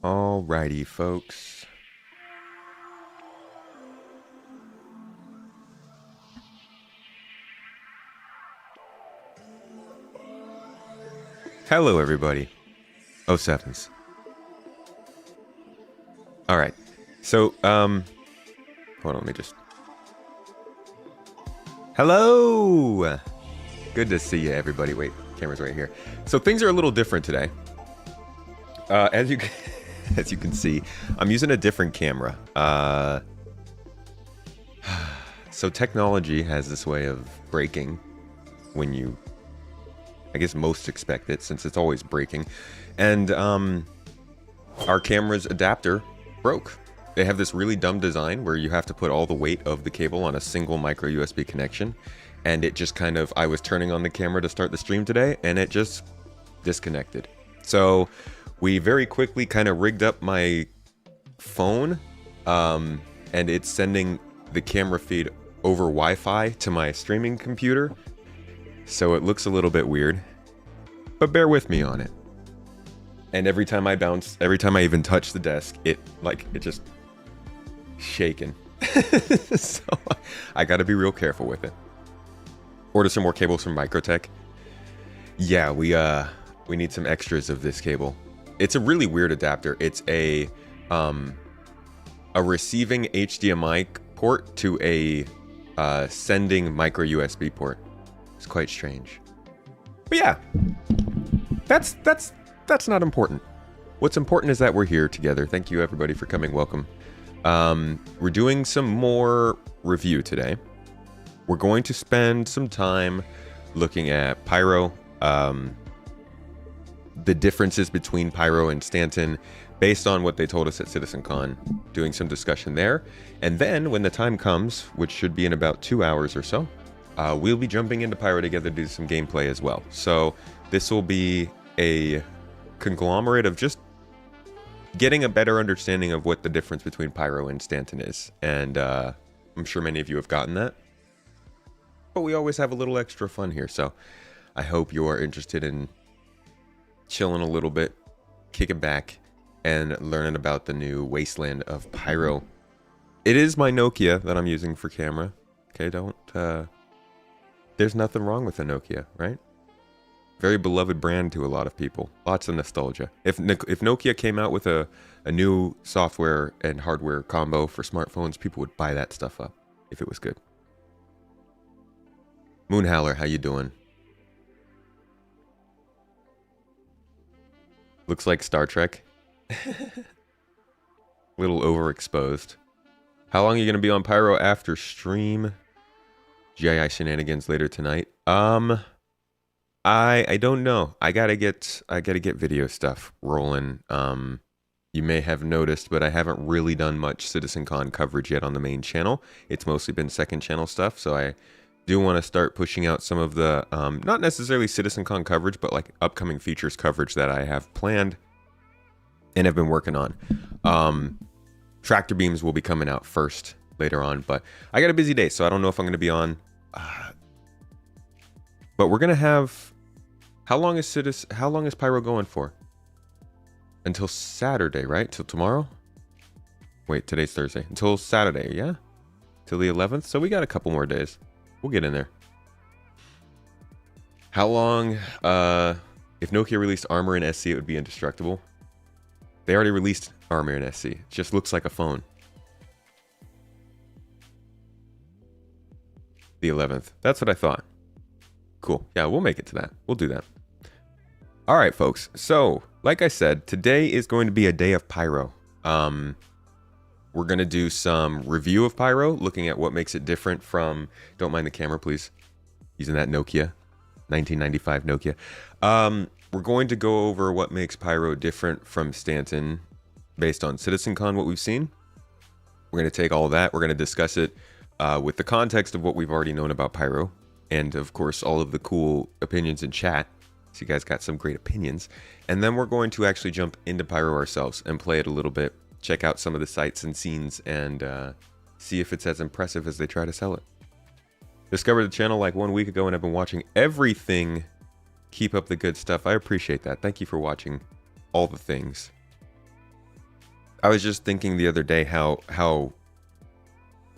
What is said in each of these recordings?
Alrighty, folks. Hello, everybody. Oh, sevens. All right. So, hold on, let me just... Hello! Good to see you, everybody. Wait, camera's right here. So things are a little different today. As you can see, I'm using a different camera. So technology has this way of breaking when you, I guess, most expect it, since it's always breaking. And our camera's adapter broke. They have this really dumb design where you have to put all the weight of the cable on a single micro USB connection. And it just kind of, I was turning on the camera to start the stream today, and it just disconnected. So we very quickly kind of rigged up my phone, and it's sending the camera feed over Wi-Fi to my streaming computer. So it looks a little bit weird, but bear with me on it. And every time I bounce, every time I even touch the desk, it just shaking. So I gotta be real careful with it. Order some more cables from Microtech. Yeah, we need some extras of this cable. It's a really weird adapter. It's a receiving HDMI port to a sending micro USB port. It's quite strange. But yeah, that's not important. What's important is that we're here together. Thank you, everybody, for coming. Welcome. We're doing some more review today. We're going to spend some time looking at Pyro, the differences between Pyro and Stanton, based on what they told us at CitizenCon, doing some discussion there. And then, when the time comes, which should be in about 2 hours or so, we'll be jumping into Pyro together to do some gameplay as well. So this will be a conglomerate of just getting a better understanding of what the difference between Pyro and Stanton is. And I'm sure many of you have gotten that. But we always have a little extra fun here, so I hope you are interested in chilling a little bit, kicking back, and learning about the new wasteland of Pyro. It is my Nokia that I'm using for camera. Okay, there's nothing wrong with a Nokia, right? Very beloved brand to a lot of people. Lots of nostalgia. If Nokia came out with a new software and hardware combo for smartphones, people would buy that stuff up if it was good. Moonhowler, how you doing? Looks like Star Trek. Little overexposed. How long are you going to be on Pyro after stream? GII shenanigans later tonight. I don't know. I gotta get video stuff rolling. You may have noticed, but I haven't really done much CitizenCon coverage yet on the main channel. It's mostly been second channel stuff, so I do want to start pushing out some of the, not necessarily CitizenCon coverage, but like upcoming features coverage that I have planned and have been working on. Tractor beams will be coming out first later on, but I got a busy day, so I don't know if I'm going to be on. But we're going to have, how long is Pyro going for? Until Saturday, right? Till tomorrow? Wait, today's Thursday. Until Saturday, yeah? till the 11th, so we got a couple more days. We'll get in there. How long, if Nokia released Armor in SC, it would be indestructible. They already released Armor in SC. It just looks like a phone. The 11th. That's what I thought. Cool. Yeah, we'll make it to that. We'll do that. All right, folks. So, like I said, today is going to be a day of Pyro. We're going to do some review of Pyro, looking at what makes it different from... Don't mind the camera, please. Using that Nokia. 1995 Nokia. We're going to go over what makes Pyro different from Stanton based on CitizenCon, what we've seen. We're going to take all of that. We're going to discuss it with the context of what we've already known about Pyro. And, of course, all of the cool opinions in chat. So you guys got some great opinions. And then we're going to actually jump into Pyro ourselves and play it a little bit. Check out some of the sights and scenes and see if it's as impressive as they try to sell it. Discovered the channel like 1 week ago and I've been watching everything. Keep up the good stuff. I appreciate that. Thank you for watching all the things. I was just thinking the other day how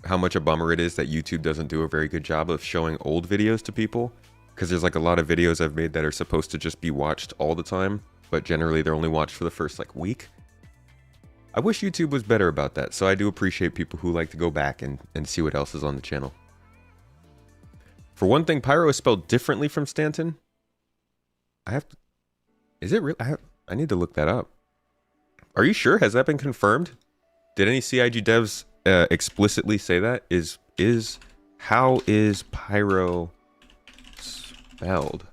much a bummer it is that YouTube doesn't do a very good job of showing old videos to people. Because there's like a lot of videos I've made that are supposed to just be watched all the time. But generally they're only watched for the first like week. I wish YouTube was better about that. So I do appreciate people who like to go back and see what else is on the channel. For one thing, Pyro is spelled differently from Stanton. I have to... Is it real? I need to look that up. Are you sure? Has that been confirmed? Did any CIG devs explicitly say that? How is Pyro spelled?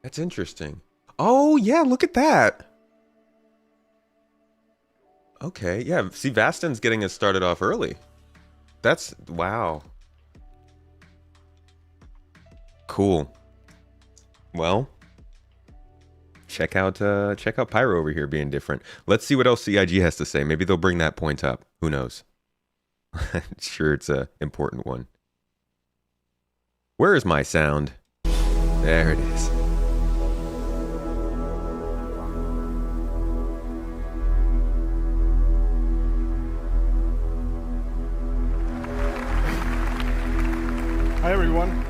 That's interesting. Oh, yeah, look at that. Okay, yeah, see, Vastin's getting us started off early. That's... Wow. Cool. Well, check out Pyro over here being different. Let's see what else CIG has to say. Maybe they'll bring that point up. Who knows? I'm sure it's a important one. Where is my sound? There it is. Hi everyone.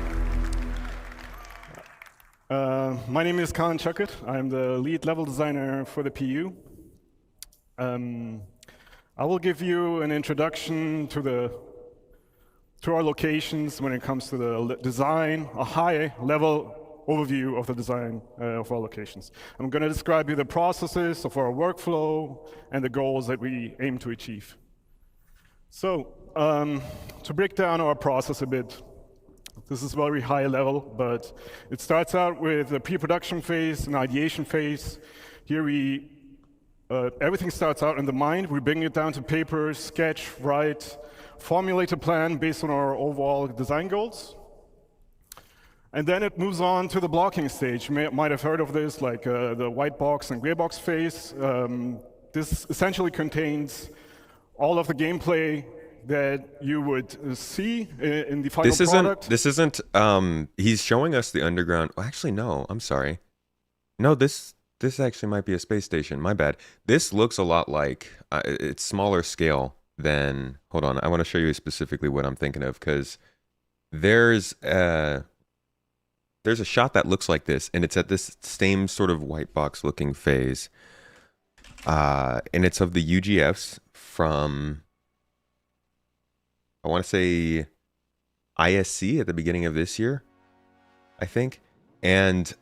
My name is Colin Chuckett. I'm the lead level designer for the PU. I will give you an introduction to our locations when it comes to the design, a high level overview of the design of our locations. I'm going to describe you the processes of our workflow and the goals that we aim to achieve. So, to break down our process a bit, this is very high level, but it starts out with a pre-production phase, an ideation phase. Here everything starts out in the mind. We bring it down to paper, sketch, write, formulate a plan based on our overall design goals. And then it moves on to the blocking stage. You might have heard of this, like the white box and gray box phase. This essentially contains all of the gameplay that you would see in the final product. This isn't, he's showing us the underground. Oh, actually, no, I'm sorry. No, this actually might be a space station. My bad. This looks a lot like, it's smaller scale than, hold on, I want to show you specifically what I'm thinking of, because there's a shot that looks like this, and it's at this same sort of white box looking phase. And it's of the UGFs from, I want to say ISC at the beginning of this year, I think. And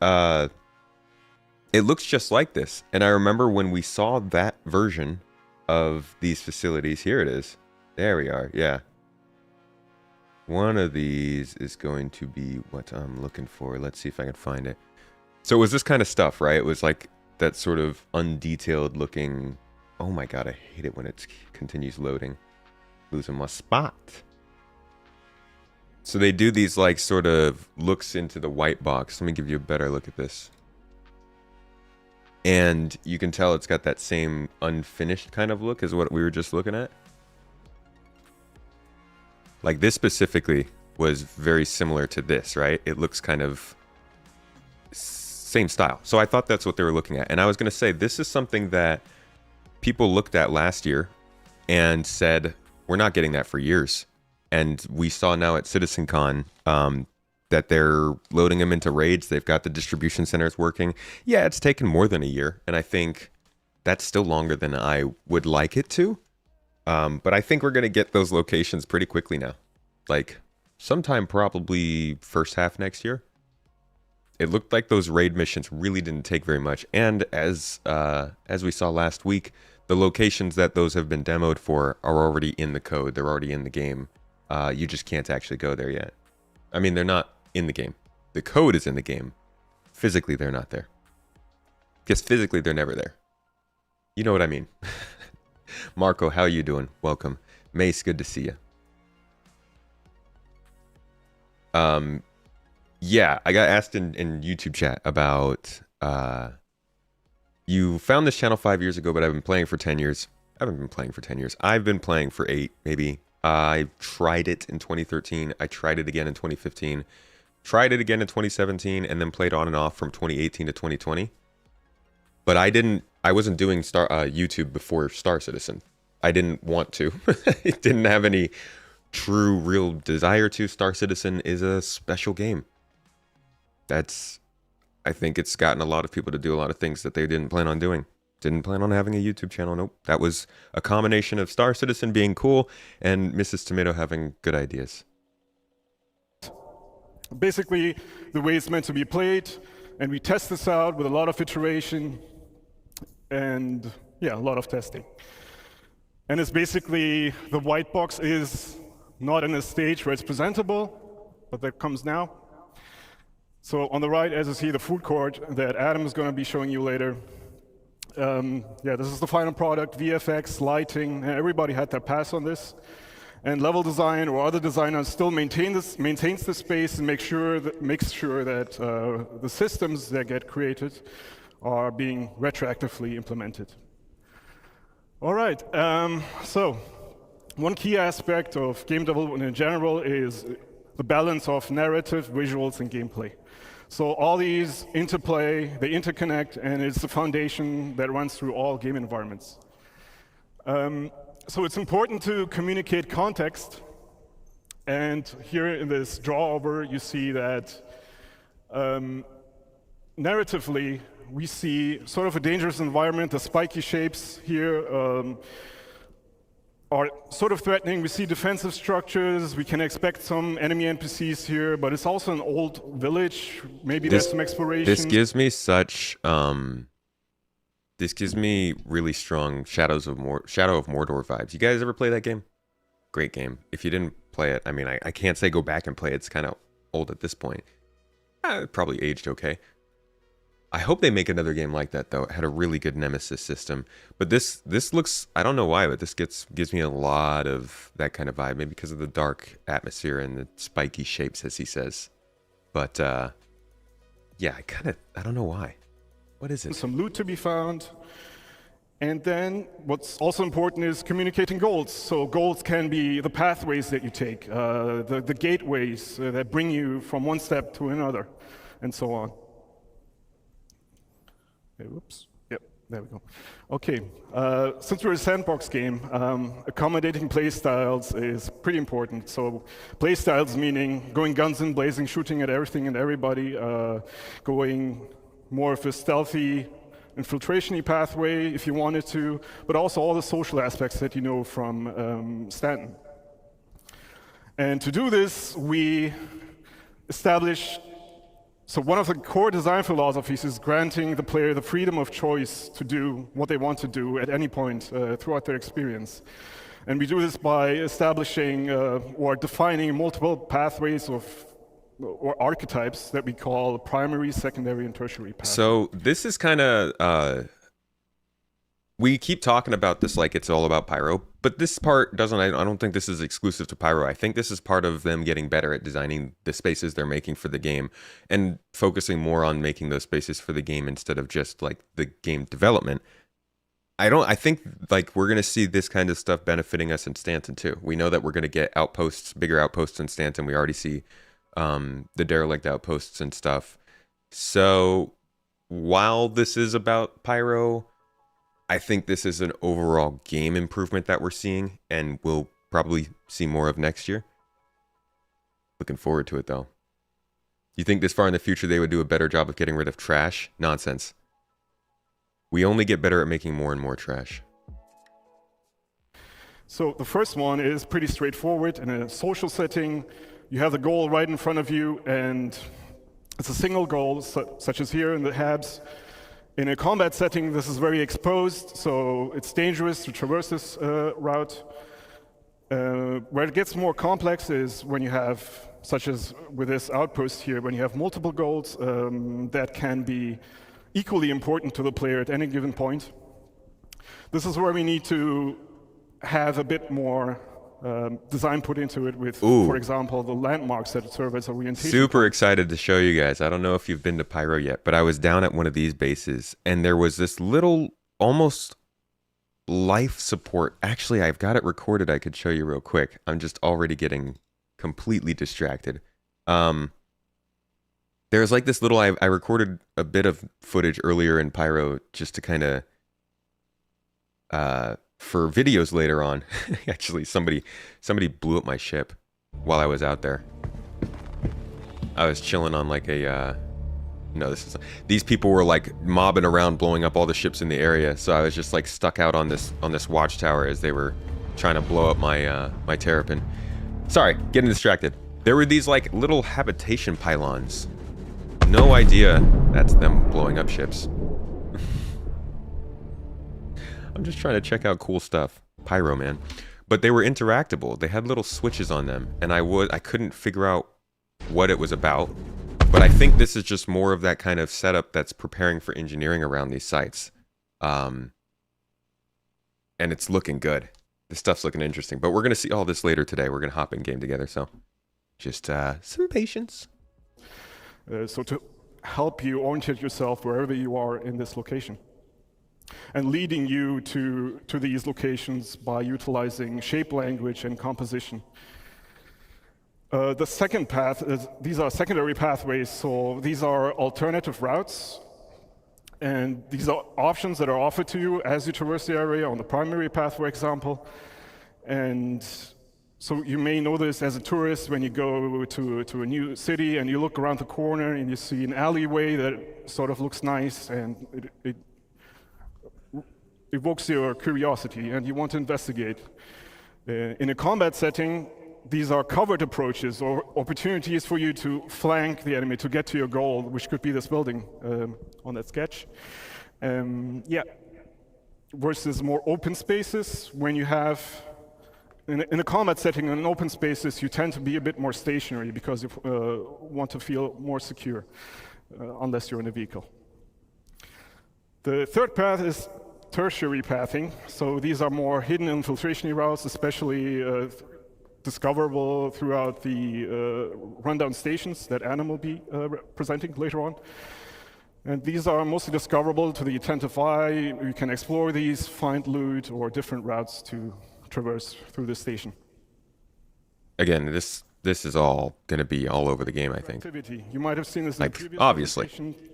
it looks just like this. And I remember when we saw that version of these facilities, here it is. There we are, yeah. One of these is going to be what I'm looking for. Let's see if I can find it. So it was this kind of stuff, right? It was like that sort of undetailed looking, oh my God, I hate it when it continues loading. Losing my spot. So they do these like sort of looks into the white box. Let me give you a better look at this. And you can tell it's got that same unfinished kind of look as what we were just looking at. Like this specifically was very similar to this, right? It looks kind of same style. So I thought that's what they were looking at. And I was going to say, this is something that people looked at last year and said, we're not getting that for years. And we saw now at CitizenCon that they're loading them into raids. They've got the distribution centers working. Yeah, it's taken more than a year, and I think that's still longer than I would like it to. But I think we're going to get those locations pretty quickly now. Like, sometime probably first half next year. It looked like those raid missions really didn't take very much. And as we saw last week, the locations that those have been demoed for are already in the code. They're already in the game. You just can't actually go there yet. I mean, they're not in the game. The code is in the game. Physically, they're not there. Because physically, they're never there. You know what I mean. Marco, how you doing? Welcome. Mace, good to see you. Yeah, I got asked in YouTube chat about you found this channel 5 years ago, but I've been playing for 10 years. I haven't been playing for 10 years. I've been playing for 8, maybe. I tried it in 2013. I tried it again in 2015. Tried it again in 2017, and then played on and off from 2018 to 2020. But I wasn't doing YouTube before Star Citizen. I didn't want to. I didn't have any true, real desire to. Star Citizen is a special game. I think it's gotten a lot of people to do a lot of things that they didn't plan on doing. Didn't plan on having a YouTube channel. Nope. That was a combination of Star Citizen being cool and Mrs. Tomato having good ideas. Basically, the way it's meant to be played, and we test this out with a lot of iteration and, yeah, a lot of testing. And it's basically, the white box is not in a stage where it's presentable, but that comes now. So on the right, as you see, the food court that Adam is going to be showing you later. Yeah, this is the final product, VFX, lighting, and everybody had their pass on this. And level design or other designers still maintains the space and makes sure that the systems that get created are being retroactively implemented. All right, so one key aspect of game development in general is the balance of narrative, visuals, and gameplay. So all these interplay, they interconnect, and it's the foundation that runs through all game environments. So it's important to communicate context. And here in this draw over, you see that narratively, we see sort of a dangerous environment. The spiky shapes here are sort of threatening. We see defensive structures. We can expect some enemy NPCs here, but it's also an old village. Maybe there's some exploration. This gives me such this gives me really strong Shadow of Mordor vibes. You guys ever play that game? Great game. If you didn't play it, I mean, I can't say go back and play it. It's kind of old at this point. It probably aged okay. I hope they make another game like that, though. It had a really good Nemesis system. But this looks, I don't know why, but this gives me a lot of that kind of vibe. Maybe because of the dark atmosphere and the spiky shapes, as he says. But, yeah, I don't know why. What is it? Some loot to be found. And then what's also important is communicating goals. So goals can be the pathways that you take, the gateways that bring you from one step to another, and so on. Whoops. Yep, there we go. Okay, since we're a sandbox game, accommodating playstyles is pretty important. So playstyles meaning going guns in blazing, shooting at everything and everybody, going more of a stealthy, infiltration-y pathway if you wanted to, but also all the social aspects that you know from Stanton. And to do this, we established. So one of the core design philosophies is granting the player the freedom of choice to do what they want to do at any point throughout their experience. And we do this by establishing or defining multiple pathways or archetypes that we call primary, secondary, and tertiary pathways. So this is kind of, we keep talking about this like it's all about Pyro, but this part doesn't, I don't think this is exclusive to Pyro. I think this is part of them getting better at designing the spaces they're making for the game and focusing more on making those spaces for the game instead of just like the game development. I think like we're going to see this kind of stuff benefiting us in Stanton too. We know that we're going to get outposts, bigger outposts in Stanton. We already see the derelict outposts and stuff. So while this is about Pyro, I think this is an overall game improvement that we're seeing and we'll probably see more of next year. Looking forward to it, though. You think this far in the future they would do a better job of getting rid of trash? Nonsense. We only get better at making more and more trash. So the first one is pretty straightforward. In a social setting, you have the goal right in front of you, and it's a single goal, such as here in the Habs. In a combat setting, this is very exposed, so it's dangerous to traverse this route. Where it gets more complex is when you have, such as with this outpost here, when you have multiple goals that can be equally important to the player at any given point. This is where we need to have a bit more design put into it with, for example, the landmarks that serve as orientation. Super excited to show you guys. I don't know if you've been to Pyro yet, but I was down at one of these bases, and there was this little, almost life support. Actually, I've got it recorded. I could show you real quick. I'm just already getting completely distracted. There's like this little, I recorded a bit of footage earlier in Pyro just to kind of, for videos later on. Actually, somebody blew up my ship while I was out there. I was chilling on like a, no, these people were like mobbing around, blowing up all the ships in the area. So I was just like stuck out on this watchtower as they were trying to blow up my my terrapin. Sorry, getting distracted. There were these like little habitation pylons. No idea that's them blowing up ships. I'm just trying to check out cool stuff. Pyro, man. But they were interactable. They had little switches on them, and I couldn't figure out what it was about. But I think this is just more of that kind of setup that's preparing for engineering around these sites. And it's looking good. This stuff's looking interesting. But we're going to see all this later today. We're going to hop in game together, so just some patience. So to help you orientate yourself wherever you are in this location, and leading you to these locations by utilizing shape language and composition. The second path is, these are secondary pathways, so these are alternative routes, and these are options that are offered to you as you traverse the area on the primary path, for example. And so you may know this as a tourist when you go to a new city and you look around the corner and you see an alleyway that sort of looks nice, and it evokes your curiosity and you want to investigate. In a combat setting, these are covered approaches or opportunities for you to flank the enemy to get to your goal, which could be this building on that sketch. Yeah. Versus more open spaces, when you have, in a combat setting, in open spaces, you tend to be a bit more stationary because you want to feel more secure, unless you're in a vehicle. The third path is tertiary pathing. So these are more hidden infiltration routes, especially discoverable throughout the rundown stations that Anna will be presenting later on. And these are mostly discoverable to the attentive eye. You can explore these, find loot, or different routes to traverse through the station. Again, this is all going to be all over the game, I think. Activity. You might have seen this in the previous obviously. presentation.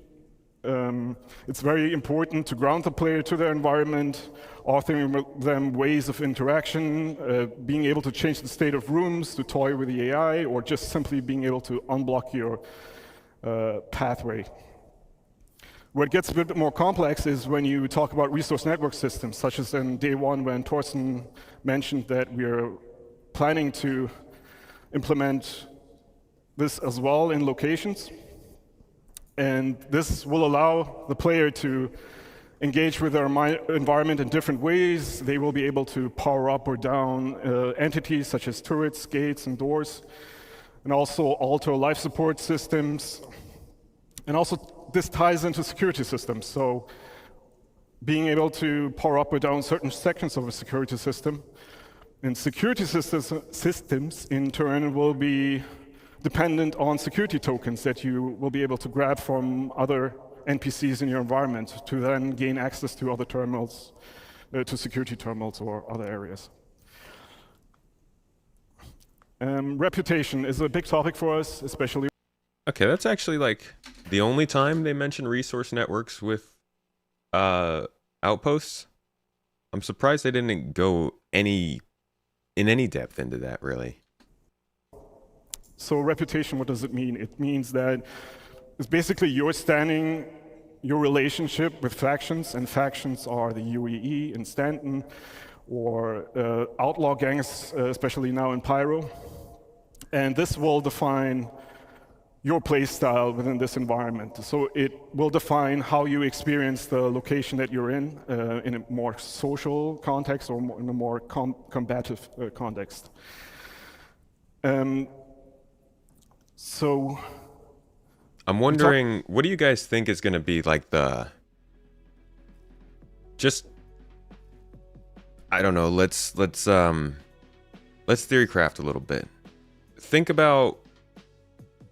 It's very important to ground the player to their environment, offering them ways of interaction, being able to change the state of rooms to toy with the AI, or just simply being able to unblock your pathway. Where it gets a bit more complex is when you talk about resource network systems, such as in day one when Torsten mentioned that we are planning to implement this as well in locations. And this will allow the player to engage with their environment in different ways. They will be able to power up or down entities such as turrets, gates, and doors, and also alter life support systems. And also this ties into security systems. So being able to power up or down certain sections of a security system. And security systems in turn will be dependent on security tokens that you will be able to grab from other NPCs in your environment to then gain access to other terminals, to security terminals or other areas. Reputation is a big topic for us, especially. Okay, that's actually like the only time they mention resource networks with outposts. I'm surprised they didn't go in any depth into that, really. So reputation, what does it mean? It means that it's basically your relationship with factions, and factions are the UEE in Stanton, or outlaw gangs, especially now in Pyro. And this will define your play style within this environment. So it will define how you experience the location that you're in a more social context or in a more combative context. So I'm wondering, what do you guys think is going to be like I don't know, let's theorycraft a little bit. Think about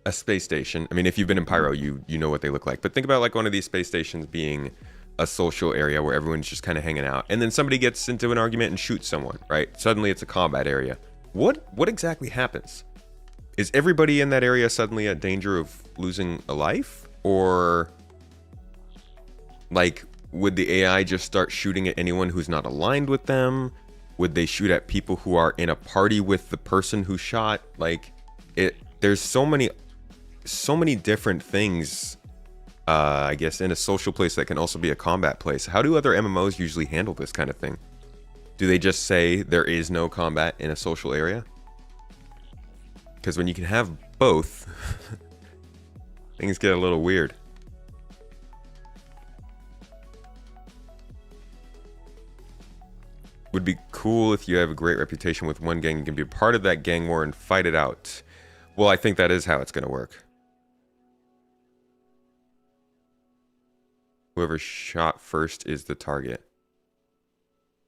a space station. I mean, if you've been in Pyro, you know what they look like. But think about like one of these space stations being a social area where everyone's just kind of hanging out, and then somebody gets into an argument and shoots someone, right? Suddenly it's a combat area. What exactly happens? Is everybody in that area suddenly at danger of losing a life? Or like, would the AI just start shooting at anyone who's not aligned with them? Would they shoot at people who are in a party with the person who shot? Like, there's so many different things, I guess, in a social place that can also be a combat place. How do other MMOs usually handle this kind of thing? Do they just say there is no combat in a social area? Because when you can have both, things get a little weird. Would be cool if you have a great reputation with one gang and can be a part of that gang war and fight it out. Well, I think that is how it's going to work. Whoever shot first is the target.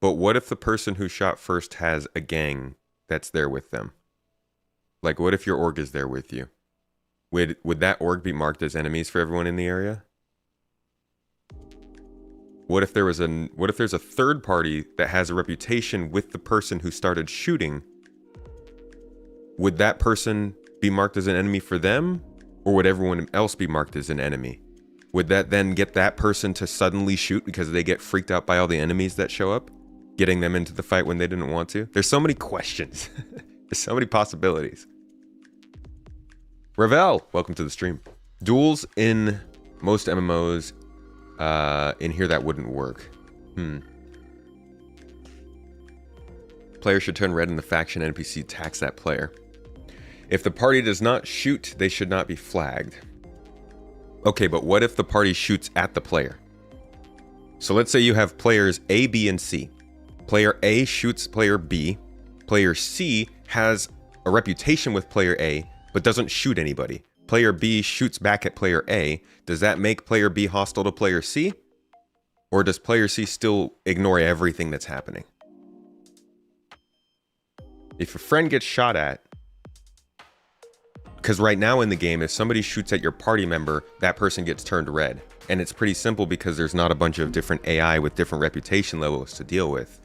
But what if the person who shot first has a gang that's there with them? Like, what if your org is there with you? Would that org be marked as enemies for everyone in the area? What if there's a third party that has a reputation with the person who started shooting? Would that person be marked as an enemy for them? Or would everyone else be marked as an enemy? Would that then get that person to suddenly shoot because they get freaked out by all the enemies that show up, getting them into the fight when they didn't want to? There's so many questions. There's so many possibilities. Revel, welcome to the stream. Duels in most MMOs, in here that wouldn't work. Player should turn red and the faction NPC attacks that player. If the party does not shoot, they should not be flagged. Okay, but what if the party shoots at the player? So let's say you have players A, B, and C. Player A shoots player B. Player C has a reputation with player A, but doesn't shoot anybody. Player B shoots back at player A. Does that make player B hostile to player C? Or does player C still ignore everything that's happening? If a friend gets shot at, because right now in the game, if somebody shoots at your party member, that person gets turned red. And it's pretty simple because there's not a bunch of different AI with different reputation levels to deal with.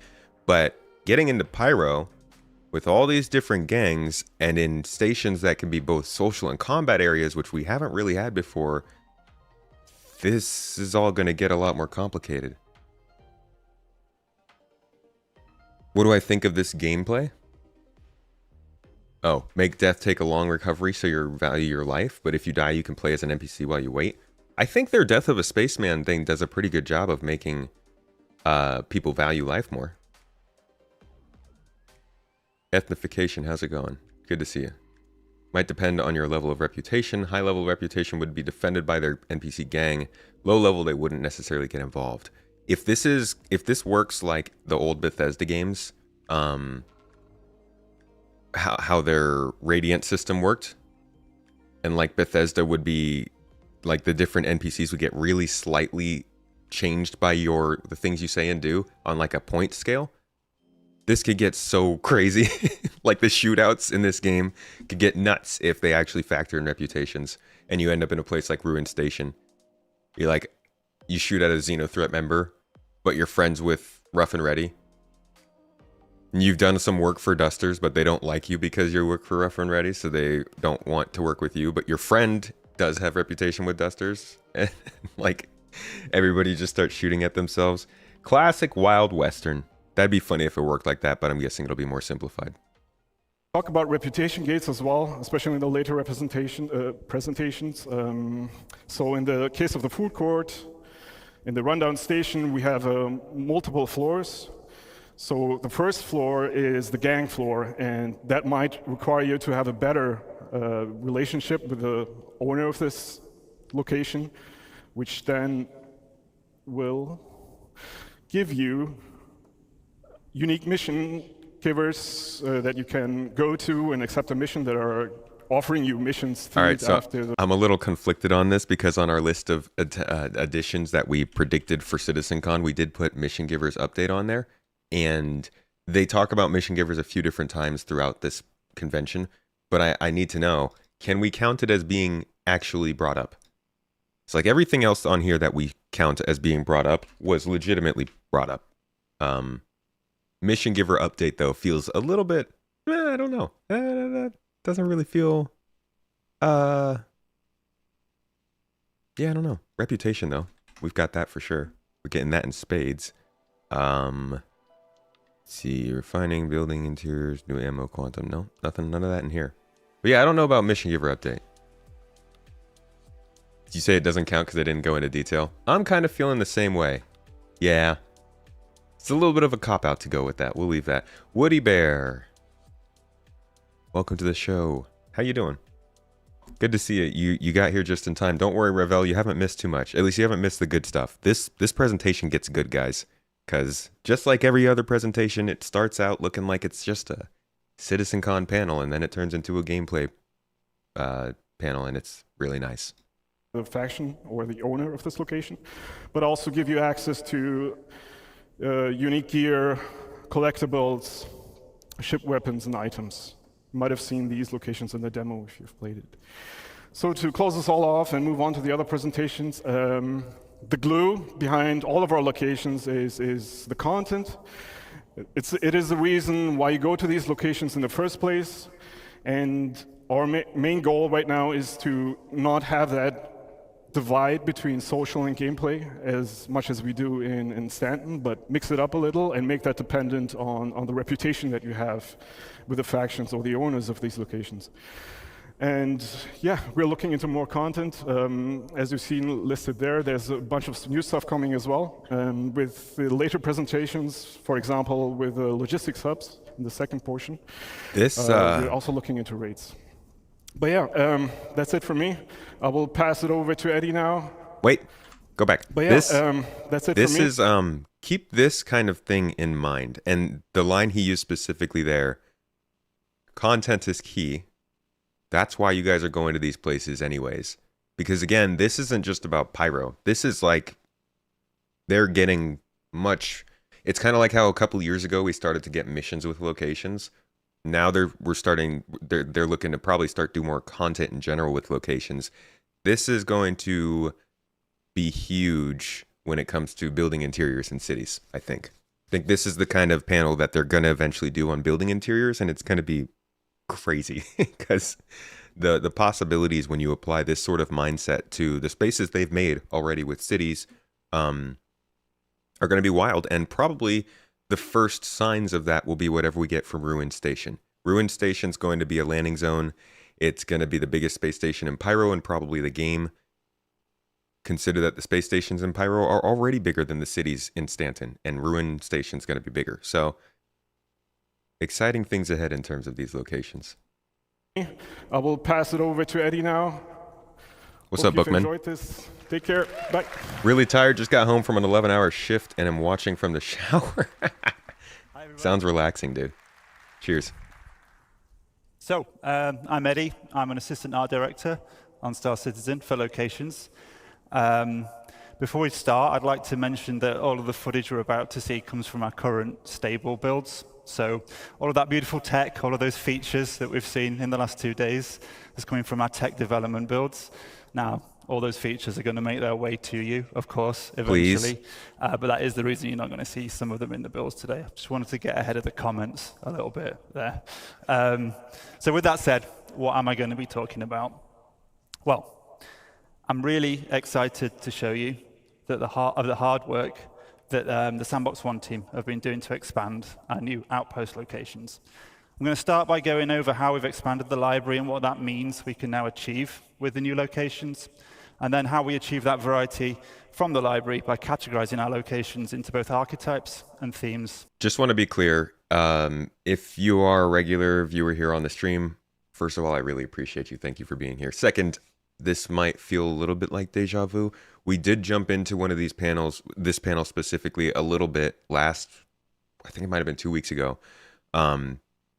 But getting into Pyro, with all these different gangs, and in stations that can be both social and combat areas, which we haven't really had before, this is all going to get a lot more complicated. What do I think of this gameplay? Oh, make death take a long recovery so you value your life, but if you die, you can play as an NPC while you wait. I think their Death of a Spaceman thing does a pretty good job of making people value life more. Ethnification, how's it going? Good to see you. Might depend on your level of reputation. High level reputation would be defended by their NPC gang. Low level, they wouldn't necessarily get involved. If this works like the old Bethesda games, how their Radiant system worked, and like Bethesda would be like the different NPCs would get really slightly changed by the things you say and do on like a point scale. This could get so crazy. Like the shootouts in this game could get nuts if they actually factor in reputations, and you end up in a place like Ruin Station. You shoot at a Xenothreat member, but you're friends with Rough and Ready. And you've done some work for Dusters, but they don't like you because you work for Rough and Ready, so they don't want to work with you. But your friend does have reputation with Dusters. And like everybody just starts shooting at themselves. Classic Wild Western. That'd be funny if it worked like that, but I'm guessing it'll be more simplified. Talk about reputation gates as well, especially in the later presentations. So in the case of the food court, in the rundown station, we have multiple floors. So the first floor is the gang floor, and that might require you to have a better relationship with the owner of this location, which then will give you unique mission givers that you can go to and accept a mission that are offering you missions. All right, so I'm a little conflicted on this because on our list of additions that we predicted for CitizenCon, we did put mission givers update on there, and they talk about mission givers a few different times throughout this convention, but I need to know, can we count it as being actually brought up? It's like everything else on here that we count as being brought up was legitimately brought up. Mission giver update, though, feels a little bit, I don't know. That doesn't really feel, yeah, I don't know. Reputation, though. We've got that for sure. We're getting that in spades. Let's see, refining, building interiors, new ammo, quantum. No, nothing, none of that in here. But yeah, I don't know about mission giver update. Did you say it doesn't count because I didn't go into detail? I'm kind of feeling the same way. Yeah. It's a little bit of a cop-out to go with that. We'll leave that. Woody Bear. Welcome to the show. How you doing? Good to see you. You got here just in time. Don't worry, Revel. You haven't missed too much. At least you haven't missed the good stuff. This presentation gets good, guys. Because just like every other presentation, it starts out looking like it's just a CitizenCon panel, and then it turns into a gameplay panel, and it's really nice. The faction or the owner of this location, but also give you access to unique gear, collectibles, ship weapons, and items. You might have seen these locations in the demo if you've played it. So to close this all off and move on to the other presentations, the glue behind all of our locations is the content. It is the reason why you go to these locations in the first place, and our main goal right now is to not have that divide between social and gameplay as much as we do in Stanton, but mix it up a little and make that dependent on the reputation that you have with the factions or the owners of these locations. And yeah, we're looking into more content. As you've seen listed there, there's a bunch of new stuff coming as well. With the later presentations, for example, with the logistics hubs in the second portion. We're also looking into raids. But yeah, that's it for me. I will pass it over to Eddie now. Wait, go back. But yeah, that's it for me. This is, keep this kind of thing in mind. And the line he used specifically there, content is key. That's why you guys are going to these places anyways. Because again, this isn't just about Pyro. This is like, they're getting much, it's kind of like how a couple years ago we started to get missions with locations. Now they're looking to probably start do more content in general with locations. This is going to be huge when it comes to building interiors in cities, I think. I think this is the kind of panel that they're going to eventually do on building interiors, and it's going to be crazy because the possibilities when you apply this sort of mindset to the spaces they've made already with cities are going to be wild, and probably the first signs of that will be whatever we get from Ruin Station. Ruin Station's going to be a landing zone. It's going to be the biggest space station in Pyro and probably the game. Consider that the space stations in Pyro are already bigger than the cities in Stanton, and Ruin Station's going to be bigger. So, exciting things ahead in terms of these locations. I will pass it over to Eddie now. What's up, Bookman? Enjoyed this. Take care. Bye. Really tired. Just got home from an 11-hour shift, and I'm watching from the shower. Sounds relaxing, dude. Cheers. So, I'm Eddie. I'm an assistant art director on Star Citizen for locations. Before we start, I'd like to mention that all of the footage we're about to see comes from our current stable builds. So all of that beautiful tech, all of those features that we've seen in the last 2 days is coming from our tech development builds. Now, all those features are going to make their way to you, of course, eventually. But that is the reason you're not going to see some of them in the builds today. I just wanted to get ahead of the comments a little bit there. So with that said, what am I going to be talking about? Well, I'm really excited to show you that the hard work that the Sandbox One team have been doing to expand our new outpost locations. I'm going to start by going over how we've expanded the library and what that means we can now achieve with the new locations, and then how we achieve that variety from the library by categorizing our locations into both archetypes and themes. Just want to be clear, if you are a regular viewer here on the stream, first of all, I really appreciate you. Thank you for being here. Second, this might feel a little bit like deja vu. We did jump into one of these panels, this panel specifically, a little bit last, I think it might have been 2 weeks ago,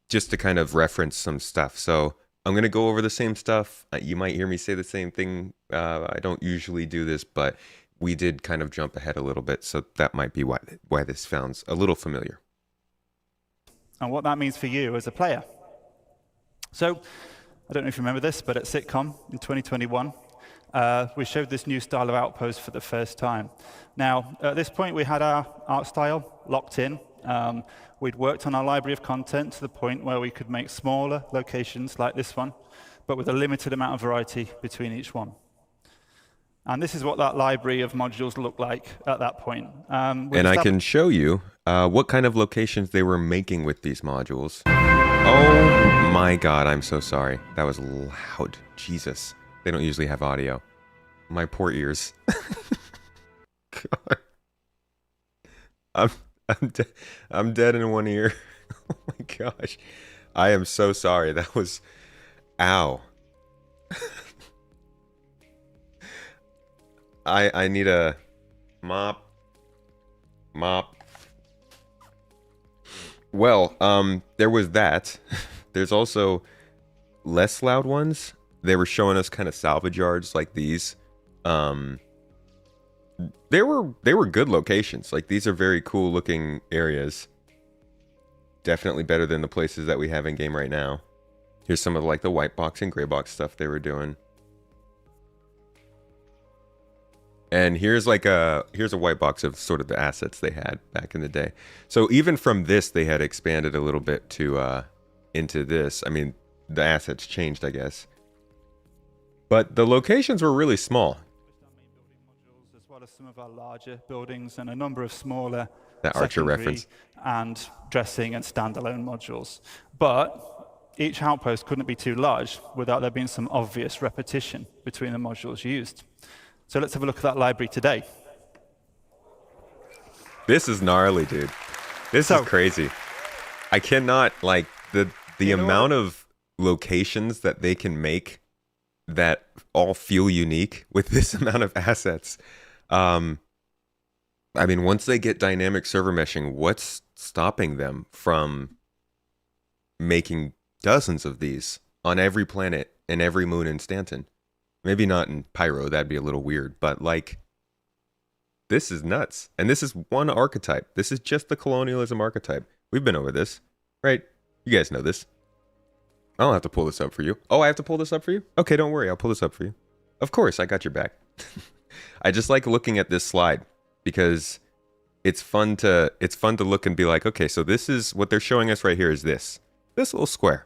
just to kind of reference some stuff. So I'm going to go over the same stuff. You might hear me say the same thing. I don't usually do this, but we did kind of jump ahead a little bit. So that might be why this sounds a little familiar. And what that means for you as a player. So I don't know if you remember this, but at CitizenCon in 2021, we showed this new style of outpost for the first time. Now, at this point, we had our art style locked in. We'd worked on our library of content to the point where we could make smaller locations like this one, but with a limited amount of variety between each one. And this is what that library of modules looked like at that point. And I can show you what kind of locations they were making with these modules. Oh my God, I'm so sorry. That was loud. Jesus. They don't usually have audio. My poor ears. God. I'm dead in one ear. Oh my gosh. I am so sorry. That was... Ow. I need a mop. Well, there was that. There's also less loud ones. They were showing us kind of salvage yards like these. They were good locations. Like, these are very cool looking areas. Definitely better than the places that we have in game right now. Here's some of like the white box and gray box stuff they were doing. And here's a white box of sort of the assets they had back in the day. So even from this, they had expanded a little bit to into this. I mean, the assets changed, I guess. But the locations were really small. As well as some of our larger buildings and a number of smaller that Archer reference and dressing and standalone modules. But each outpost couldn't be too large without there being some obvious repetition between the modules used. So let's have a look at that library today. This is gnarly, dude. This is crazy. I cannot, like, the amount of locations that they can make that all feel unique with this amount of assets. I mean, once they get dynamic server meshing, what's stopping them from making dozens of these on every planet and every moon in Stanton? Maybe not in Pyro, that'd be a little weird, but like, this is nuts. And this is one archetype. This is just the colonialism archetype. We've been over this, right? You guys know this. I don't have to pull this up for you. Oh, I have to pull this up for you? Okay, don't worry, I'll pull this up for you. Of course, I got your back. I just like looking at this slide because it's fun to look and be like, okay, so this is what they're showing us right here is this little square.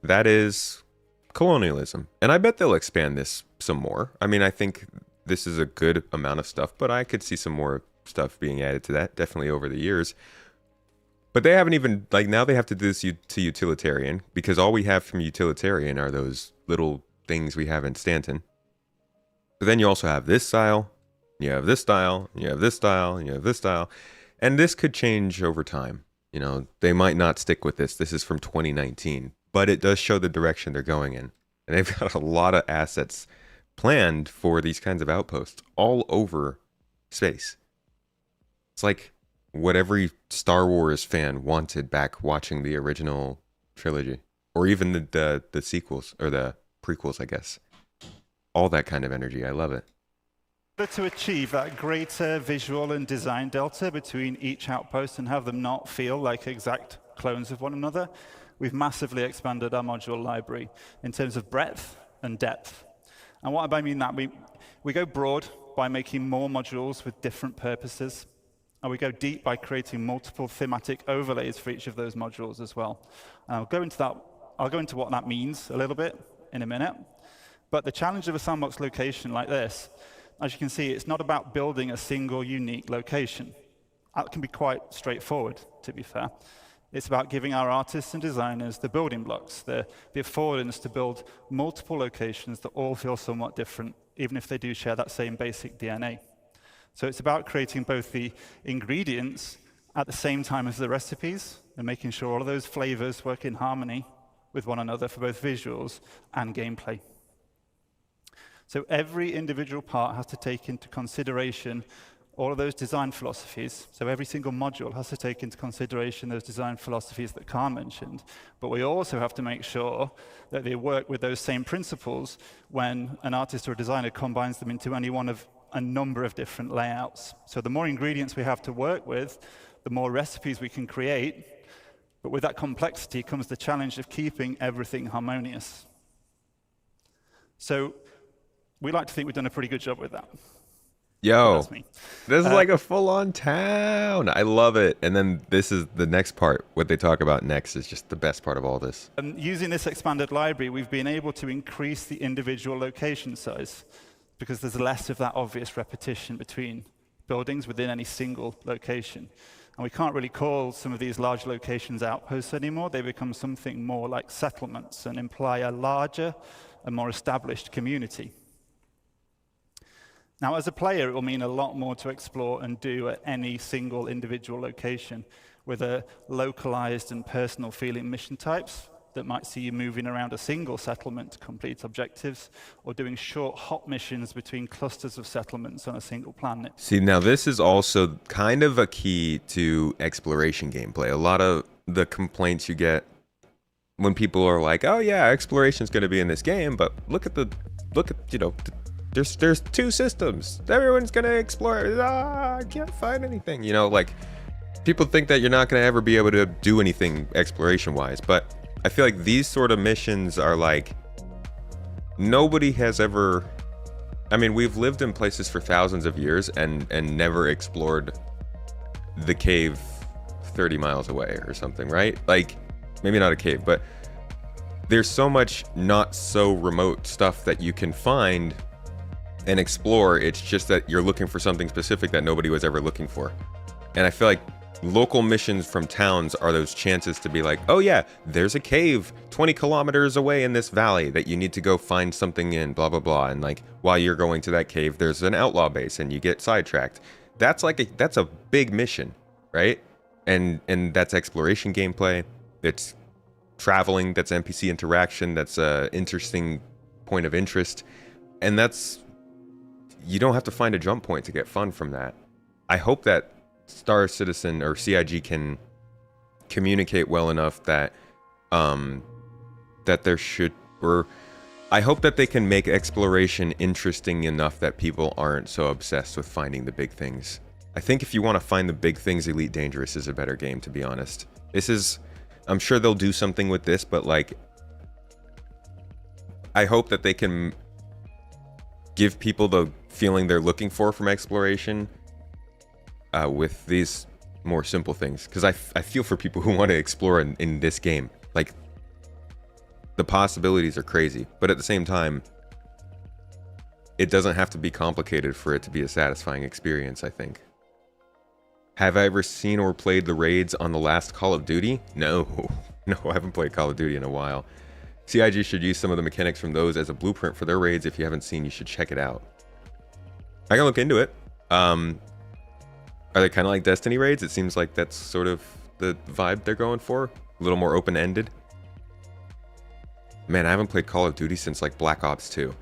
That is colonialism. And I bet they'll expand this some more. I mean, I think this is a good amount of stuff, but I could see some more stuff being added to that, definitely over the years. But they haven't even, like, now they have to do this to utilitarian, because all we have from utilitarian are those little things we have in Stanton. But then you also have this style, you have this style, you have this style, you have this style, and this could change over time. You know, they might not stick with this. This is from 2019. But it does show the direction they're going in. And they've got a lot of assets planned for these kinds of outposts all over space. It's like what every Star Wars fan wanted back watching the original trilogy. Or even the sequels, or the prequels, I guess. All that kind of energy. I love it. To achieve that greater visual and design delta between each outpost and have them not feel like exact clones of one another, we've massively expanded our module library in terms of breadth and depth. And what I mean that, we go broad by making more modules with different purposes, and we go deep by creating multiple thematic overlays for each of those modules as well. And I'll go into what that means a little bit in a minute. But the challenge of a sandbox location like this, as you can see, it's not about building a single unique location. That can be quite straightforward, to be fair. It's about giving our artists and designers the building blocks, the affordance to build multiple locations that all feel somewhat different, even if they do share that same basic DNA. So it's about creating both the ingredients at the same time as the recipes and making sure all of those flavors work in harmony with one another for both visuals and gameplay. So every individual part has to take into consideration all of those design philosophies. So every single module has to take into consideration those design philosophies that Khan mentioned. But we also have to make sure that they work with those same principles when an artist or a designer combines them into any one of a number of different layouts. So the more ingredients we have to work with, the more recipes we can create. But with that complexity comes the challenge of keeping everything harmonious. So we like to think we've done a pretty good job with that. Yo, That's me. this is like a full-on town. I love it. And then this is the next part. What they talk about next is just the best part of all this. Using this expanded library, we've been able to increase the individual location size because there's less of that obvious repetition between buildings within any single location. And we can't really call some of these large locations outposts anymore. They become something more like settlements and imply a larger and more established community. Now, as a player, it will mean a lot more to explore and do at any single individual location with a localized and personal feeling mission types that might see you moving around a single settlement to complete objectives or doing short hop missions between clusters of settlements on a single planet. See, now this is also kind of a key to exploration gameplay. A lot of the complaints you get when people are like, oh yeah, exploration is going to be in this game, but look at you know, there's two systems. Everyone's going to explore. I can't find anything. You know, like, people think that you're not going to ever be able to do anything exploration-wise, but I feel like these sort of missions are like, nobody has ever... I mean, we've lived in places for thousands of years and never explored the cave 30 miles away or something, right? Like, maybe not a cave, but there's so much not so remote stuff that you can find and explore. It's just that you're looking for something specific that nobody was ever looking for. And I feel like local missions from towns are those chances to be like, oh yeah, there's a cave 20 kilometers away in this valley that you need to go find something in, blah, blah, blah. And like, while you're going to that cave, there's an outlaw base and you get sidetracked. That's a big mission, right? And that's exploration gameplay. It's traveling, that's NPC interaction, that's a interesting point of interest. And you don't have to find a jump point to get fun from that. I hope that Star Citizen or CIG can communicate well enough that that there should, or I hope that they can make exploration interesting enough that people aren't so obsessed with finding the big things. I think if you want to find the big things, Elite Dangerous is a better game, to be honest. I'm sure they'll do something with this, but like, I hope that they can give people the feeling they're looking for from exploration with these more simple things. Because I feel for people who want to explore in this game. Like, the possibilities are crazy, but at the same time, it doesn't have to be complicated for it to be a satisfying experience, I think. Have I ever seen or played the raids on the last Call of Duty? No. No, I haven't played Call of Duty in a while. CIG should use some of the mechanics from those as a blueprint for their raids. If you haven't seen, you should check it out. I can look into it. Are they kind of like Destiny raids? It seems like that's sort of the vibe they're going for. A little more open-ended. Man, I haven't played Call of Duty since like Black Ops 2.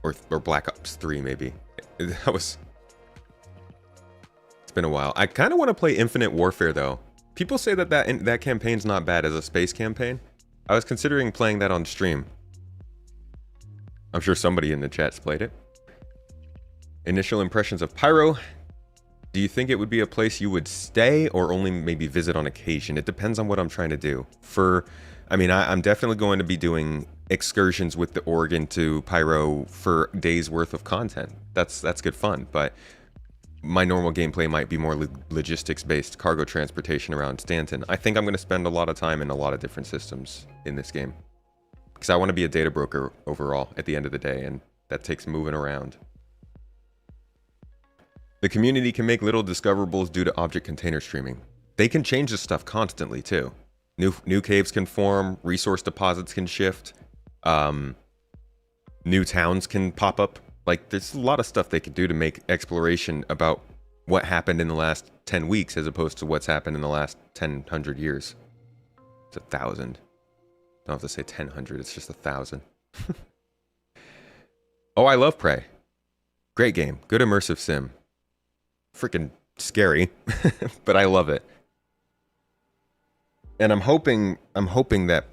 Or Black Ops 3, maybe. It's been a while. I kind of want to play Infinite Warfare, though. People say that campaign's not bad as a space campaign. I was considering playing that on stream. I'm sure somebody in the chat's played it. Initial impressions of Pyro. Do you think it would be a place you would stay or only maybe visit on occasion? It depends on what I'm trying to do. I'm definitely going to be doing excursions with the Oregon to Pyro for days worth of content. That's good fun, but my normal gameplay might be more logistics-based cargo transportation around Stanton. I think I'm going to spend a lot of time in a lot of different systems in this game. Because I want to be a data broker overall at the end of the day, and that takes moving around. The community can make little discoverables due to object container streaming. they can change this stuff constantly too. New caves can form, resource deposits can shift, new towns can pop up. Like, there's a lot of stuff they could do to make exploration about what happened in the last 10 weeks as opposed to what's happened in the last 100 years. It's 1,000. Don't have to say 1,000, it's just 1,000. Oh, I love Prey. Great game. Good immersive sim. Freaking scary, but I love it. And I'm hoping that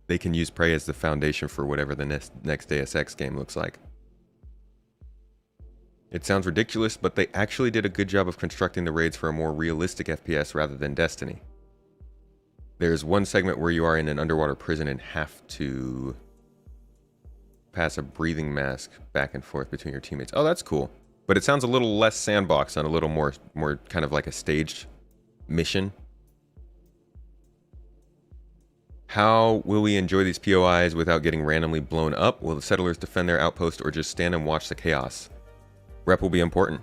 they can use Prey as the foundation for whatever the next Deus Ex game looks like. It sounds ridiculous, but they actually did a good job of constructing the raids for a more realistic FPS rather than Destiny. There's one segment where you are in an underwater prison and have to pass a breathing mask back and forth between your teammates. Oh, that's cool. But it sounds a little less sandbox and a little more kind of like a staged mission. How will we enjoy these POIs without getting randomly blown up? Will the settlers defend their outpost or just stand and watch the chaos? Rep will be important.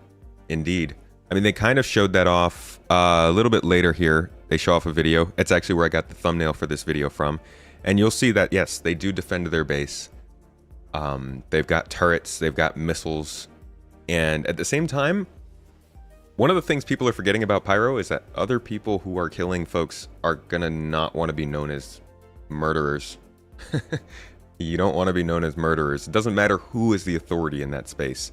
Indeed. I mean, they kind of showed that off a little bit later here. They show off a video. It's actually where I got the thumbnail for this video from. And you'll see that, yes, they do defend their base. They've got turrets, they've got missiles. And at the same time, one of the things people are forgetting about Pyro is that other people who are killing folks are gonna not want to be known as murderers. You don't want to be known as murderers. It doesn't matter who is the authority in that space.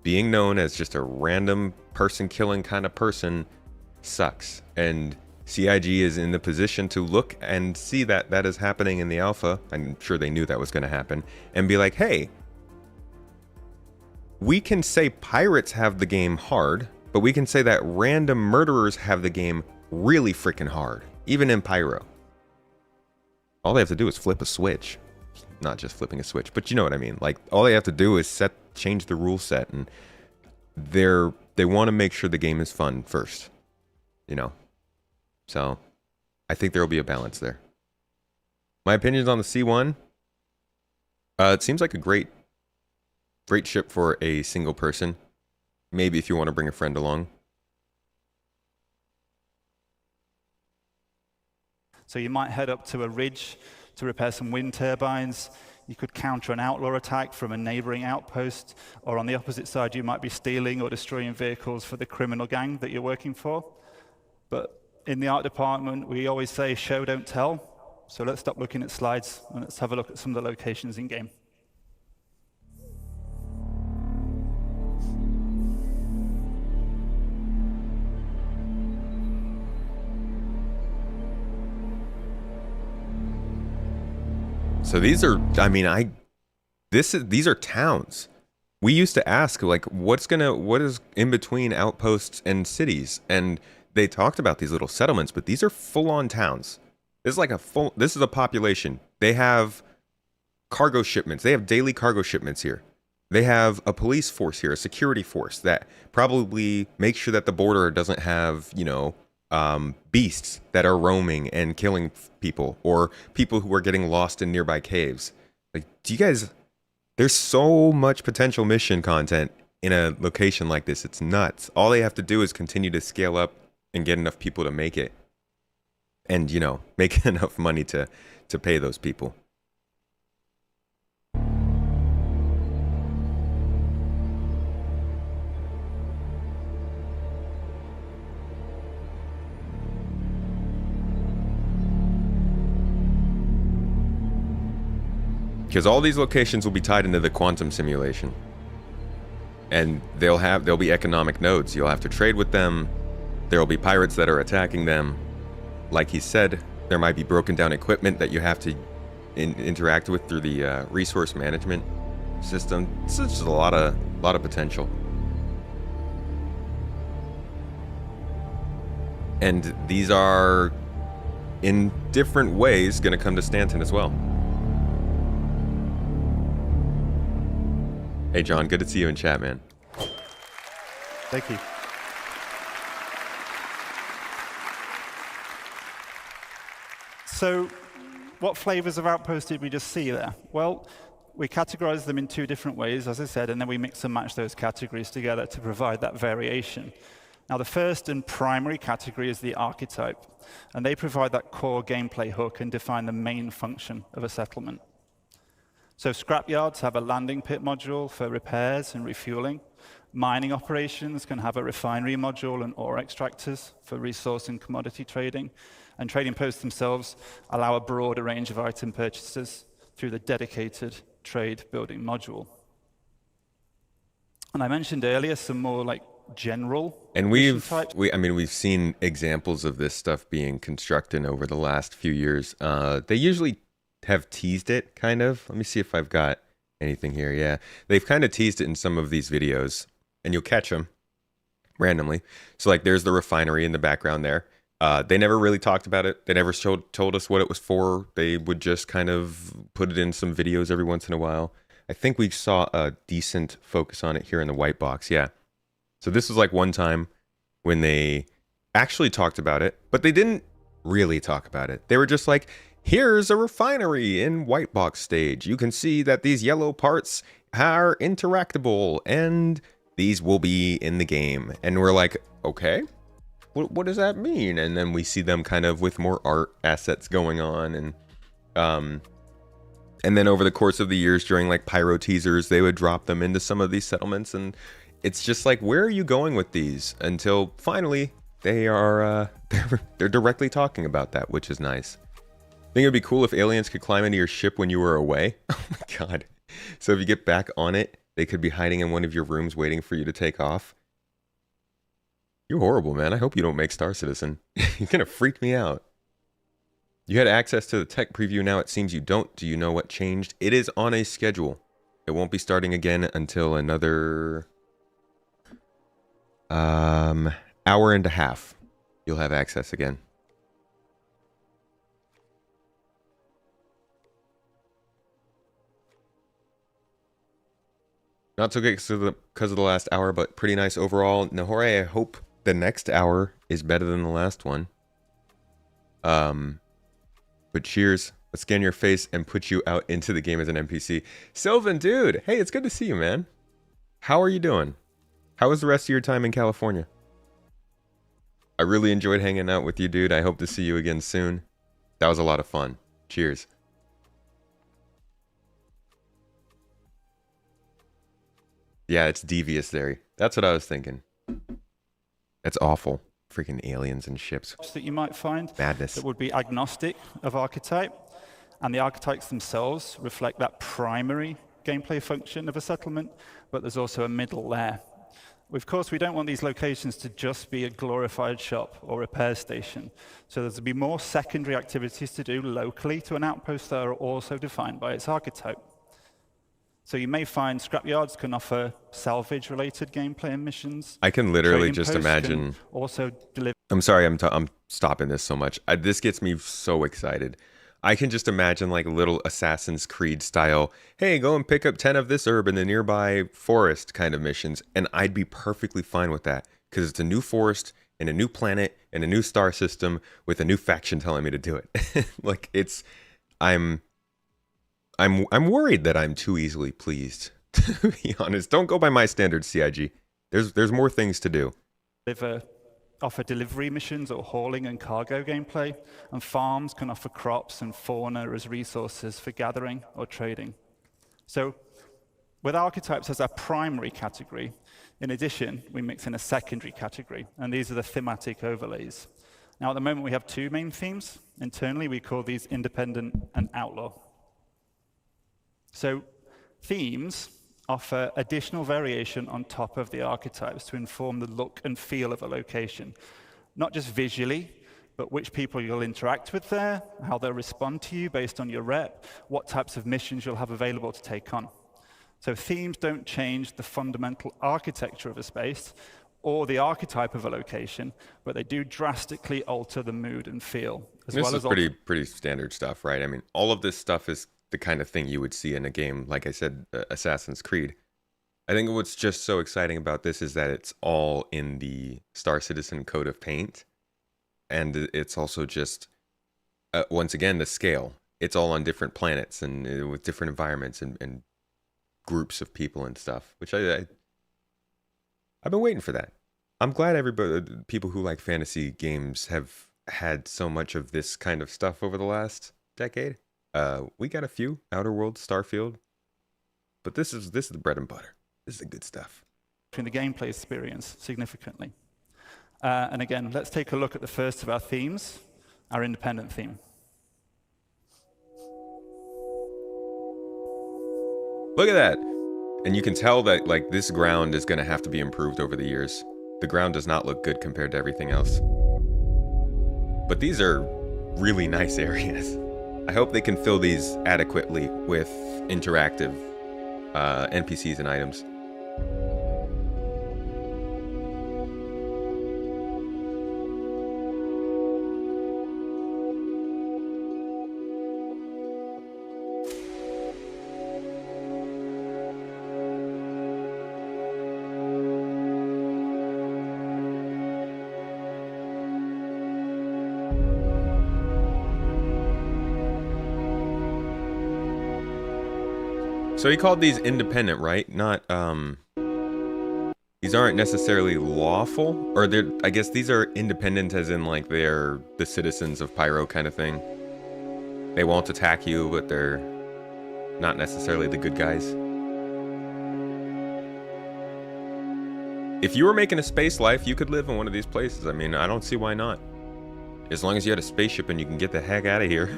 Being known as just a random person killing kind of person sucks. And CIG is in the position to look and see that that is happening in the alpha. I'm sure they knew that was going to happen. And be like, hey, we can say pirates have the game hard, but we can say that random murderers have the game really freaking hard, even in Pyro. All they have to do is flip a switch. Not just flipping a switch, but you know what I mean. Like, all they have to do is change the rule set, and they want to make sure the game is fun first, you know. So I think there will be a balance there. My opinions on the C1. It seems like a great ship for a single person. Maybe if you want to bring a friend along. So you might head up to a ridge to repair some wind turbines. You could counter an outlaw attack from a neighboring outpost, or on the opposite side, you might be stealing or destroying vehicles for the criminal gang that you're working for. But in the art department, we always say, show, don't tell. So let's stop looking at slides and let's have a look at some of the locations in game. So these are, I mean, these are towns. We used to ask, like, what is in between outposts and cities? And they talked about these little settlements, but these are full-on towns. This is a population. They have cargo shipments. They have daily cargo shipments here. They have a police force here, a security force that probably makes sure that the border doesn't have, you know, beasts that are roaming and killing people, or people who are getting lost in nearby caves. Like, there's so much potential mission content in a location like this. It's nuts. All they have to do is continue to scale up and get enough people to make it, and, you know, make enough money to pay those people. Because all these locations will be tied into the quantum simulation. And they'll be economic nodes. You'll have to trade with them. There will be pirates that are attacking them. Like he said, there might be broken down equipment that you have to interact with through the resource management system. It's just a lot of potential. And these are, in different ways, going to come to Stanton as well. Hey, John, good to see you in chat, man. Thank you. So, what flavors of Outpost did we just see there? Well, we categorized them in two different ways, as I said, and then we mix and match those categories together to provide that variation. Now, the first and primary category is the archetype, and they provide that core gameplay hook and define the main function of a settlement. So scrapyards have a landing pit module for repairs and refueling. Mining operations can have a refinery module and ore extractors for resource and commodity trading. And trading posts themselves allow a broader range of item purchases through the dedicated trade building module. And I mentioned earlier some more like general and mission types. we've seen examples of this stuff being constructed over the last few years. They usually have teased it, kind of. Let me see if I've got anything here. Yeah, they've kind of teased it in some of these videos, and you'll catch them randomly. So like there's the refinery in the background there. They never really talked about it. They never told us what it was for. They would just kind of put it in some videos every once in a while. I think we saw a decent focus on it here in the white box. Yeah. So this was like one time when they actually talked about it, but they didn't really talk about it. They were just like, here's a refinery in white box stage. You can see that these yellow parts are interactable and these will be in the game. And we're like, okay, what does that mean? And then we see them kind of with more art assets going on. And then over the course of the years during like Pyro teasers, they would drop them into some of these settlements. And it's just like, where are you going with these? Until finally they are, they're directly talking about that, which is nice. I think it'd be cool if aliens could climb into your ship when you were away. Oh my God. So if you get back on it, they could be hiding in one of your rooms waiting for you to take off. You're horrible, man. I hope you don't make Star Citizen. You're gonna freak me out. You had access to the tech preview, now it seems you don't. Do you know what changed? It is on a schedule. It won't be starting again until another hour and a half. You'll have access again. Not so good because of the last hour, but pretty nice overall. Nahore, I hope the next hour is better than the last one. But cheers. Let's scan your face and put you out into the game as an NPC. Sylvan, dude. Hey, it's good to see you, man. How are you doing? How was the rest of your time in California? I really enjoyed hanging out with you, dude. I hope to see you again soon. That was a lot of fun. Cheers. Yeah, it's devious there. That's what I was thinking. That's awful. Freaking aliens and ships. That you might find Madness. that would be agnostic of archetype, and the archetypes themselves reflect that primary gameplay function of a settlement, but there's also a middle layer. Of course, we don't want these locations to just be a glorified shop or repair station, so there's to be more secondary activities to do locally to an outpost that are also defined by its archetype. So you may find scrapyards can offer salvage-related gameplay and missions. I can literally Trading just posts imagine. can also deliver. I'm sorry, I'm stopping this so much. This gets me so excited. I can just imagine like little Assassin's Creed style, hey, go and pick up 10 of this herb in the nearby forest kind of missions. And I'd be perfectly fine with that because it's a new forest and a new planet and a new star system with a new faction telling me to do it. Like I'm worried that I'm too easily pleased, to be honest. Don't go by my standards, CIG. There's more things to do. Offer delivery missions or hauling and cargo gameplay, and farms can offer crops and fauna as resources for gathering or trading. So with archetypes as our primary category, in addition, we mix in a secondary category, and these are the thematic overlays. Now, at the moment, we have two main themes. Internally, we call these independent and outlaw. So themes offer additional variation on top of the archetypes to inform the look and feel of a location, not just visually, but which people you'll interact with there, how they'll respond to you based on your rep, what types of missions you'll have available to take on. So themes don't change the fundamental architecture of a space or the archetype of a location, but they do drastically alter the mood and feel. This is pretty standard stuff, right? I mean, all of this stuff is the kind of thing you would see in a game, like I said, Assassin's Creed. I think what's just so exciting about this is that it's all in the Star Citizen Code of Paint. And it's also just, once again, the scale. It's all on different planets and with different environments and groups of people and stuff, which I've been waiting for that. I'm glad everybody, people who like fantasy games, have had so much of this kind of stuff over the last decade. We got a few: Outer Worlds, Starfield, but this is the bread and butter. This is the good stuff. In the gameplay experience significantly. And again, let's take a look at the first of our themes, our independent theme. Look at that. And you can tell that like this ground is going to have to be improved over the years. The ground does not look good compared to everything else. But these are really nice areas. I hope they can fill these adequately with interactive NPCs and items. So he called these independent, right? Not, these aren't necessarily lawful, or they're, I guess these are independent as in like they're the citizens of Pyro kind of thing. They won't attack you, but they're not necessarily the good guys. If you were making a space life, you could live in one of these places. I mean, I don't see why not. As long as you had a spaceship and you can get the heck out of here.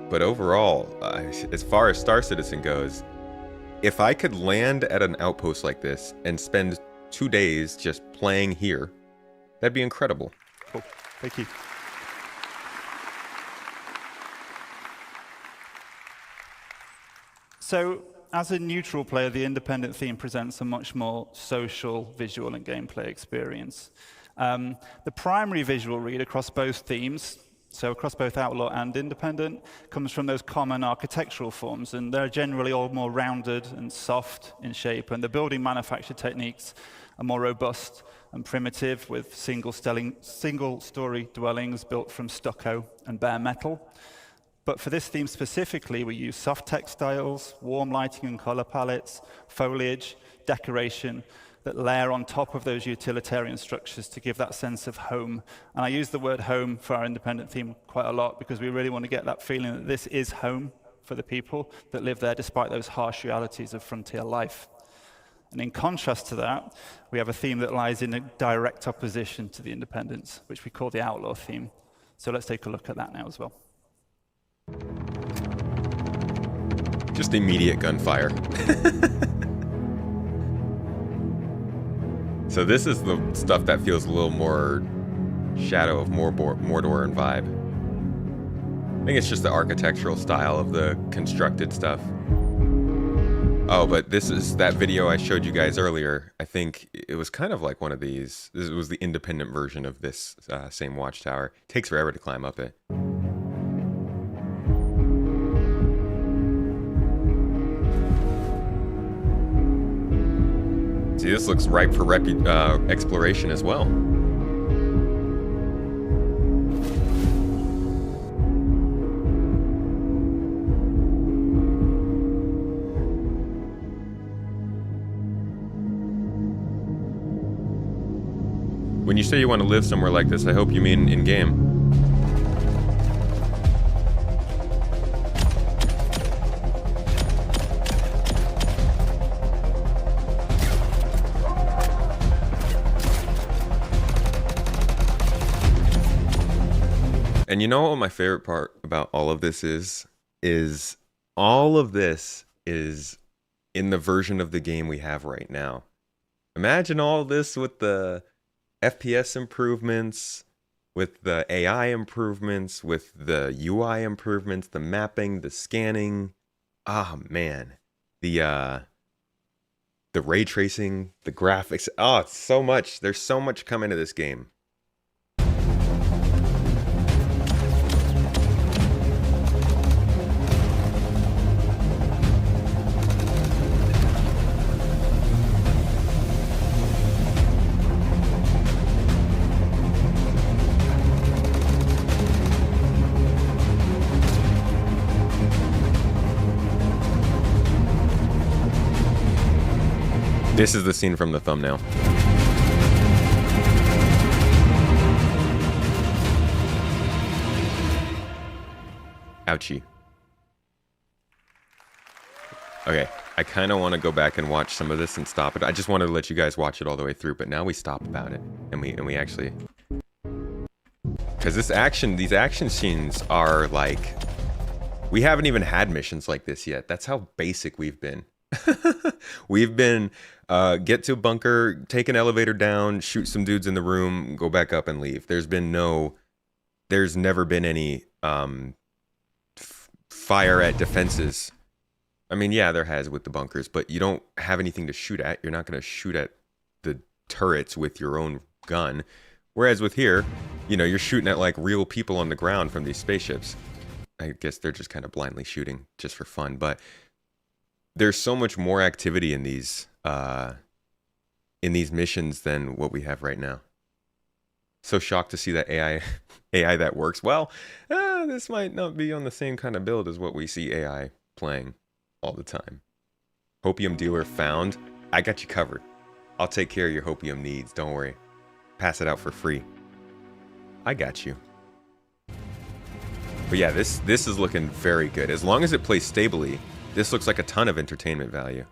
But overall, as far as Star Citizen goes, if I could land at an outpost like this and spend 2 days just playing here, that'd be incredible. Cool. Thank you. So, as a neutral player, the independent theme presents a much more social, visual, and gameplay experience. The primary visual read across both themes, so across both Outlaw and Independent, comes from those common architectural forms, and they're generally all more rounded and soft in shape, and the building manufacture techniques are more robust and primitive, with single-story dwellings built from stucco and bare metal. But for this theme specifically, we use soft textiles, warm lighting and color palettes, foliage, decoration, that layer on top of those utilitarian structures to give that sense of home. And I use the word home for our independent theme quite a lot because we really want to get that feeling that this is home for the people that live there despite those harsh realities of frontier life. And in contrast to that, we have a theme that lies in a direct opposition to the independence, which we call the Outlaw theme. So let's take a look at that now as well. Just immediate gunfire. So this is the stuff that feels a little more Shadow of Mordor and vibe. I think it's just the architectural style of the constructed stuff. Oh, but this is that video I showed you guys earlier. I think it was kind of like one of these. This was the independent version of this same watchtower. It takes forever to climb up it. See, this looks ripe for exploration as well. When you say you want to live somewhere like this, I hope you mean in-game. And you know what my favorite part about all of this is all of this is in the version of the game we have right now. Imagine all this with the FPS improvements, with the AI improvements, with the UI improvements, the mapping, the scanning. Ah, man. The ray tracing, the graphics. Oh, it's so much. There's so much coming to this game. This is the scene from the thumbnail. Ouchie. Okay, I kind of want to go back and watch some of this and stop it. I just wanted to let you guys watch it all the way through, but now we stop about it, and we actually, because these action scenes are like, we haven't even had missions like this yet. That's how basic we've been. We've been get to a bunker, take an elevator down, shoot some dudes in the room, go back up and leave. There's never been any fire at defenses. I mean, yeah, there has with the bunkers, but you don't have anything to shoot at. You're not going to shoot at the turrets with your own gun. Whereas with here, you know, you're shooting at like real people on the ground from these spaceships. I guess they're just kind of blindly shooting just for fun, but there's so much more activity in these missions than what we have right now. So shocked to see that AI that works. Well, this might not be on the same kind of build as what we see AI playing all the time. Hopium dealer found. I got you covered. I'll take care of your hopium needs. Don't worry. Pass it out for free. I got you. But yeah, this is looking very good. As long as it plays stably, this looks like a ton of entertainment value.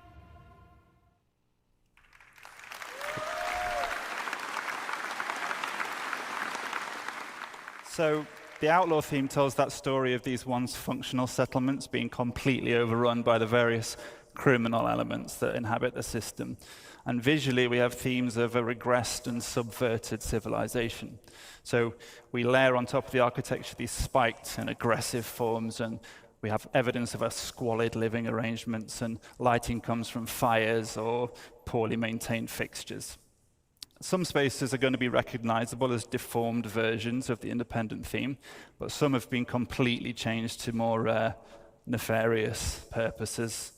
So the Outlaw theme tells that story of these once functional settlements being completely overrun by the various criminal elements that inhabit the system. And visually, we have themes of a regressed and subverted civilization. So we layer on top of the architecture these spiked and aggressive forms, and we have evidence of a squalid living arrangements, and lighting comes from fires or poorly maintained fixtures. Some spaces are going to be recognizable as deformed versions of the independent theme, but some have been completely changed to more nefarious purposes.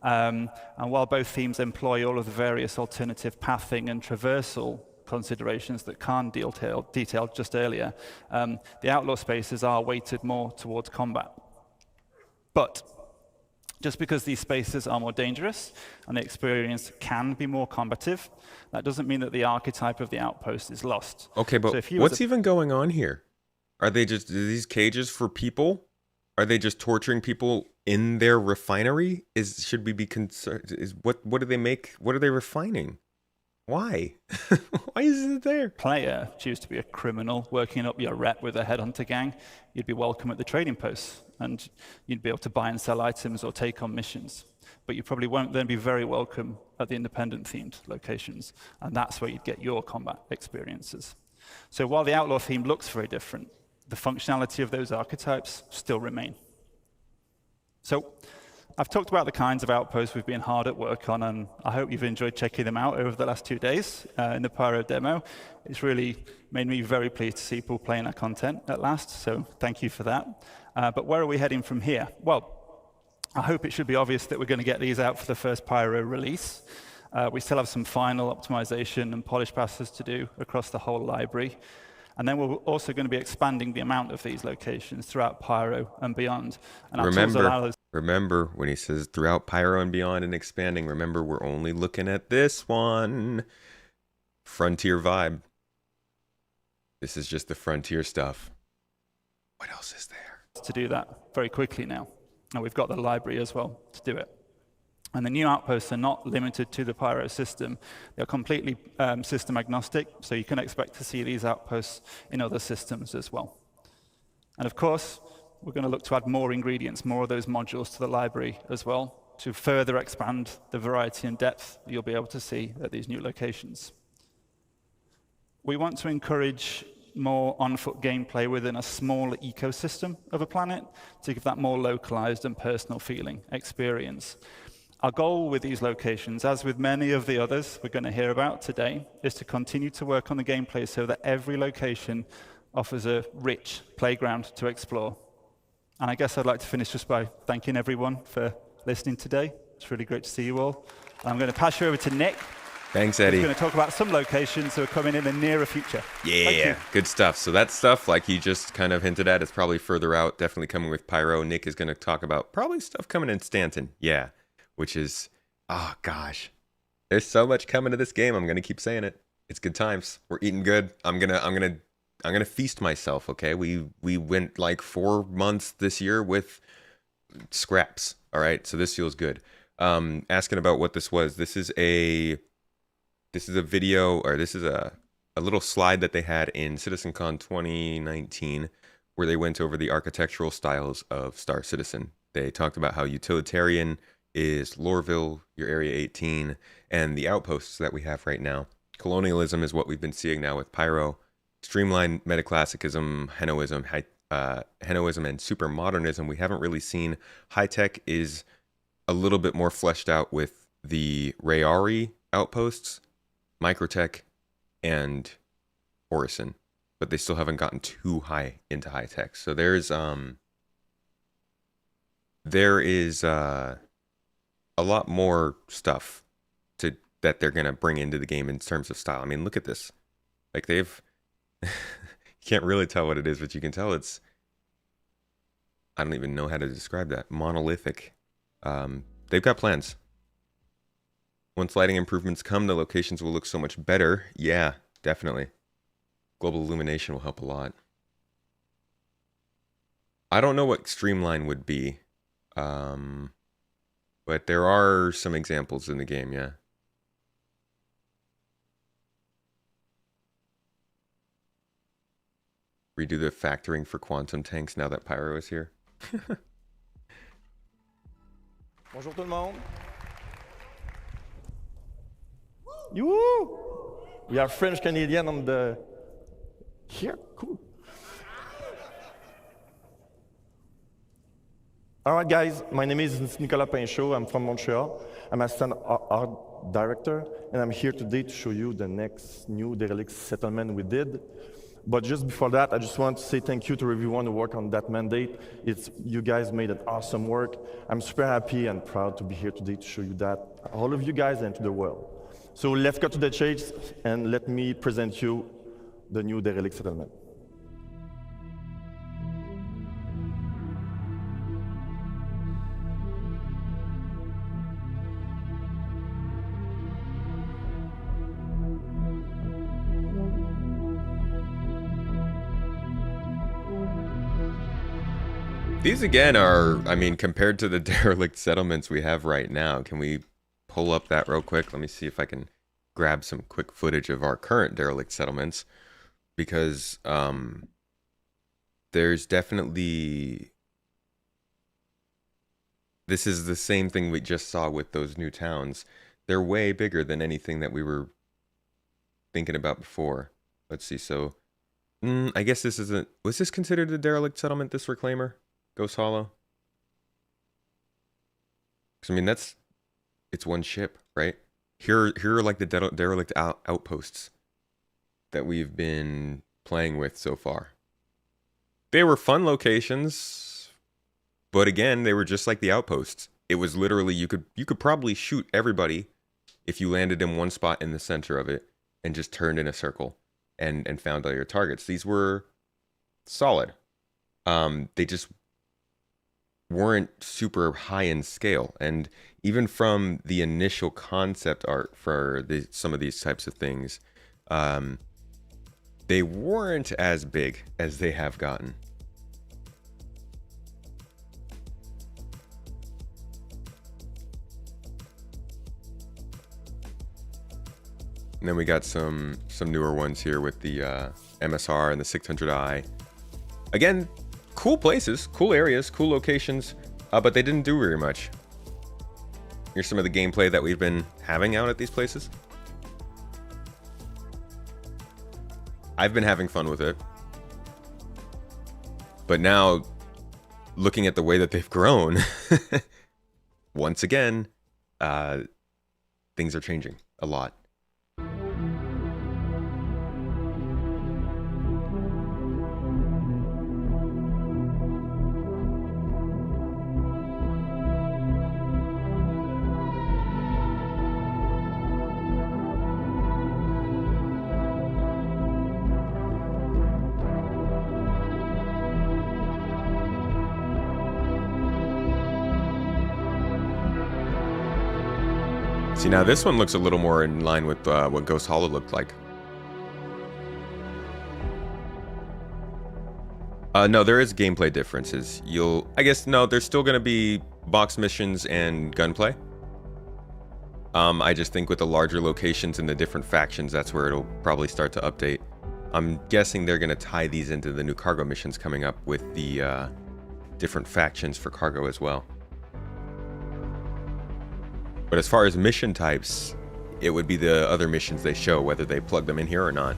And while both themes employ all of the various alternative pathing and traversal considerations that Khan detailed just earlier, the Outlaw spaces are weighted more towards combat. But just because these spaces are more dangerous and the experience can be more combative, that doesn't mean that the archetype of the outpost is lost. Okay, but so what's even going on here? Are these cages for people? Are they just torturing people in their refinery? Should we be concerned? What do they make? What are they refining? Why? Why is it there? Player choose to be a criminal working up your rep with a headhunter gang, you'd be welcome at the trading posts, and you'd be able to buy and sell items or take on missions. But you probably won't then be very welcome at the independent-themed locations, and that's where you'd get your combat experiences. So while the Outlaw theme looks very different, the functionality of those archetypes still remain. So I've talked about the kinds of outposts we've been hard at work on, and I hope you've enjoyed checking them out over the last 2 days in the Pyro demo. It's really made me very pleased to see people playing our content at last, so thank you for that. But where are we heading from here? Well, I hope it should be obvious that we're going to get these out for the first Pyro release. We still have some final optimization and polish passes to do across the whole library. And then we're also going to be expanding the amount of these locations throughout Pyro and beyond. And remember when he says throughout Pyro and beyond and expanding, remember we're only looking at this one. Frontier vibe. This is just the frontier stuff. What else is there? To do that very quickly now. And we've got the library as well to do it. And the new outposts are not limited to the Pyro system. They're completely system agnostic, so you can expect to see these outposts in other systems as well. And of course, we're going to look to add more ingredients, more of those modules to the library as well, to further expand the variety and depth that you'll be able to see at these new locations. We want to encourage more on-foot gameplay within a small ecosystem of a planet to give that more localized and personal feeling experience. Our goal with these locations, as with many of the others we're going to hear about today, is to continue to work on the gameplay so that every location offers a rich playground to explore. And I guess I'd like to finish just by thanking everyone for listening today. It's really great to see you all. And I'm going to pass you over to Nick. Thanks, Eddie. He's going to talk about some locations that are coming in the nearer future. Yeah, good stuff. So that stuff, like he just kind of hinted at, is probably further out, definitely coming with Pyro. Nick is going to talk about probably stuff coming in Stanton. Yeah. Which is, oh gosh, There's so much coming to this game. I'm gonna keep saying it. It's good times. We're eating good. I'm gonna feast myself. Okay, we went like 4 months this year with scraps. All right, so this feels good. Asking about what this was. This is a video, or this is a little slide that they had in CitizenCon 2019, where they went over the architectural styles of Star Citizen. They talked about how utilitarian is Lorville, your Area 18, and the outposts that we have right now. Colonialism is what we've been seeing now with Pyro. Streamlined metaclassicism, Henoism, and super modernism. We haven't really seen. High tech is a little bit more fleshed out with the Rayari outposts, Microtech, and Orison, but they still haven't gotten too high into high tech. So there is a lot more stuff that they're gonna bring into the game in terms of style. I mean, look at this. Like they've you can't really tell what it is, but you can tell it's, I don't even know how to describe that. Monolithic. They've got plans. Once lighting improvements come, the locations will look so much better. Yeah, definitely. Global illumination will help a lot. I don't know what streamline would be. But there are some examples in the game, yeah. Redo the factoring for quantum tanks now that Pyro is here. Bonjour tout le monde. Yoo! We are French Canadian on the here. Cool. All right, guys. My name is Nicolas Pinchot. I'm from Montreal. I'm assistant art director, and I'm here today to show you the next new derelict settlement we did. But just before that, I just want to say thank you to everyone who worked on that mandate. You guys made an awesome work. I'm super happy and proud to be here today to show you that, all of you guys, and to the world. So let's cut to the chase, and let me present you the new derelict settlement. These again are, I mean, compared to the derelict settlements we have right now, can we pull up that real quick? Let me see if I can grab some quick footage of our current derelict settlements, because there's definitely, this is the same thing we just saw with those new towns. They're way bigger than anything that we were thinking about before. Let's see, so I guess this isn't, was this considered a derelict settlement, this reclaimer? Ghost Hollow? Because I mean, it's one ship, right? Here are like the derelict outposts that we've been playing with so far. They were fun locations, but again, they were just like the outposts. It was literally, you could probably shoot everybody if you landed in one spot in the center of it and just turned in a circle and found all your targets. These were solid. They just weren't super high in scale, and even from the initial concept art for some of these types of things, they weren't as big as they have gotten. And then we got some newer ones here with the MSR and the 600i. Again, cool places, cool areas, cool locations, but they didn't do very much. Here's some of the gameplay that we've been having out at these places. I've been having fun with it. But now, looking at the way that they've grown, once again, things are changing a lot. See, now this one looks a little more in line with what Ghost Hollow looked like. No, there is gameplay differences. I guess, no, there's still going to be box missions and gunplay. I just think with the larger locations and the different factions, that's where it'll probably start to update. I'm guessing they're going to tie these into the new cargo missions coming up with the different factions for cargo as well. But as far as mission types, it would be the other missions they show, whether they plug them in here or not.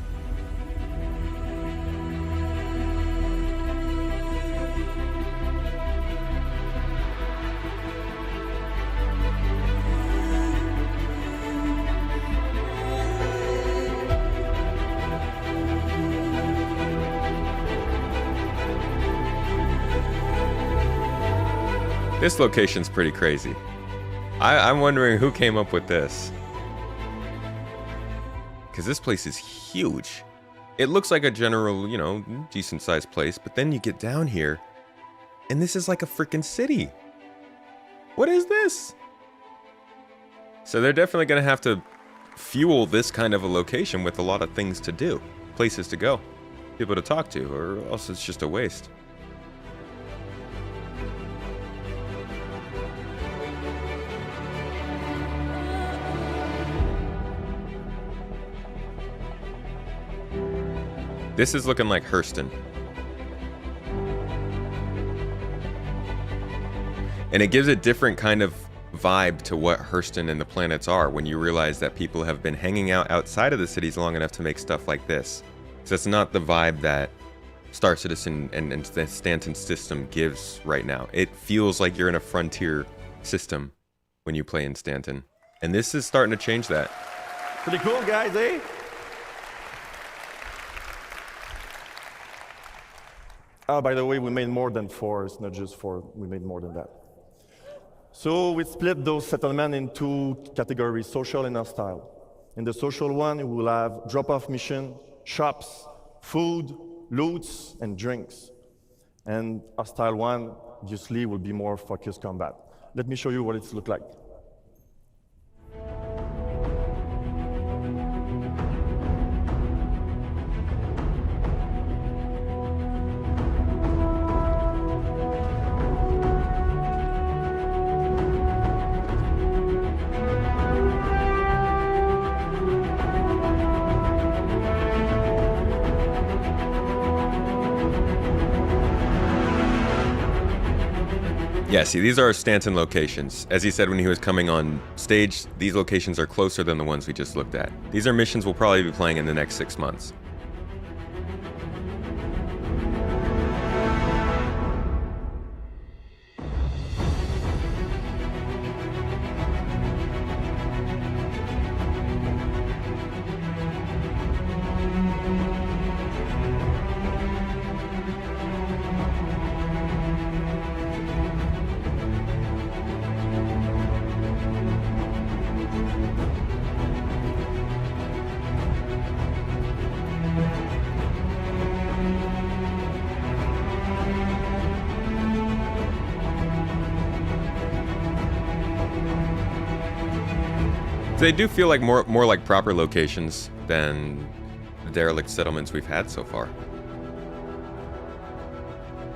This location's pretty crazy. I'm wondering who came up with this. Because this place is huge. It looks like a general, you know, decent sized place, but then you get down here, and this is like a freaking city. What is this? So they're definitely going to have to fuel this kind of a location with a lot of things to do, places to go, people to talk to, or else it's just a waste. This is looking like Hurston. And it gives a different kind of vibe to what Hurston and the planets are when you realize that people have been hanging out outside of the cities long enough to make stuff like this. So it's not the vibe that Star Citizen and the Stanton system gives right now. It feels like you're in a frontier system when you play in Stanton. And this is starting to change that. Pretty cool, guys, eh? By the way, we made more than 4. It's not just 4. We made more than that. So we split those settlements into categories, social and hostile. In the social one, we will have drop-off mission, shops, food, loots, and drinks. And hostile one, obviously, will be more focused combat. Let me show you what it looks like. Yeah, see, these are Stanton locations. As he said when he was coming on stage, these locations are closer than the ones we just looked at. These are missions we'll probably be playing in the next 6 months. They do feel like more like proper locations than the derelict settlements we've had so far.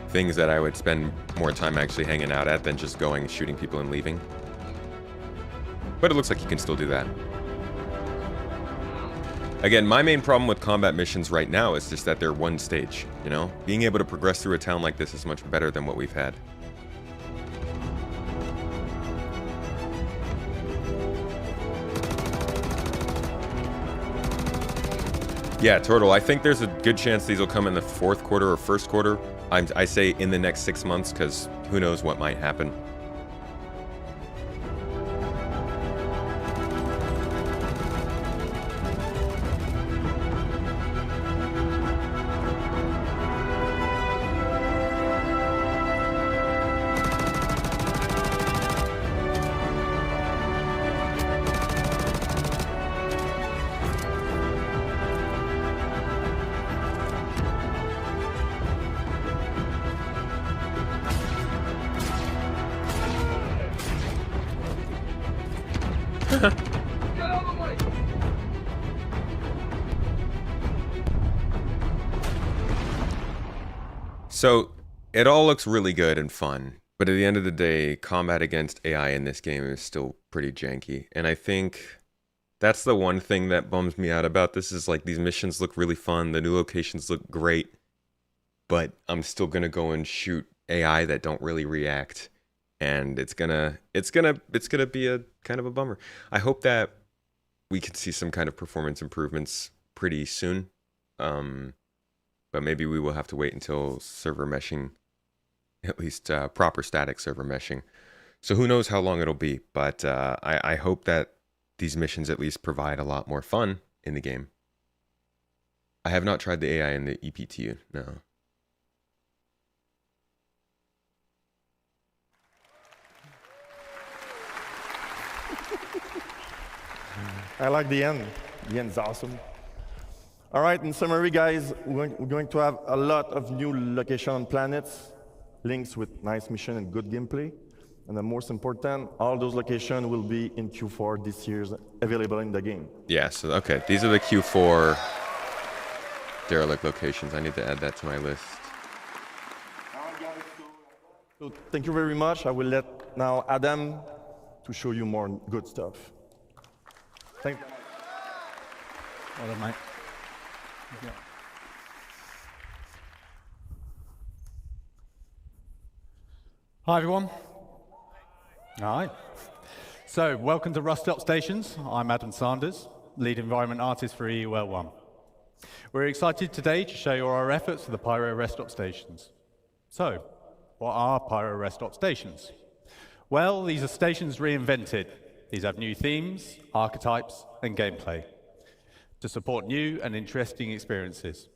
Things that I would spend more time actually hanging out at than just going, shooting people and leaving. But it looks like you can still do that. Again, my main problem with combat missions right now is just that they're one stage, you know? Being able to progress through a town like this is much better than what we've had. Yeah, Turtle, I think there's a good chance these will come in the 4th quarter or 1st quarter. I say in the next 6 months, because who knows what might happen. So it all looks really good and fun, but at the end of the day, combat against AI in this game is still pretty janky. And I think that's the one thing that bums me out about this is like these missions look really fun, the new locations look great, but I'm still gonna go and shoot AI that don't really react, and it's gonna be a kind of a bummer. I hope that we can see some kind of performance improvements pretty soon. But maybe we will have to wait until server meshing, at least proper static server meshing. So who knows how long it'll be, but I hope that these missions at least provide a lot more fun in the game. I have not tried the AI in the EPTU, no. I like the end. The end's awesome. All right, in summary, guys, we're going to have a lot of new location on planets, links with nice mission and good gameplay. And the most important, all those locations will be in Q4 this year, available in the game. Yeah, so okay, these are the Q4 derelict locations. I need to add that to my list. So thank you very much. I will let now Adam to show you more good stuff. Thank you. Well done, mate. Hi, everyone. All right. So, welcome to Rust Up Stations. I'm Adam Sanders, lead environment artist for EUL1. We're excited today to show you our efforts for the Pyro rest stop stations. So, what are Pyro rest stop stations? Well, these are stations reinvented. These have new themes, archetypes, and gameplay to support new and interesting experiences.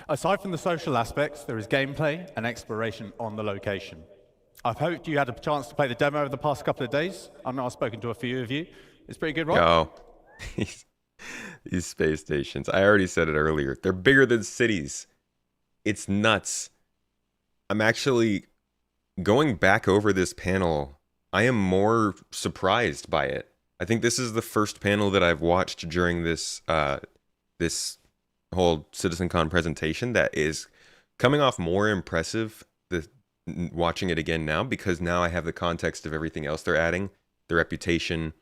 Aside from the social aspects, there is gameplay and exploration on the location. I've hoped you had a chance to play the demo over the past couple of days. I know I've spoken to a few of you. It's pretty good, right? Oh, these space stations. I already said it earlier. They're bigger than cities. It's nuts. I'm actually going back over this panel. I am more surprised by it. I think this is the first panel that I've watched during this this whole CitizenCon presentation that is coming off more impressive watching it again now, because now I have the context of everything else they're adding, the reputation,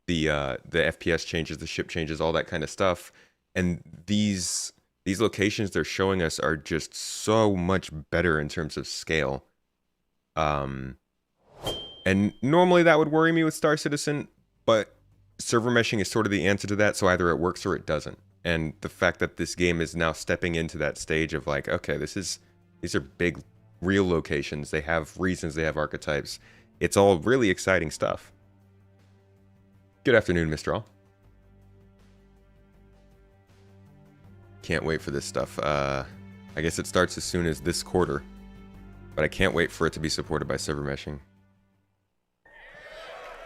the FPS changes, the ship changes, all that kind of stuff. And these locations they're showing us are just so much better in terms of scale. And normally that would worry me with Star Citizen, but server meshing is sort of the answer to that, so either it works or it doesn't. And the fact that this game is now stepping into that stage of like, okay, these are big, real locations. They have reasons, they have archetypes. It's all really exciting stuff. Good afternoon, Mr. All. Can't wait for this stuff. I guess it starts as soon as this quarter, but I can't wait for it to be supported by server meshing.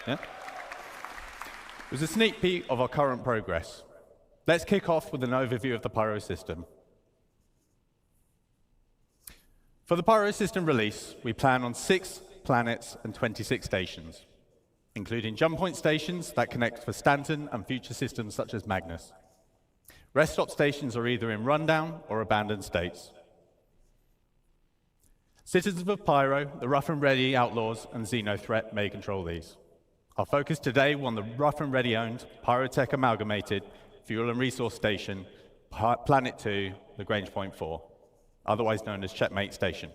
Yeah. It was a sneak peek of our current progress. Let's kick off with an overview of the Pyro system. For the Pyro system release, we plan on 6 planets and 26 stations, including jump point stations that connect for Stanton and future systems such as Magnus. Rest stop stations are either in rundown or abandoned states. Citizens of Pyro, the rough and ready outlaws, and Xeno threat may control these. Our focus today will on the rough and ready owned Pyrotech Amalgamated Fuel and Resource Station, Planet 2, Lagrange Point 4, otherwise known as Checkmate Station.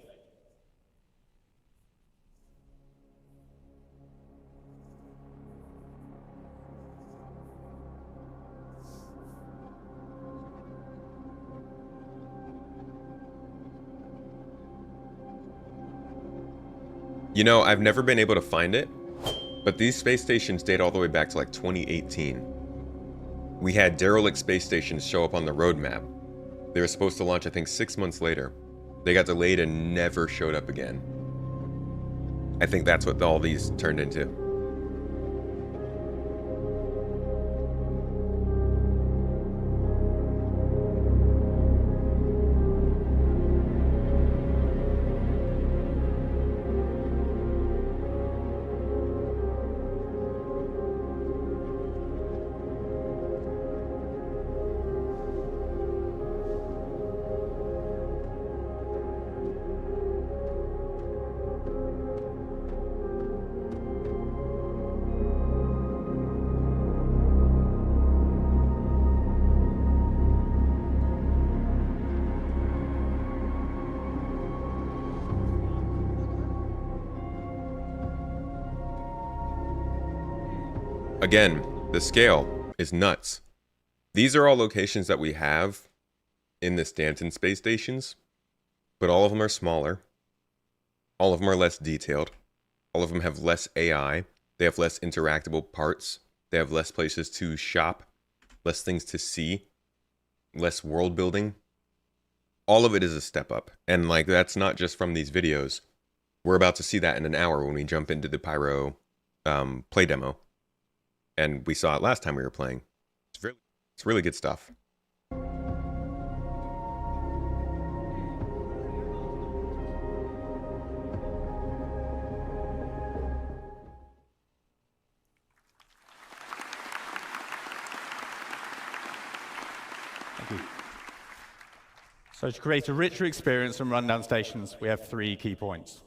You know, I've never been able to find it, but these space stations date all the way back to like 2018. We had derelict space stations show up on the roadmap. They were supposed to launch, I think, 6 months later. They got delayed and never showed up again. I think that's what all these turned into. Again, the scale is nuts. These are all locations that we have in the Stanton space stations, but all of them are smaller. All of them are less detailed. All of them have less AI. They have less interactable parts. They have less places to shop, less things to see, less world building. All of it is a step up. And like, that's not just from these videos. We're about to see that in an hour when we jump into the Pyro play demo. And we saw it last time we were playing. It's really good stuff. So to create a richer experience from rundown stations, we have 3 key points.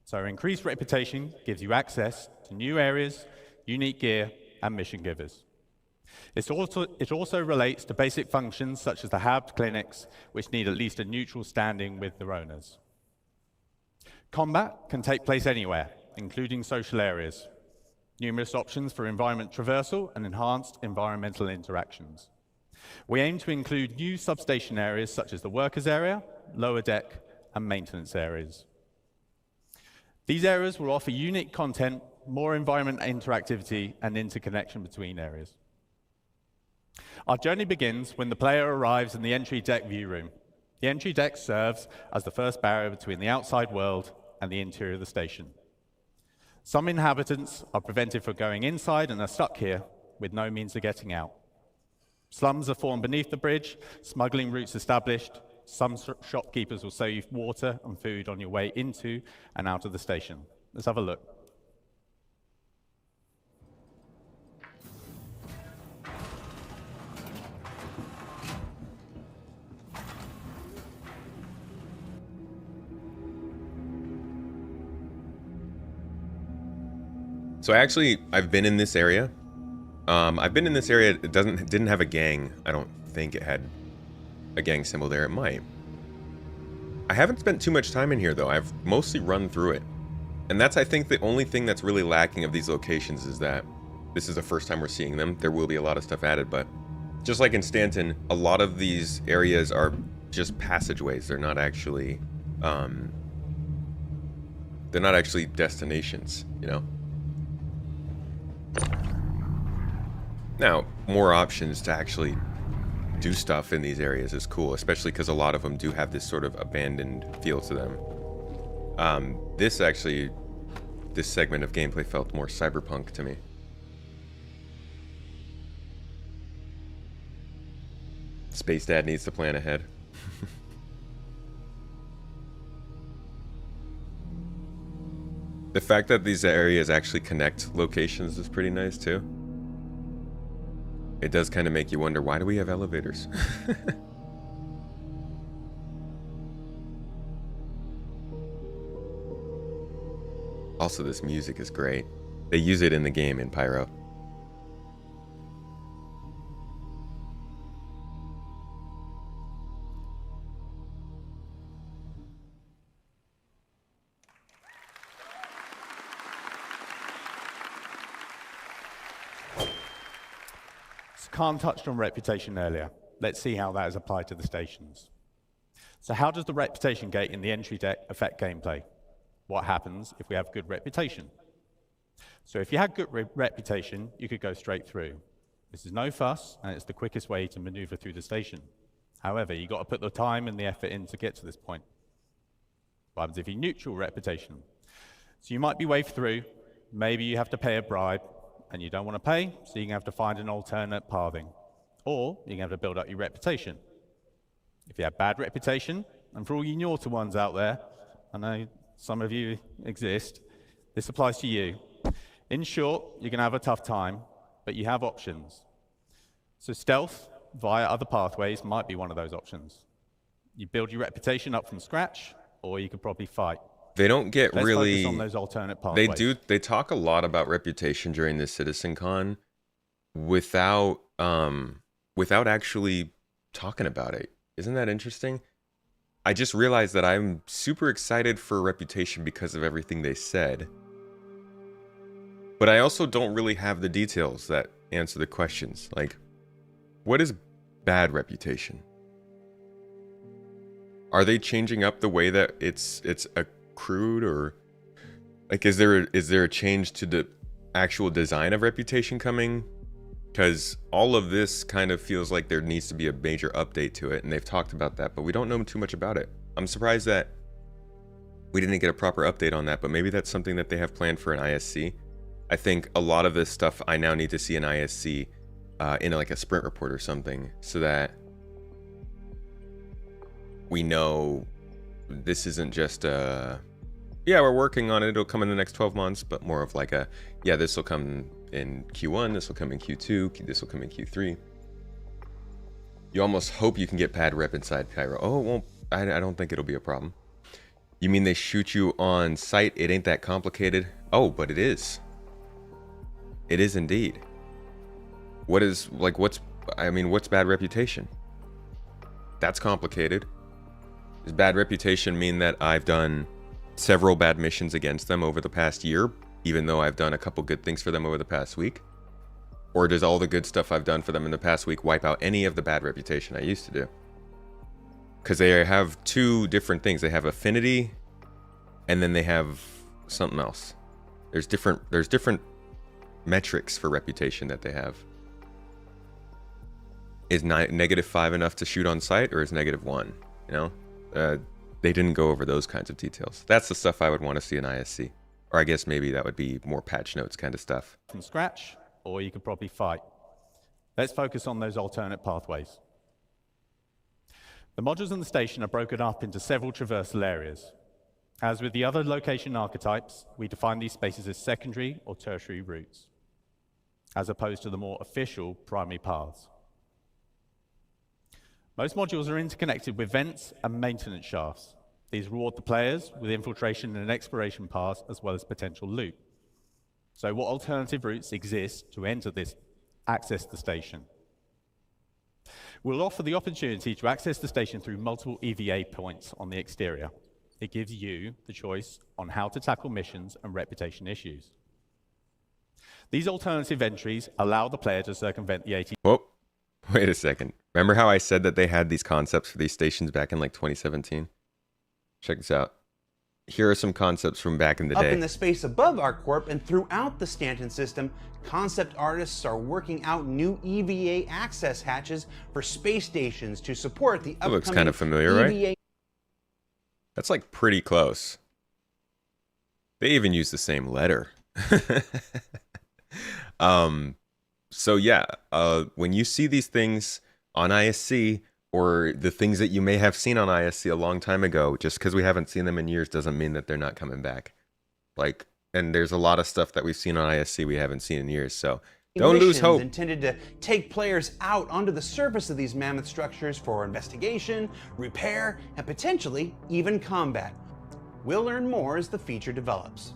So increased reputation gives you access to new areas, unique gear, and mission givers. It also relates to basic functions such as the hub clinics, which need at least a neutral standing with their owners. Combat can take place anywhere, including social areas. Numerous options for environment traversal and enhanced environmental interactions. We aim to include new substation areas such as the workers area, lower deck, and maintenance areas. These areas will offer unique content, more environment interactivity, and interconnection between areas. Our journey begins when the player arrives in the entry deck view room. The entry deck serves as the first barrier between the outside world and the interior of the station. Some inhabitants are prevented from going inside and are stuck here with no means of getting out. Slums are formed beneath the bridge, smuggling routes established. Some shopkeepers will sell you water and food on your way into and out of the station. Let's have a look. So I've been in this area. I've been in this area. It didn't have a gang. I don't think it had a gang symbol there. It might. I haven't spent too much time in here though. I've mostly run through it. And that's, I think, the only thing that's really lacking of these locations is that this is the first time we're seeing them. There will be a lot of stuff added, but just like in Stanton, a lot of these areas are just passageways. They're not actually destinations, you know? Now, more options to actually do stuff in these areas is cool, especially because a lot of them do have this sort of abandoned feel to them. This segment of gameplay felt more cyberpunk to me. Space Dad needs to plan ahead. The fact that these areas actually connect locations is pretty nice too. It does kind of make you wonder, why do we have elevators? Also, this music is great. They use it in the game in Pyro. Khan touched on reputation earlier. Let's see how that is applied to the stations. So how does the reputation gate in the entry deck affect gameplay? What happens if we have good reputation? So if you had good reputation, you could go straight through. This is no fuss, and it's the quickest way to maneuver through the station. However, you've got to put the time and the effort in to get to this point. What happens if you neutral reputation? So you might be waved through, maybe you have to pay a bribe, and you don't want to pay, so you're going to have to find an alternate pathing. Or you're going to have to build up your reputation. If you have bad reputation, and for all you naughty ones out there, I know some of you exist, this applies to you. In short, you're going to have a tough time, but you have options. So stealth via other pathways might be one of those options. You build your reputation up from scratch, or you could probably fight. They don't get Let's really focus on those alternate pathways. They talk a lot about reputation during this CitizenCon without actually talking about it. Isn't that interesting? I just realized that I'm super excited for reputation because of everything they said. But I also don't really have the details that answer the questions. Like, what is bad reputation? Are they changing up the way that it's accrued, or like is there a change to the actual design of reputation coming? Because all of this kind of feels like there needs to be a major update to it, and they've talked about that, but we don't know too much about it. I'm surprised that we didn't get a proper update on that, but maybe that's something that they have planned for an ISC. I think a lot of this stuff I now need to see an ISC in like a sprint report or something, so that we know this isn't just yeah, we're working on it, it'll come in the next 12 months, but more of like a, yeah, this will come in Q1, this will come in Q2, this will come in Q3. You almost hope you can get pad rep inside Pyro. Oh, it won't. I don't think it'll be a problem. You mean they shoot you on site? It ain't that complicated. Oh, but it is. It is indeed. What is, like, what's bad reputation? That's complicated. Does bad reputation mean that I've done several bad missions against them over the past year, even though I've done a couple good things for them over the past week? Or does all the good stuff I've done for them in the past week wipe out any of the bad reputation I used to do? Because they have two different things. They have affinity, and then they have something else. There's different metrics for reputation that they have. Is -5 enough to shoot on sight, or is -1? You know, they didn't go over those kinds of details. That's the stuff I would want to see in ISC, or I guess maybe that would be more patch notes kind of stuff. From scratch, or you could probably fight. Let's focus on those alternate pathways. The modules in the station are broken up into several traversal areas. As with the other location archetypes, we define these spaces as secondary or tertiary routes, as opposed to the more official primary paths. Most modules are interconnected with vents and maintenance shafts. These reward the players with infiltration and exploration paths, as well as potential loot. So what alternative routes exist to access the station? We'll offer the opportunity to access the station through multiple EVA points on the exterior. It gives you the choice on how to tackle missions and reputation issues. These alternative entries allow the player to circumvent the AT. Whoa, wait a second. Remember how I said that they had these concepts for these stations back in like 2017? Check this out. Here are some concepts from back in the day. Up in the space above ArcCorp and throughout the Stanton system, concept artists are working out new EVA access hatches for space stations to support the upcoming looks kind of familiar, EVA. right? That's like pretty close. They even use the same letter. So yeah, when you see these things on ISC, or the things that you may have seen on ISC a long time ago, just because we haven't seen them in years doesn't mean that they're not coming back. Like, and there's a lot of stuff that we've seen on ISC we haven't seen in years, so don't lose hope. Intended to take players out onto the surface of these mammoth structures for investigation, repair, and potentially even combat. We'll learn more as the feature develops.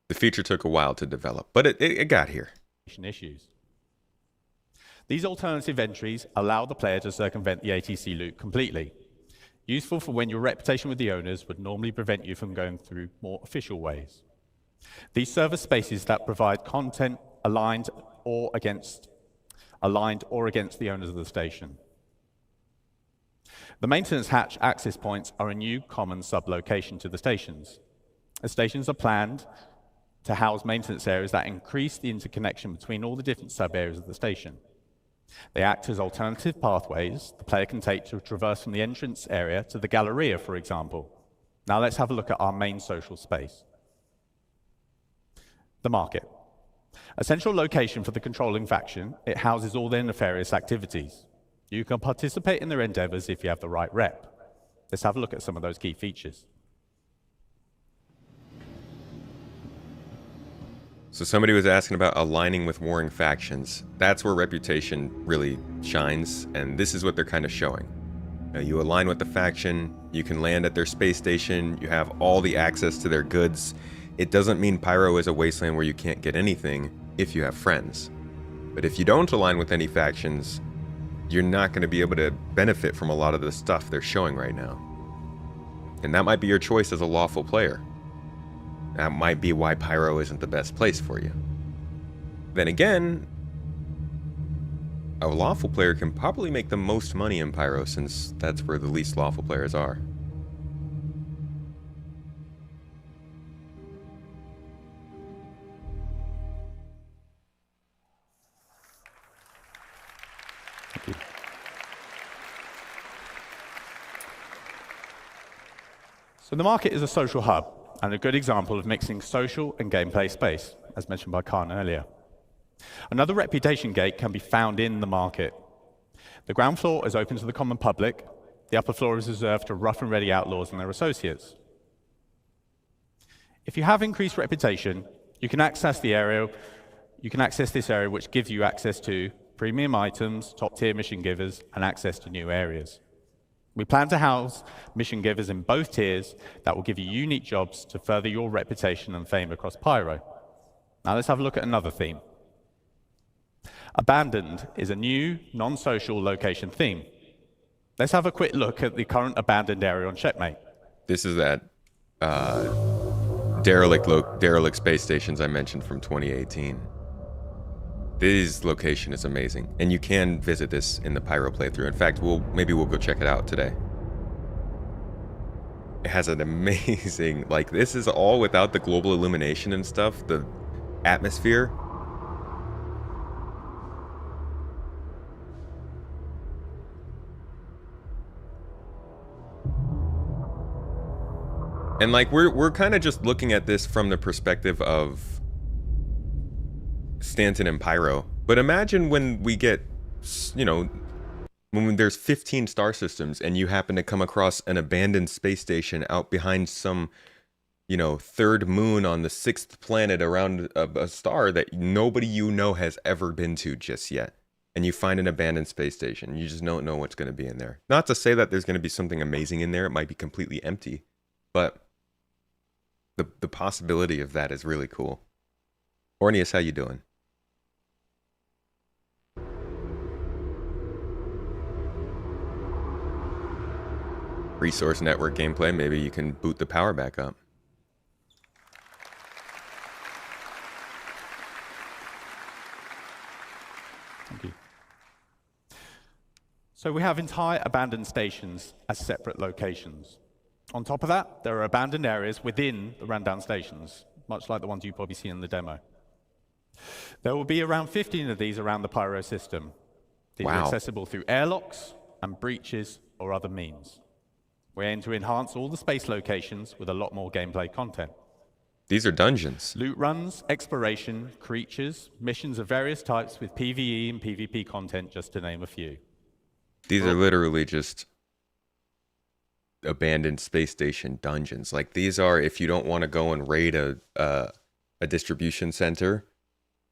The feature took a while to develop, but it got here. Issues. These alternative entries allow the player to circumvent the ATC loop completely. Useful for when your reputation with the owners would normally prevent you from going through more official ways. These server spaces that provide content aligned or against the owners of the station. The maintenance hatch access points are a new common sublocation to the stations. The stations are planned to house maintenance areas that increase the interconnection between all the different sub-areas of the station. They act as alternative pathways the player can take to traverse from the entrance area to the Galleria, for example. Now let's have a look at our main social space. The market. A central location for the controlling faction, it houses all their nefarious activities. You can participate in their endeavors if you have the right rep. Let's have a look at some of those key features. So somebody was asking about aligning with warring factions. That's where reputation really shines, and this is what they're kind of showing. You align with the faction, you can land at their space station, you have all the access to their goods. It doesn't mean Pyro is a wasteland where you can't get anything if you have friends. But if you don't align with any factions, you're not going to be able to benefit from a lot of the stuff they're showing right now. And that might be your choice as a lawful player. That might be why Pyro isn't the best place for you. then again, a lawful player can probably make the most money in Pyro, since that's where the least lawful players are. So the market is a social hub, and a good example of mixing social and gameplay space, as mentioned by Khan earlier. Another reputation gate can be found in the market. The ground floor is open to the common public. The upper floor is reserved to rough and ready outlaws and their associates. If you have increased reputation, you can access this area, which gives you access to premium items, top-tier mission givers, and access to new areas. We plan to house mission givers in both tiers that will give you unique jobs to further your reputation and fame across Pyro. Now let's have a look at another theme. Abandoned is a new, non-social location theme. Let's have a quick look at the current abandoned area on Checkmate. This is that derelict space stations I mentioned from 2018. This location is amazing, and you can visit this in the Pyro playthrough. In fact, maybe we'll go check it out today. It has an amazing, like, this is all without the global illumination and stuff, the atmosphere. And like we're kind of just looking at this from the perspective of Stanton and Pyro, but imagine when we get, when there's 15 star systems and you happen to come across an abandoned space station out behind some, third moon on the 6th planet around a star that nobody has ever been to just yet. And you find an abandoned space station. You just don't know what's going to be in there. Not to say that there's going to be something amazing in there. It might be completely empty, but the possibility of that is really cool. Orneus, how you doing? Resource network gameplay, maybe you can boot the power back up. Thank you. So we have entire abandoned stations as separate locations. On top of that, there are abandoned areas within the rundown stations, much like the ones you probably see in the demo. There will be around 15 of these around the Pyro system. These are accessible through airlocks and breaches or other means. We aim to enhance all the space locations with a lot more gameplay content. These are dungeons. Loot runs, exploration, creatures, missions of various types with PvE and PvP content, just to name a few. These are literally just abandoned space station dungeons. Like, these are, if you don't want to go and raid a distribution center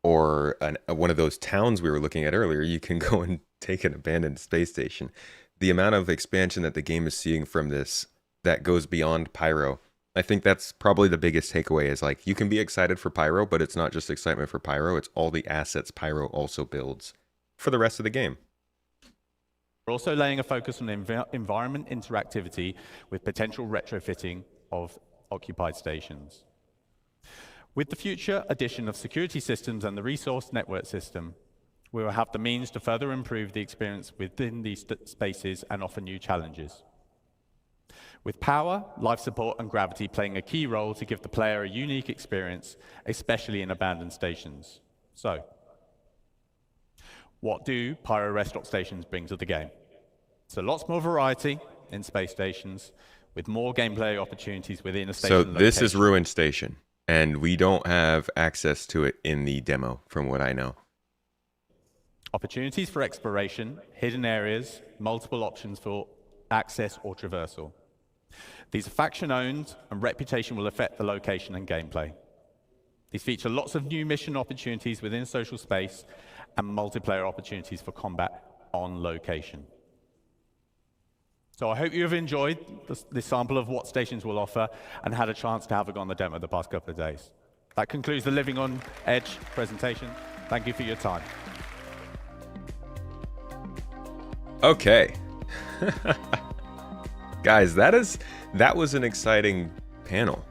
or one of those towns we were looking at earlier, you can go and take an abandoned space station. The amount of expansion that the game is seeing from this that goes beyond Pyro, I think that's probably the biggest takeaway, is like, you can be excited for Pyro, but it's not just excitement for Pyro, it's all the assets Pyro also builds for the rest of the game. We're also laying a focus on environment interactivity with potential retrofitting of occupied stations. With the future addition of security systems and the resource network system, we will have the means to further improve the experience within these spaces and offer new challenges. With power, life support, and gravity playing a key role to give the player a unique experience, especially in abandoned stations. So, what do Pyro rest stop stations bring to the game? So lots more variety in space stations, with more gameplay opportunities within a station location. So this is Ruined Station, and we don't have access to it in the demo, from what I know. Opportunities for exploration, hidden areas, multiple options for access or traversal. These are faction-owned, and reputation will affect the location and gameplay. These feature lots of new mission opportunities within social space and multiplayer opportunities for combat on location. So I hope you have enjoyed this sample of what stations will offer and had a chance to have a go on the demo the past couple of days. That concludes the Living on Edge presentation. Thank you for your time. Okay. Guys, that was an exciting panel.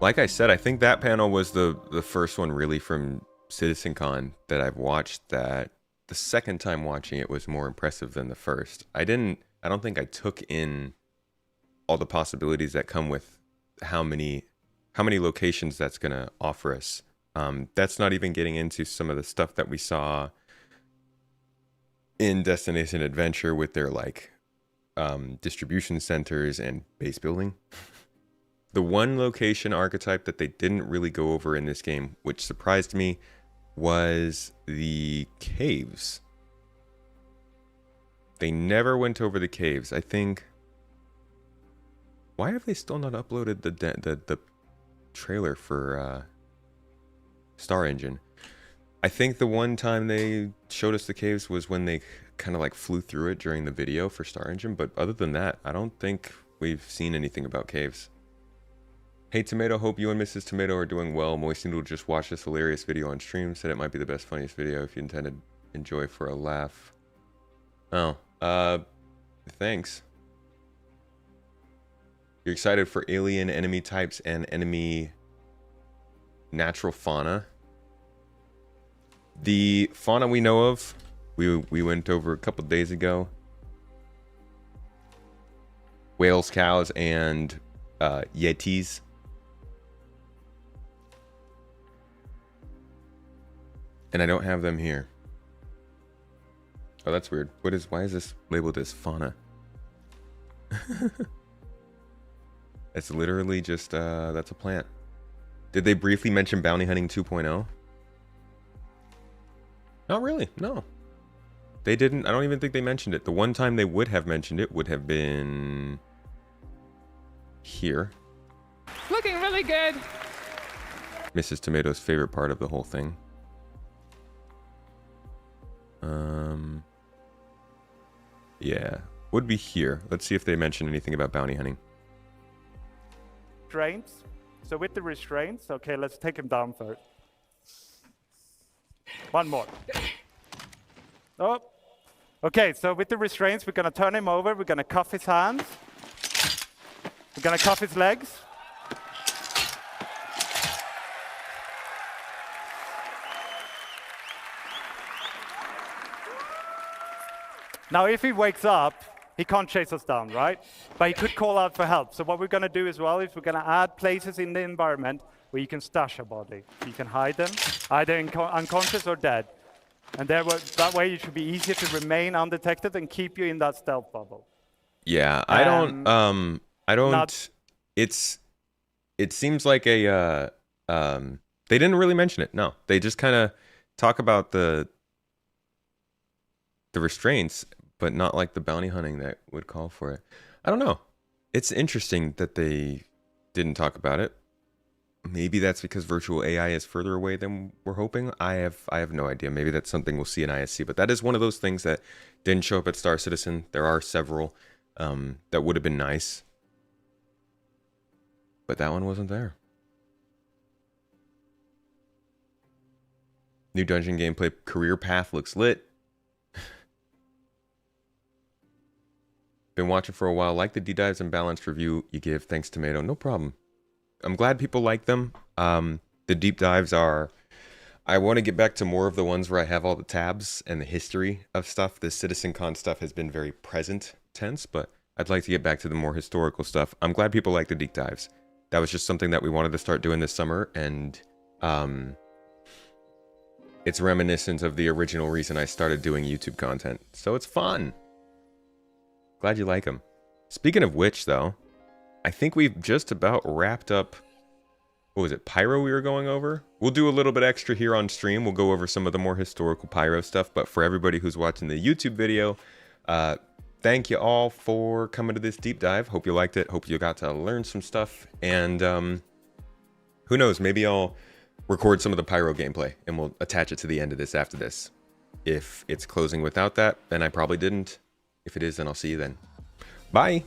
Like I said, I think that panel was the first one really from CitizenCon that I've watched that the second time watching it was more impressive than the first. I don't think I took in all the possibilities that come with how many locations that's going to offer us. That's not even getting into some of the stuff that we saw in Destination Adventure with their like distribution centers and base building. The one location archetype that they didn't really go over in this game, which surprised me, was the caves. They never went over the caves. I think. Why have they still not uploaded the trailer for Star Engine? I think the one time they showed us the caves was when they kind of like flew through it during the video for Star Engine, but other than that, I don't think we've seen anything about caves. Hey Tomato, hope you and Mrs. Tomato are doing well. Moist Noodle just watched this hilarious video on stream, said it might be the best, funniest video if you intended enjoy for a laugh. Oh, thanks. You're excited for alien enemy types and enemy natural fauna. The fauna we know of, we went over a couple days ago. Whales, cows, and yetis. And I don't have them here. Oh, that's weird. Why is this labeled as fauna? It's literally just, that's a plant. Did they briefly mention Bounty Hunting 2.0? Not really, no. They didn't, I don't even think they mentioned it. The one time they would have mentioned it would have been here. Looking really good. Mrs. Tomato's favorite part of the whole thing. Yeah, would be here. Let's see if they mention anything about bounty hunting. Restraints. So with the restraints, okay, let's take him down first. One more. Oh. Okay, so with the restraints, we're going to turn him over. We're going to cuff his hands. We're going to cuff his legs. Now, if he wakes up, he can't chase us down, right? But he could call out for help. So what we're going to do as well is we're going to add places in the environment where you can stash a body. You can hide them, either unconscious or dead. And that way it should be easier to remain undetected and keep you in that stealth bubble. Yeah, I don't, it seems like a, they didn't really mention it. No, they just kind of talk about the restraints, but not like the bounty hunting that would call for it. I don't know. It's interesting that they didn't talk about it. Maybe that's because virtual AI is further away than we're hoping. I have no idea. Maybe that's something we'll see in ISC, but that is one of those things that didn't show up at Star Citizen. There are several that would have been nice, but that one wasn't there. New dungeon gameplay career path looks lit. Been watching for a while. Like the deep dives and balanced review you give. Thanks, Tomato. No problem. I'm glad people like them. The deep dives are... I want to get back to more of the ones where I have all the tabs and the history of stuff. The CitizenCon stuff has been very present tense, but I'd like to get back to the more historical stuff. I'm glad people like the deep dives. That was just something that we wanted to start doing this summer, and it's reminiscent of the original reason I started doing YouTube content. So it's fun. Glad you like them. Speaking of which, though, I think we've just about wrapped up... What was it, Pyro we were going over? We'll do a little bit extra here on stream. We'll go over some of the more historical Pyro stuff. But for everybody who's watching the YouTube video, thank you all for coming to this deep dive. Hope you liked it. Hope you got to learn some stuff. And who knows, maybe I'll record some of the Pyro gameplay and we'll attach it to the end of this after this. If it's closing without that, then I probably didn't. If it is, then I'll see you then. Bye.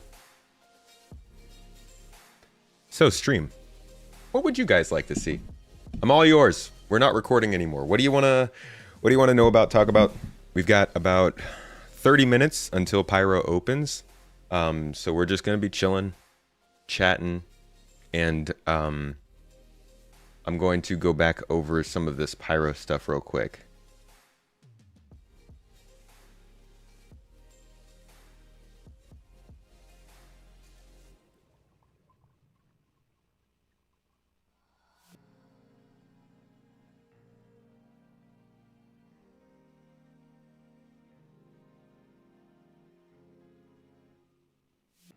So stream, what would you guys like to see? I'm all yours. We're not recording anymore. What do you want to know about, talk about? We've got about 30 minutes until Pyro opens. So we're just going to be chilling, chatting, and I'm going to go back over some of this Pyro stuff real quick.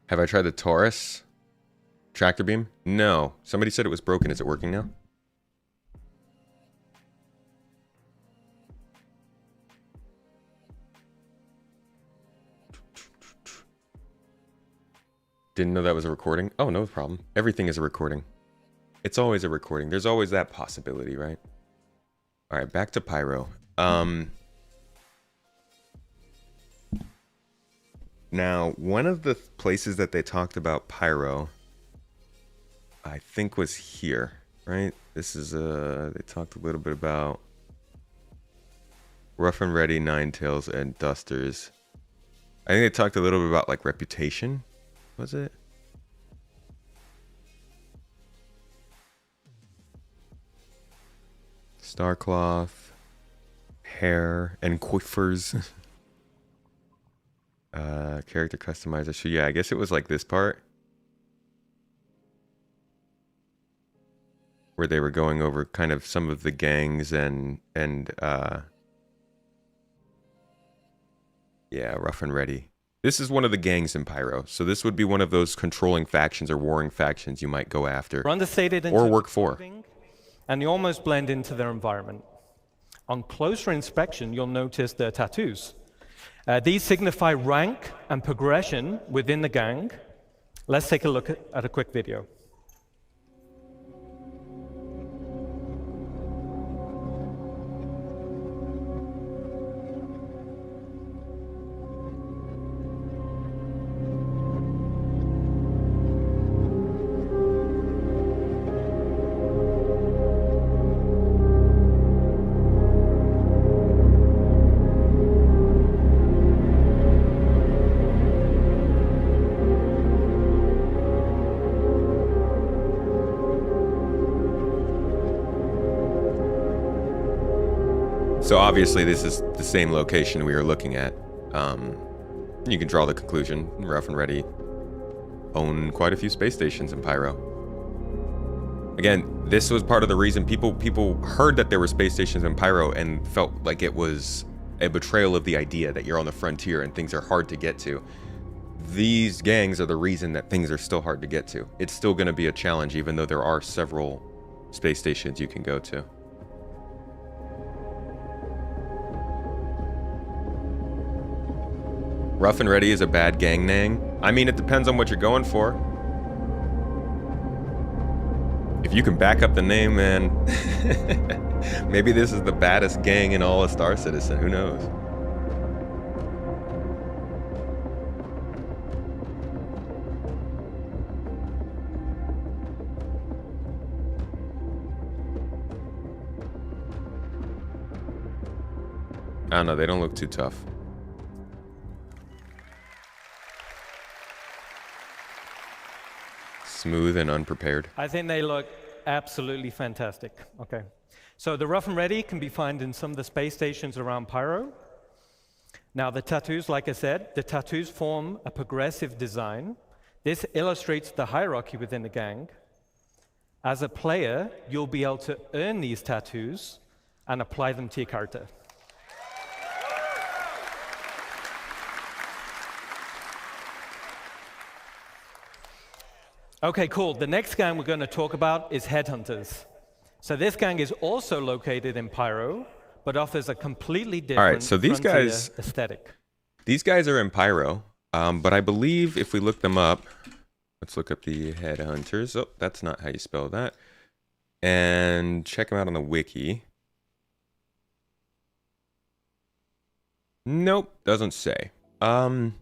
Have I tried the Taurus tractor beam? No. Somebody said it was broken. Is it working now? Didn't know that was a recording. Oh, no problem. Everything is a recording. It's always a recording. There's always that possibility, right? All right, back to Pyro. Now, one of the places that they talked about Pyro, I think was here, right? This is, they talked a little bit about Rough and Ready, Ninetales, and Dusters. I think they talked a little bit about, like, reputation, was it? Starcloth, hair, and quivers. Character customizer. So yeah, I guess it was like this part where they were going over kind of some of the gangs and yeah, Rough and Ready. This is one of the gangs in Pyro, so this would be one of those controlling factions or warring factions you might go after understated or work for. And you almost blend into their environment. On closer inspection, you'll notice their tattoos. These signify rank and progression within the gang. Let's take a look at a quick video. So obviously this is the same location we were looking at. You can draw the conclusion. Rough and Ready own quite a few space stations in Pyro. Again, this was part of the reason people heard that there were space stations in Pyro and felt like it was a betrayal of the idea that you're on the frontier and things are hard to get to. These gangs are the reason that things are still hard to get to. It's still going to be a challenge even though there are several space stations you can go to. Rough and Ready is a bad gang name. I mean, it depends on what you're going for. If you can back up the name, man, maybe this is the baddest gang in all of Star Citizen. Who knows? I don't know. They don't look too tough. Smooth and unprepared. I think they look absolutely fantastic. Okay. So the Rough and Ready can be found in some of the space stations around Pyro. Now the tattoos, like I said, the tattoos form a progressive design. This illustrates the hierarchy within the gang. As a player, you'll be able to earn these tattoos and apply them to your character. Okay, cool. The next gang we're going to talk about is Headhunters. So this gang is also located in Pyro, but offers a completely different All right, so these guys, aesthetic. These guys are in Pyro, but I believe if we look them up, let's look up the Headhunters. Oh, that's not how you spell that. And check them out on the wiki. Nope, doesn't say. I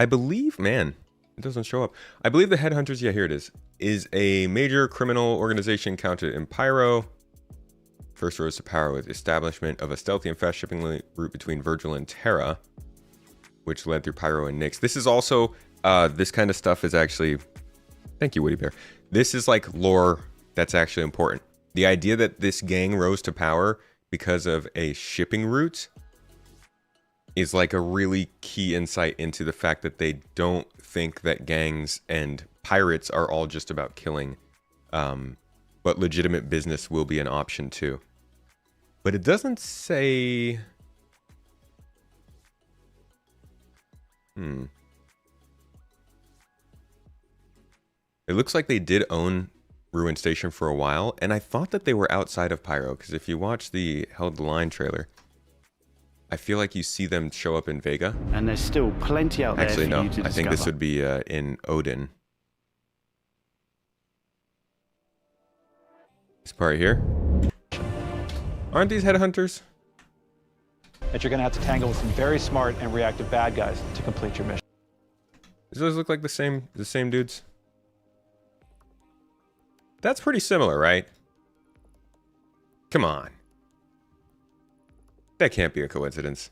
believe, man, it doesn't show up. I believe the Headhunters, yeah, here it is a major criminal organization counted in Pyro. First rose to power with the establishment of a stealthy and fast shipping route between Virgil and Terra, which led through Pyro and Nyx. This is also, this kind of stuff is actually, thank you, Woody Bear. This is like lore That's actually important. The idea that this gang rose to power because of a shipping route is like a really key insight into the fact that they don't think that gangs and pirates are all just about killing, but legitimate business will be an option too. But it doesn't say... It looks like they did own Ruin Station for a while, and I thought that they were outside of Pyro, because if you watch the Held the Line trailer, I feel like you see them show up in Vega. And there's still plenty out there Actually, for no, you to I think this discover. would be in Odin. This part here. Aren't these headhunters? That you're going to have to tangle with some very smart and reactive bad guys to complete your mission. Does those look like the same dudes? That's pretty similar, right? Come on. That can't be a coincidence.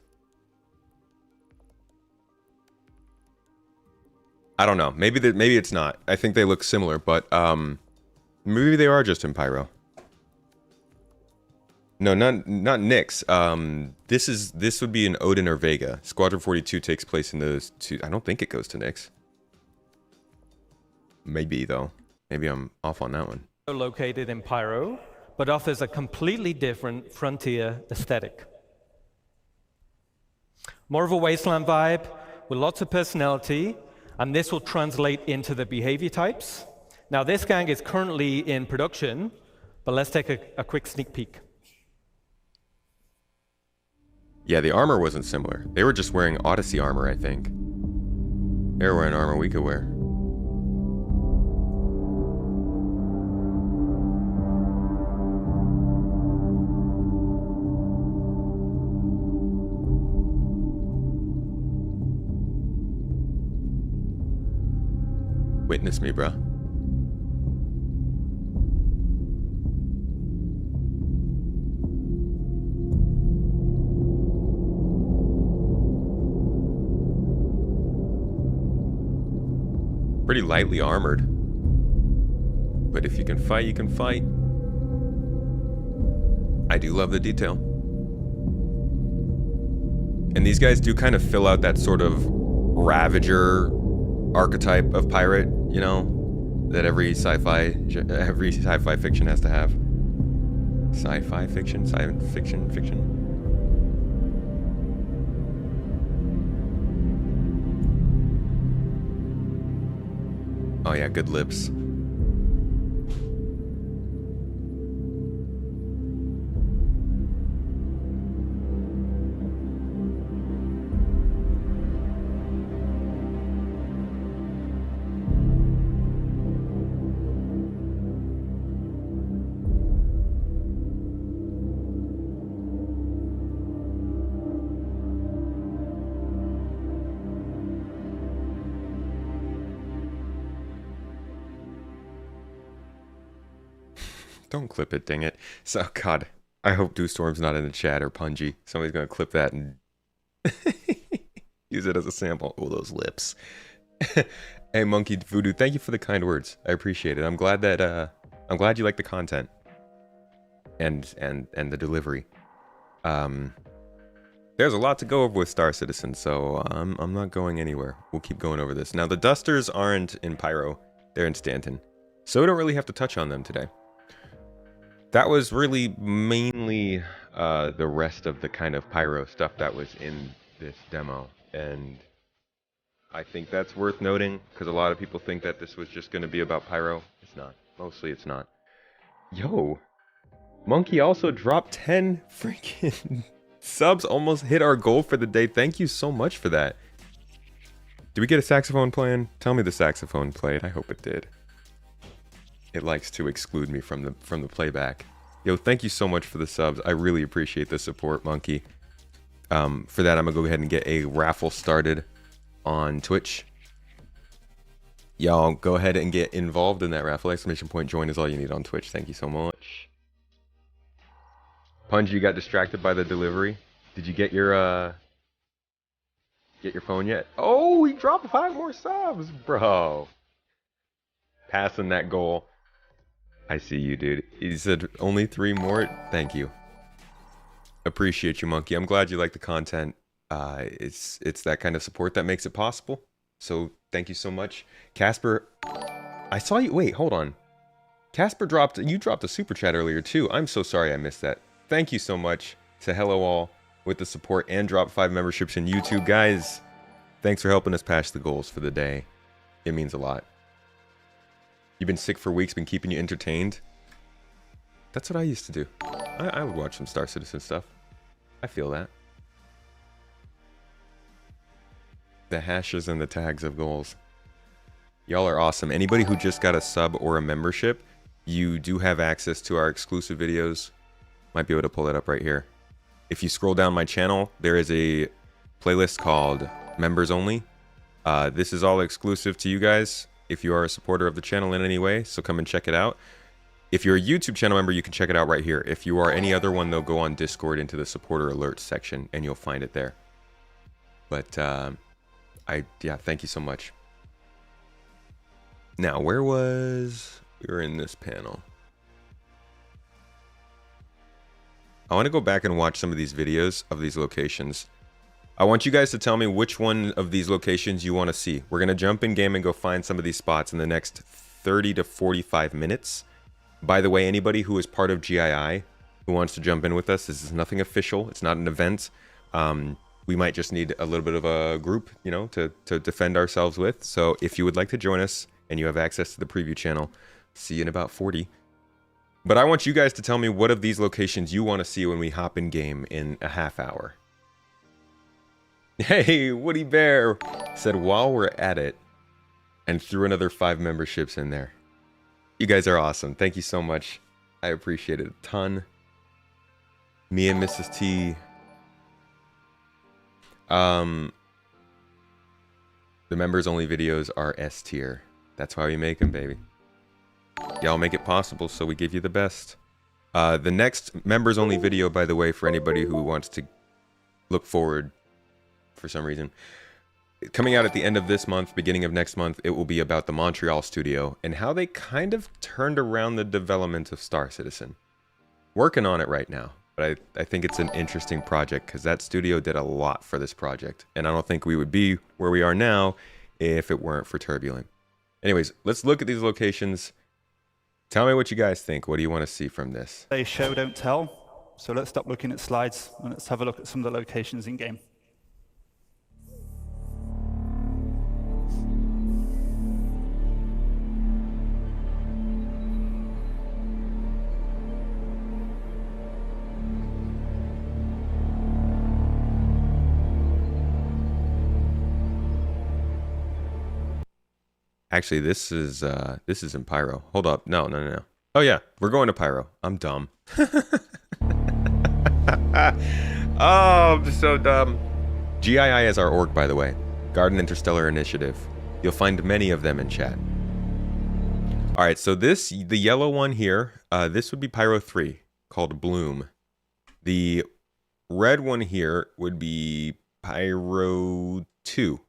I don't know. Maybe it's not. I think they look similar, but maybe they are just in Pyro. No, not Nyx. This would be in Odin or Vega. Squadron 42 takes place in those two. I don't think it goes to Nyx. Maybe though. Maybe I'm off on that one. Located in Pyro, but offers a completely different frontier aesthetic. More of a wasteland vibe with lots of personality, and this will translate into the behavior types. Now, this gang is currently in production, but let's take a quick sneak peek. Yeah, the armor wasn't similar. They were just wearing Odyssey armor, I think. They were wearing armor we could wear. Witness me, bro. Pretty lightly armored. But if you can fight, you can fight. I do love the detail. And these guys do kind of fill out that sort of Ravager archetype of pirate, you know, that every sci-fi fiction has to have. Sci-fi fiction? Science fiction? Fiction? Oh yeah, good lips. Don't clip it, dang it. So, God, I hope Dew Storm's not in the chat or Punji. Somebody's going to clip that and use it as a sample. Oh, those lips. Hey, Monkey Voodoo, thank you for the kind words. I appreciate it. I'm glad that, I'm glad you like the content and the delivery. There's a lot to go over with Star Citizen, so I'm not going anywhere. We'll keep going over this. Now, the Dusters aren't in Pyro. They're in Stanton. So we don't really have to touch on them today. That was really mainly the rest of the kind of Pyro stuff that was in this demo. And I think that's worth noting, because a lot of people think that this was just going to be about Pyro. It's not. Mostly it's not. Yo! Monkey also dropped 10 freaking subs, almost hit our goal for the day. Thank you so much for that. Did we get a saxophone playing? Tell me the saxophone played. I hope it did. It likes to exclude me from the playback. Yo, thank you so much for the subs. I really appreciate the support, Monkey. For that, I'm gonna go ahead and get a raffle started on Twitch. Y'all go ahead and get involved in that raffle. Exclamation point join is all you need on Twitch. Thank you so much. Punji, you got distracted by the delivery. Did you get your phone yet? Oh, we dropped 5 more subs, bro. Passing that goal. I see you, dude. He said only 3 more. Thank you. Appreciate you, Monkey. I'm glad you like the content. It's that kind of support that makes it possible. So thank you so much. Casper, I saw you. Wait, hold on. Casper you dropped a super chat earlier too. I'm so sorry I missed that. Thank you so much to Hello All with the support and drop 5 memberships in YouTube. Guys, thanks for helping us pass the goals for the day. It means a lot. You've been sick for weeks, been keeping you entertained. That's what I used to do. I would watch some Star Citizen stuff. I feel that. The hashes and the tags of goals. Y'all are awesome. Anybody who just got a sub or a membership, you do have access to our exclusive videos. Might be able to pull it up right here. If you scroll down my channel, there is a playlist called Members Only. This is all exclusive to you guys if you are a supporter of the channel in any way, so come and check it out. If you're a YouTube channel member, you can check it out right here. If you are any other one, though, go on Discord into the supporter alerts section, and you'll find it there. But, yeah, thank you so much. Now, we were in this panel. I want to go back and watch some of these videos of these locations. I want you guys to tell me which one of these locations you want to see. We're going to jump in game and go find some of these spots in the next 30 to 45 minutes. By the way, anybody who is part of GII who wants to jump in with us, this is nothing official. It's not an event. We might just need a little bit of a group, you know, to defend ourselves with. So if you would like to join us and you have access to the preview channel, see you in about 40. But I want you guys to tell me what of these locations you want to see when we hop in game in a half hour. Hey, Woody Bear said while we're at it, and threw another 5 memberships in there. You guys are awesome. Thank you so much. I appreciate it a ton. Me and Mrs. T. The members only videos are S tier. That's why we make them, baby. Y'all make it possible, so we give you the best. The next members only video, by the way, for anybody who wants to look forward for some reason, coming out at the end of this month, beginning of next month, it will be about the Montreal studio and how they kind of turned around the development of Star Citizen. Working on it right now, but I think it's an interesting project because that studio did a lot for this project, and I don't think we would be where we are now if it weren't for Turbulent. Anyways, let's look at these locations. Tell me what you guys think. What do you want to see from this? They show, don't tell. So let's stop looking at slides and let's have a look at some of the locations in game. Actually, this is in Pyro. Hold up. No. Oh yeah, we're going to Pyro. I'm dumb. Oh, I'm so dumb. GII is our org, by the way. Garden Interstellar Initiative. You'll find many of them in chat. All right, so the yellow one here, this would be Pyro 3, called Bloom. The red one here would be Pyro 2.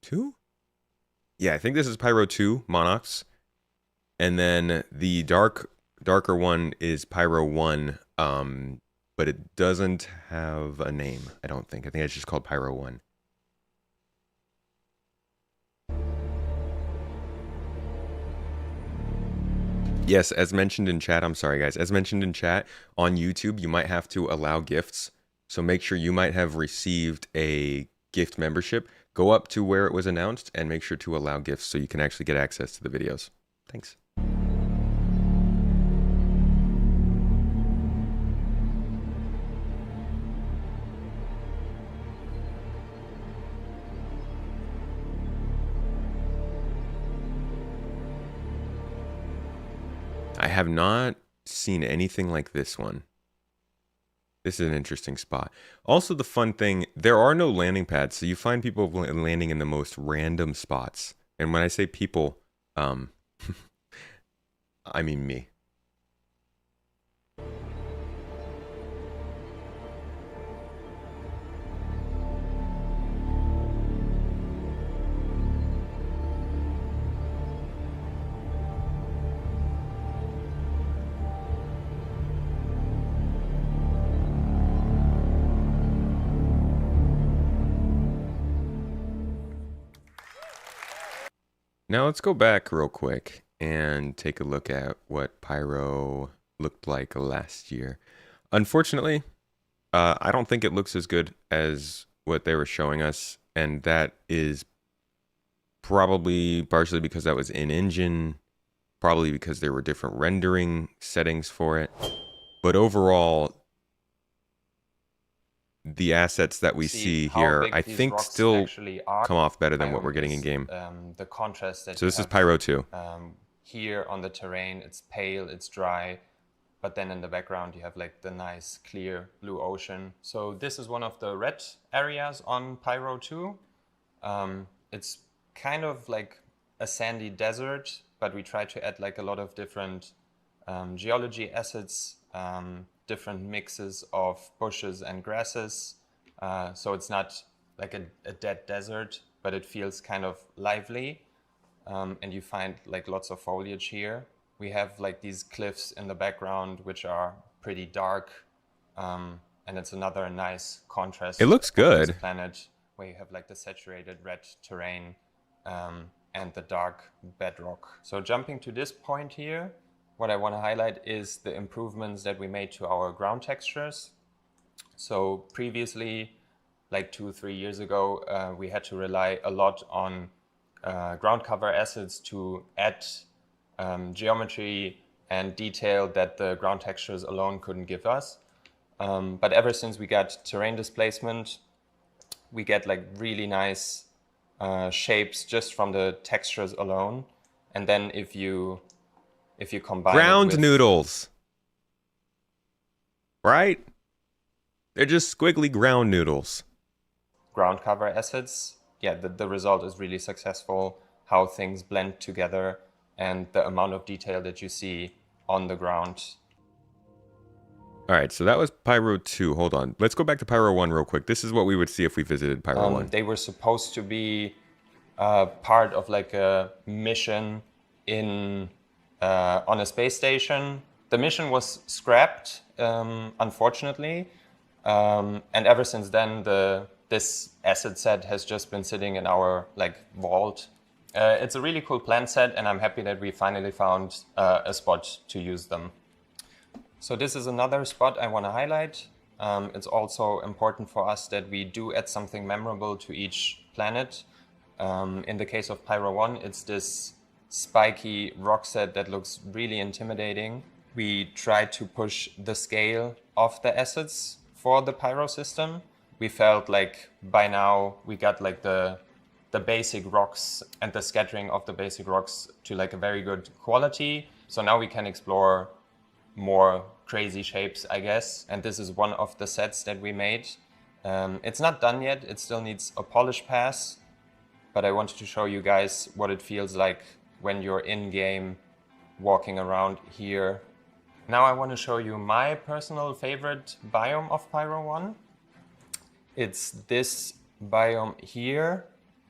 2? Yeah, I think this is Pyro 2, Monox. And then the darker one is Pyro 1, but it doesn't have a name, I don't think. I think it's just called Pyro 1. Yes, as mentioned in chat, I'm sorry guys, as mentioned in chat, on YouTube, you might have to allow gifts. So make sure you might have received a gift membership. Go up to where it was announced and make sure to allow gifts so you can actually get access to the videos. Thanks. I have not seen anything like this one. This is an interesting spot. Also, the fun thing, there are no landing pads, so you find people landing in the most random spots. And when I say people, I mean me. Now let's go back real quick and take a look at what Pyro looked like last year. Unfortunately, I don't think it looks as good as what they were showing us, and that is probably partially because that was in-engine, probably because there were different rendering settings for it. But overall, the assets that we see here, I think, still come off better than what we're getting in game. The contrast that so this is Pyro 2. Here on the terrain, it's pale, it's dry, but then in the background you have like the nice clear blue ocean. So this is one of the red areas on Pyro 2. It's kind of like a sandy desert, but we try to add like a lot of different geology assets, different mixes of bushes and grasses. So it's not like a dead desert, but it feels kind of lively. And you find like lots of foliage here. We have like these cliffs in the background, which are pretty dark. And it's another nice contrast. It looks good. This planet where you have like the saturated red terrain and the dark bedrock. So jumping to this point here, what I want to highlight is the improvements that we made to our ground textures. So previously, like 2-3 years ago, we had to rely a lot on ground cover assets to add geometry and detail that the ground textures alone couldn't give us. But ever since we got terrain displacement, we get like really nice shapes just from the textures alone. And then if you combine ground it with noodles, right? They're just squiggly ground noodles. ground cover assets, yeah, the result is really successful, how things blend together and the amount of detail that you see on the ground. All right, so that was Pyro 2. Hold on. Let's go back to Pyro 1 real quick. This is what we would see if we visited Pyro 1. They were supposed to be part of like a mission in on a space station. The mission was scrapped, unfortunately. And ever since then, this asset set has just been sitting in our like vault. It's a really cool plan set, and I'm happy that we finally found a spot to use them. So this is another spot I want to highlight. It's also important for us that we do add something memorable to each planet. In the case of Pyro 1, it's this spiky rock set that looks really intimidating. We tried to push the scale of the assets for the Pyro system. We felt like by now we got like the basic rocks and the scattering of the basic rocks to like a very good quality. So now we can explore more crazy shapes, I guess. And this is one of the sets that we made. It's not done yet. It still needs a polish pass. But I wanted to show you guys what it feels like when you're in-game walking around here. Now I want to show you my personal favorite biome of Pyro 1. It's this biome here,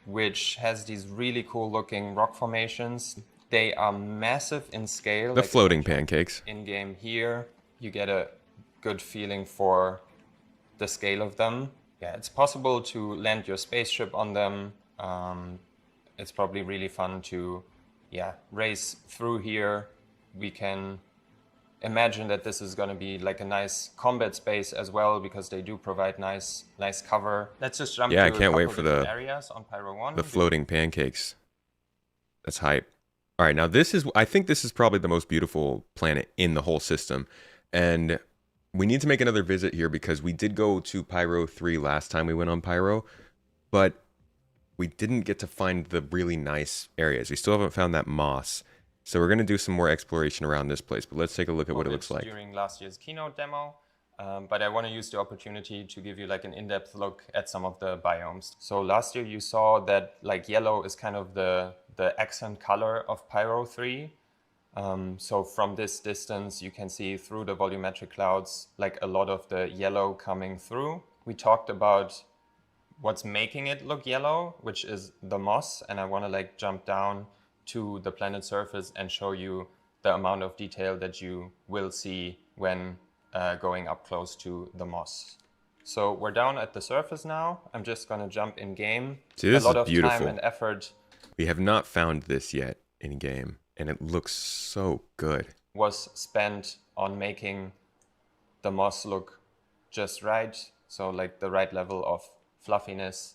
which has these really cool looking rock formations. They are massive in scale. The like floating pancakes. In-game here, you get a good feeling for the scale of them. Yeah, it's possible to land your spaceship on them. It's probably really fun to race through here. We can imagine that this is going to be like a nice combat space as well, because they do provide nice cover. Let's just jump to I can't wait for the areas on Pyro 1. The floating pancakes. That's hype. All right, now I think this is probably the most beautiful planet in the whole system. And we need to make another visit here because we did go to Pyro 3 last time we went on Pyro, but we didn't get to find the really nice areas. We still haven't found that moss. So we're going to do some more exploration around this place, but let's take a look at what it looks like. During last year's keynote demo, but I want to use the opportunity to give you like an in-depth look at some of the biomes. So last year you saw that like yellow is kind of the accent color of Pyro 3. So from this distance, you can see through the volumetric clouds, like a lot of the yellow coming through. We talked about what's making it look yellow, which is the moss. And I want to like jump down to the planet surface and show you the amount of detail that you will see when going up close to the moss. So we're down at the surface now. I'm just going to jump in game. See, this a lot is of beautiful. time and effort We have not found this yet in game, and it looks so good. Was spent on making the moss look just right, so like the right level of fluffiness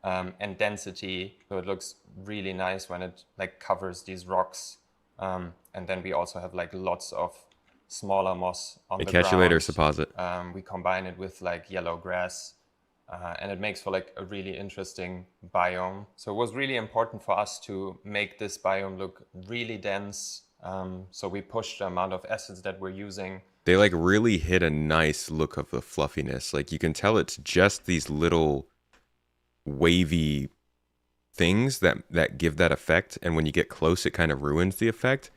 and density, so it looks really nice when it like covers these rocks. And then we also have like lots of smaller moss on the ground. Catch you later, Supposit. We combine it with like yellow grass, and it makes for like a really interesting biome. So it was really important for us to make this biome look really dense. So we pushed the amount of acids that we're using. They like really hit a nice look of the fluffiness. Like you can tell it's just these little wavy things that give that effect. And when you get close, it kind of ruins the effect.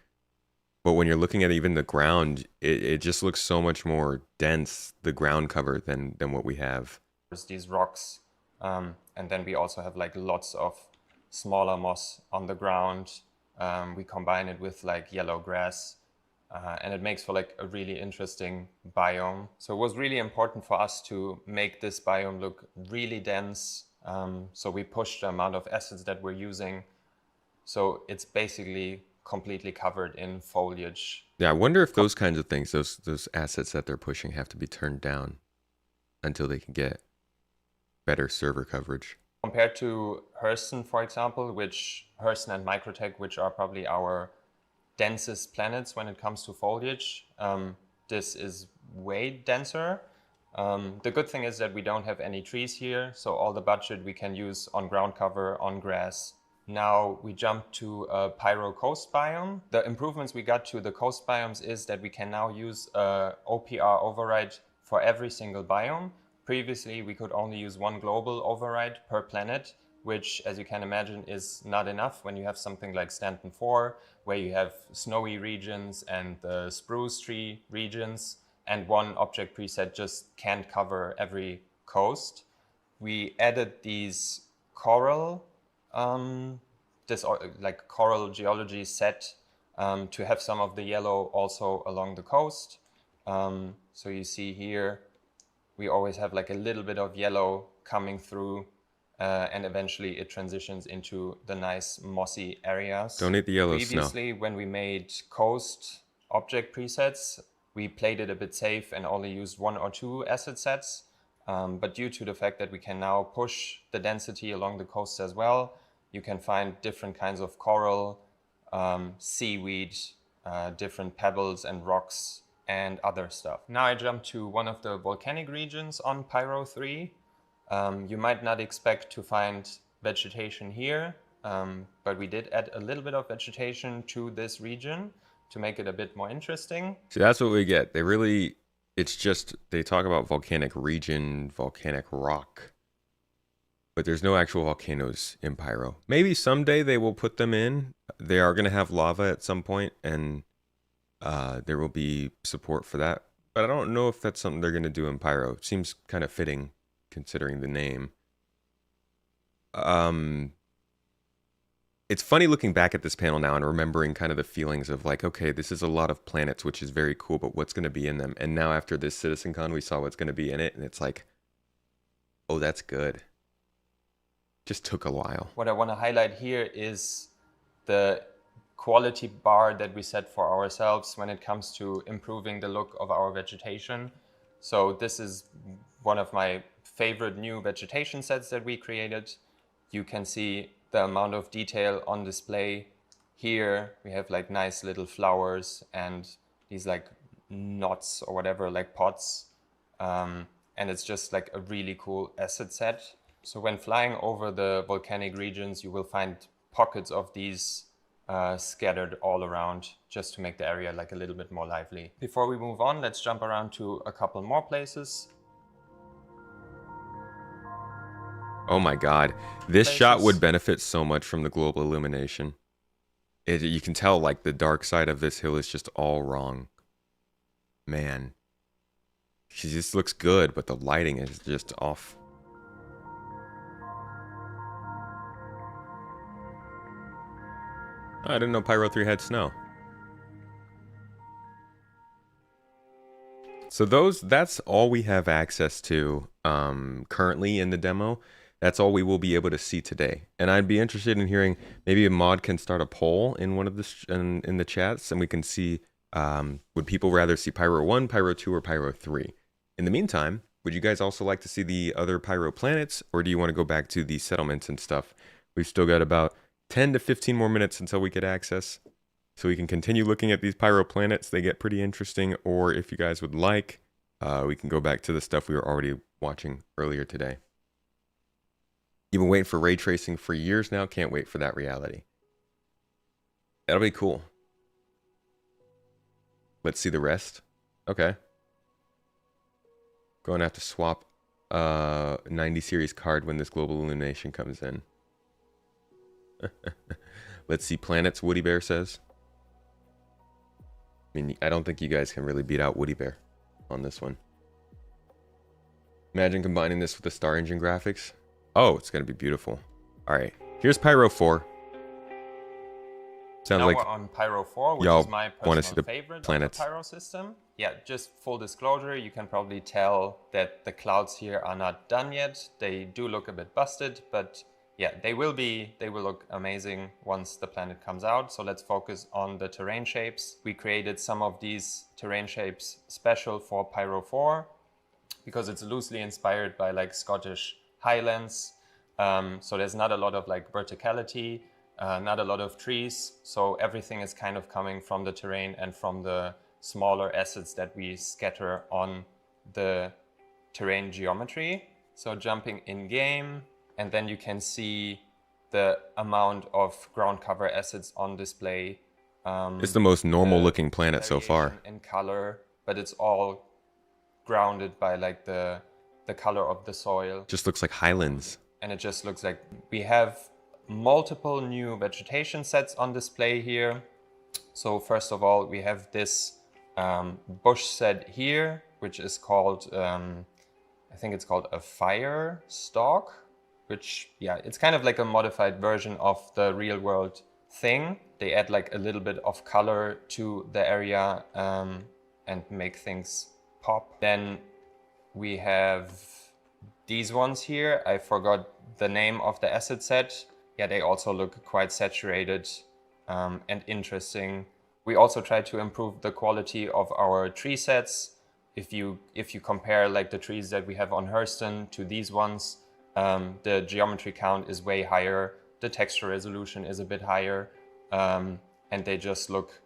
But when you're looking at even the ground, it just looks so much more dense, the ground cover, than what we have. There's these rocks. And then we also have like lots of smaller moss on the ground. We combine it with like yellow grass, and it makes for like a really interesting biome. So it was really important for us to make this biome look really dense. So we pushed the amount of acids that we're using. So it's basically completely covered in foliage. Yeah, I wonder if those kinds of things, those assets that they're pushing, have to be turned down until they can get better server coverage. Compared to Hurston, for example, Hurston and Microtech, which are probably our densest planets when it comes to foliage, this is way denser. The good thing is that we don't have any trees here, so all the budget we can use on ground cover, on grass. Now we jump to a Pyro coast biome. The improvements we got to the coast biomes is that we can now use a OPR override for every single biome. Previously, we could only use one global override per planet, which, as you can imagine, is not enough when you have something like Stanton 4, where you have snowy regions and the spruce tree regions, and one object preset just can't cover every coast. We added these coral, like coral geology set to have some of the yellow also along the coast. So you see here, we always have like a little bit of yellow coming through, and eventually it transitions into the nice mossy areas. Don't eat the yellow Previously, snow. when we made coast object presets, we played it a bit safe and only used 1 or 2 asset sets. But due to the fact that we can now push the density along the coast as well, you can find different kinds of coral, seaweed, different pebbles and rocks, and other stuff. Now I jump to one of the volcanic regions on Pyro 3. You might not expect to find vegetation here, but we did add a little bit of vegetation to this region to make it a bit more interesting. See, that's what we get. They talk about volcanic region, volcanic rock, but there's no actual volcanoes in Pyro. Maybe someday they will put them in. They are going to have lava at some point, and there will be support for that. But I don't know if that's something they're going to do in Pyro. It seems kind of fitting, considering the name. It's funny looking back at this panel now and remembering kind of the feelings of like, okay, this is a lot of planets, which is very cool, but what's going to be in them? And now after this CitizenCon, we saw what's going to be in it, and it's like, oh, that's good. Just took a while. What I want to highlight here is the quality bar that we set for ourselves when it comes to improving the look of our vegetation. So this is one of my favorite new vegetation sets that we created. You can see the amount of detail on display here. We have like nice little flowers and these like knots or whatever, like pots. And it's just like a really cool asset set. So when flying over the volcanic regions, you will find pockets of these scattered all around, just to make the area like a little bit more lively. Before we move on, let's jump around to a couple more places. Oh my god. This shot would benefit so much from the global illumination. You can tell like the dark side of this hill is just all wrong. Man. She just looks good, but the lighting is just off. I didn't know Pyro 3 had snow. So that's all we have access to currently in the demo. That's all we will be able to see today. And I'd be interested in hearing, maybe a mod can start a poll in one of the in the chats, and we can see, would people rather see Pyro 1, Pyro 2, or Pyro 3? In the meantime, would you guys also like to see the other Pyro planets, or do you want to go back to the settlements and stuff? We've still got about 10 to 15 more minutes until we get access, so we can continue looking at these Pyro planets. They get pretty interesting. Or if you guys would like, we can go back to the stuff we were already watching earlier today. You've been waiting for ray tracing for years now. Can't wait for that reality. That'll be cool. Let's see the rest. Okay. Going to have to swap 90 series card when this global illumination comes in. Let's see planets, Woody Bear says. I mean, I don't think you guys can really beat out Woody Bear on this one. Imagine combining this with the Star Engine graphics. Oh, it's going to be beautiful. All right, here's Pyro 4. Sounds now like we're on Pyro 4, which y'all is my want to see personal the favorite planets. of the Pyro system. Yeah, just full disclosure, you can probably tell that the clouds here are not done yet. They do look a bit busted, but yeah, they will look amazing once the planet comes out. So let's focus on the terrain shapes. We created some of these terrain shapes special for Pyro 4 because it's loosely inspired by like Scottish Highlands. So there's not a lot of like verticality, not a lot of trees. So everything is kind of coming from the terrain and from the smaller assets that we scatter on the terrain geometry. So jumping in game, and then you can see the amount of ground cover assets on display. It's the most normal looking planet so far. In color, but it's all grounded by like the color of the soil. Just looks like highlands. And it just looks like we have multiple new vegetation sets on display here. So first of all, we have this bush set here, which is called, I think it's called a fire stalk, which, yeah, it's kind of like a modified version of the real world thing. They add like a little bit of color to the area and make things pop. Then we have these ones here. I forgot the name of the asset set. Yeah, they also look quite saturated and interesting. We also try to improve the quality of our tree sets. If you compare like the trees that we have on Hurston to these ones, the geometry count is way higher. The texture resolution is a bit higher, and they just look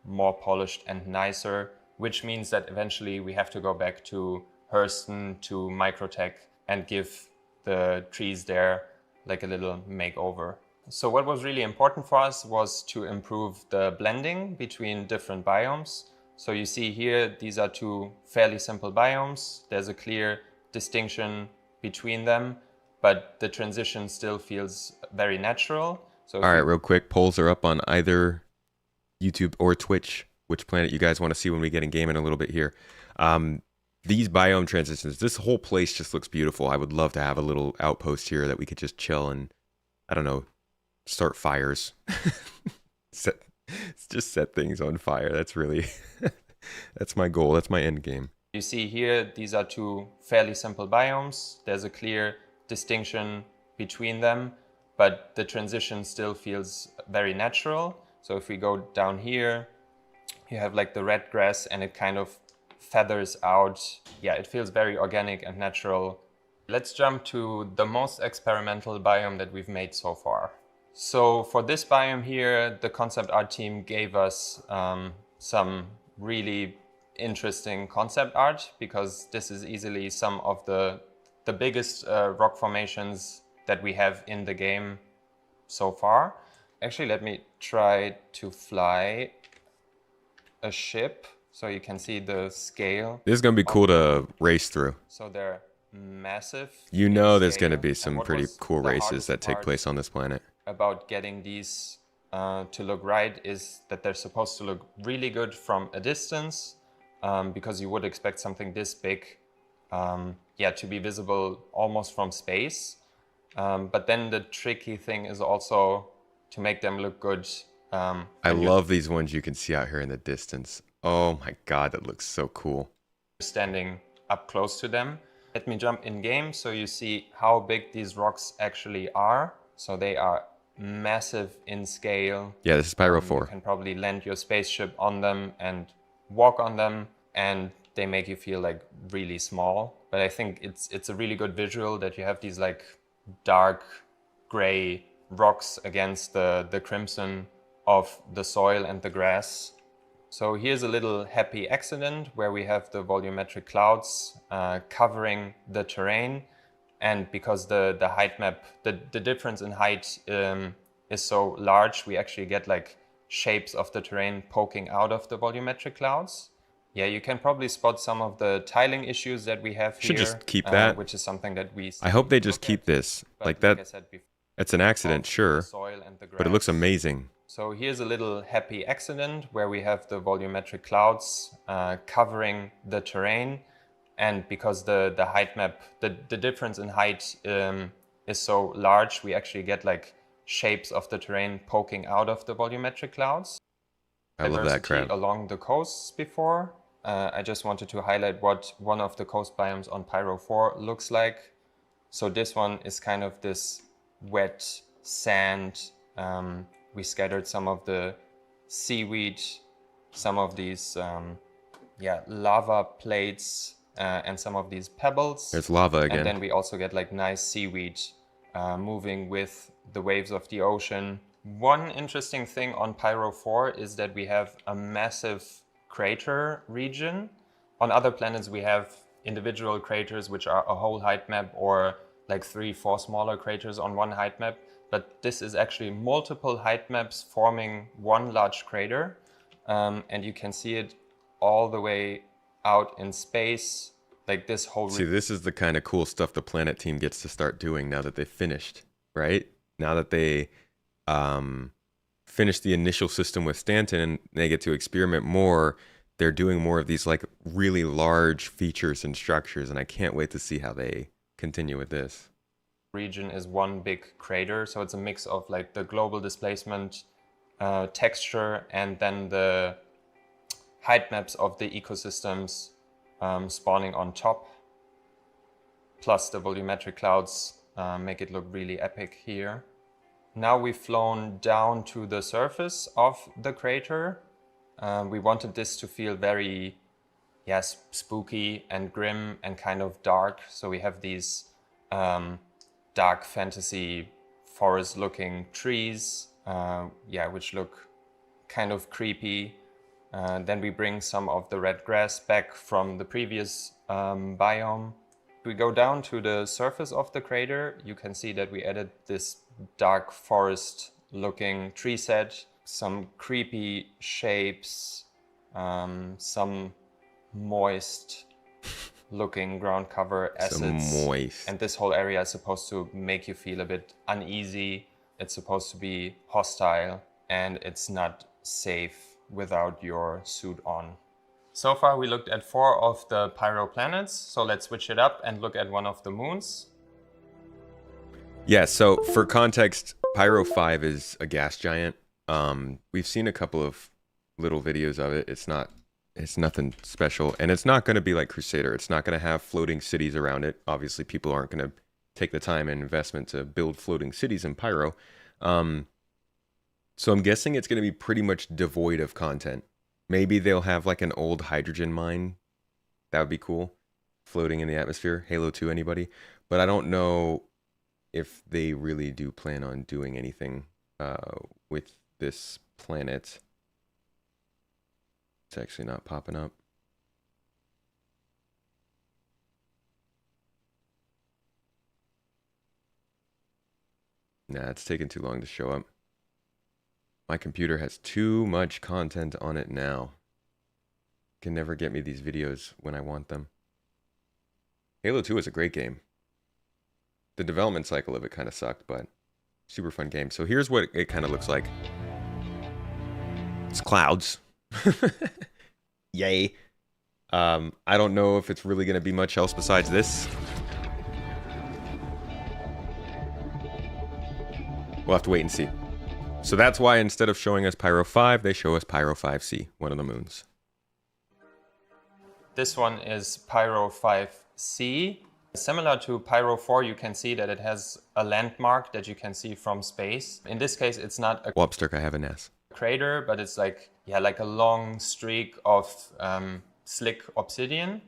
more polished and nicer, which means that eventually we have to go back to Hurston, to Microtech, and give the trees there like a little makeover. So what was really important for us was to improve the blending between different biomes. So you see here, these are two fairly simple biomes. There's a clear distinction between them, but the transition still feels very natural. So all right, real quick, polls are up on either YouTube or Twitch, which planet you guys want to see when we get in game in a little bit here. These biome transitions, this whole place just looks beautiful. I would love to have a little outpost here that we could just chill and, I don't know, start fires. Just set things on fire. That's really, that's my goal. That's my end game. You see here, these are two fairly simple biomes. There's a clear distinction between them, but the transition still feels very natural. So if we go down here, you have like the red grass and it kind of feathers out. Yeah, it feels very organic and natural. Let's jump to the most experimental biome that we've made so far. So for this biome here, the concept art team gave us some really interesting concept art, because this is easily some of the biggest rock formations that we have in the game so far. Actually, let me try to fly a ship so you can see the scale. This is going to be cool to race through. So they're massive. You know there's going to be some pretty cool races that take place on this planet. About getting these to look right is that they're supposed to look really good from a distance, because you would expect something this big to be visible almost from space. But then the tricky thing is also to make them look good. I love these ones you can see out here in the distance. Oh my God, that looks so cool. Standing up close to them. Let me jump in game so you see how big these rocks actually are. So they are massive in scale. Yeah, this is Pyro 4. You can probably land your spaceship on them and walk on them, and they make you feel like really small. But I think it's a really good visual that you have these like dark gray rocks against the crimson of the soil and the grass. So here's a little happy accident where we have the volumetric clouds covering the terrain. And because the height map, the difference in height is so large, we actually get like shapes of the terrain poking out of the volumetric clouds. Yeah, you can probably spot some of the tiling issues that we have here. Should just keep that. Which is something that we I hope they just keep this. Like that. I said before, it's an accident, sure, soil and the but it looks grass. amazing. So here's a little happy accident where we have the volumetric clouds covering the terrain. And because the height map, the difference in height is so large, we actually get like shapes of the terrain poking out of the volumetric clouds. I love that crap. Along the coasts before. I just wanted to highlight what one of the coast biomes on Pyro 4 looks like. So this one is kind of this wet sand. We scattered some of the seaweed, some of these lava plates, and some of these pebbles. There's lava again. And then we also get like nice seaweed moving with the waves of the ocean. One interesting thing on Pyro 4 is that we have a massive crater region. On other planets we have individual craters which are a whole height map, or like 3-4 smaller craters on one height map. But this is actually multiple height maps forming one large crater. And you can see it all the way out in space, like this whole... See, this is the kind of cool stuff the Planet team gets to start doing now that they've finished, right? Now that they finished the initial system with Stanton and they get to experiment more, they're doing more of these like really large features and structures, and I can't wait to see how they continue with this. Region is one big crater, so it's a mix of like the global displacement texture and then the height maps of the ecosystems spawning on top, plus the volumetric clouds make it look really epic here. Now we've flown down to the surface of the crater. We wanted this to feel very spooky and grim and kind of dark, so we have these dark fantasy forest looking trees, which look kind of creepy. Then we bring some of the red grass back from the previous biome. If we go down to the surface of the crater, you can see that we added this dark forest looking tree set, some creepy shapes, some moist looking ground cover assets. And this whole area is supposed to make you feel a bit uneasy. It's supposed to be hostile, and it's not safe without your suit on. So far we looked at 4 of the Pyro planets, so let's switch it up and look at one of the moons. Yeah, so for context, Pyro 5 is a gas giant. We've seen a couple of little videos of it. It's nothing special, and it's not going to be like Crusader. It's not going to have floating cities around it. Obviously, people aren't going to take the time and investment to build floating cities in Pyro. So I'm guessing it's going to be pretty much devoid of content. Maybe they'll have like an old hydrogen mine. That would be cool. Floating in the atmosphere. Halo 2, anybody? But I don't know if they really do plan on doing anything with this planet. It's actually not popping up. Nah, it's taking too long to show up. My computer has too much content on it now. Can never get me these videos when I want them. Halo 2 is a great game. The development cycle of it kind of sucked, but super fun game. So here's what it kind of looks like. It's clouds. Yay. I don't know if it's really going to be much else besides this. We'll have to wait and see. So that's why instead of showing us Pyro 5, they show us Pyro 5C, one of the moons. This one is Pyro 5C. Similar to Pyro 4, you can see that it has a landmark that you can see from space. In this case, it's not a Wobsterk, I have an S. crater, but it's like, yeah, like a long streak of slick obsidian.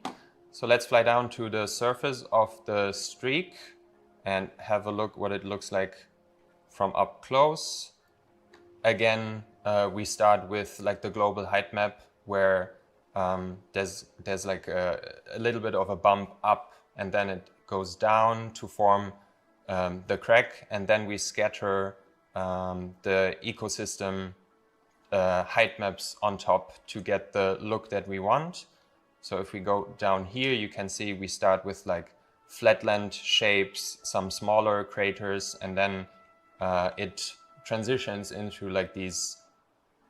So let's fly down to the surface of the streak and have a look what it looks like from up close. Again, we start with like the global height map where there's like a little bit of a bump up, and then it goes down to form the crack, and then we scatter the ecosystem height maps on top to get the look that we want. So if we go down here, you can see we start with like flatland shapes, some smaller craters, and then it transitions into like these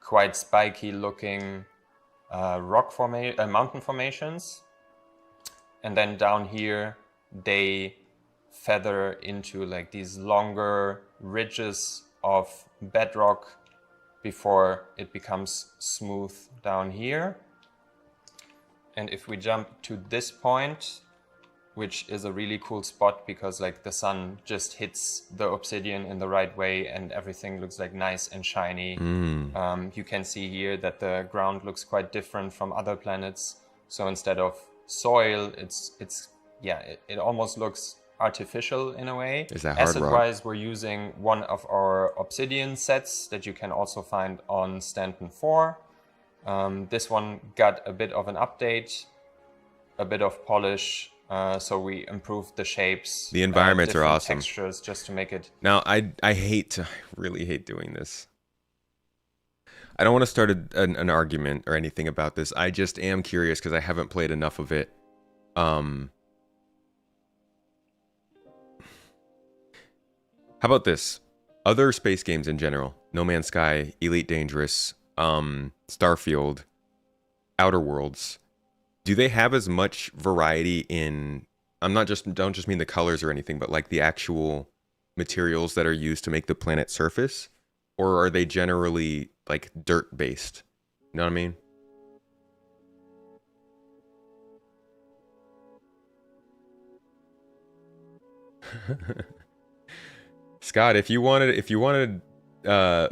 quite spiky looking mountain formations. And then down here, they feather into like these longer ridges of bedrock before it becomes smooth down here. And if we jump to this point, which is a really cool spot because like the sun just hits the obsidian in the right way and everything looks like nice and shiny. You can see here that the ground looks quite different from other planets. So instead of soil, it almost looks artificial in a way. Is that hard rock? Acid-wise, we're using one of our obsidian sets that you can also find on Stanton 4. This one got a bit of an update, a bit of polish, so we improved the shapes. The environments are awesome. Textures just to make it. Now, I really hate doing this. I don't want to start an argument or anything about this. I just am curious because I haven't played enough of it. How about this? Other space games in general, No Man's Sky, Elite Dangerous, Starfield, Outer Worlds, do they have as much variety in, don't just mean the colors or anything, but like the actual materials that are used to make the planet's surface? Or are they generally like dirt based? You know what I mean? Scott, if you wanted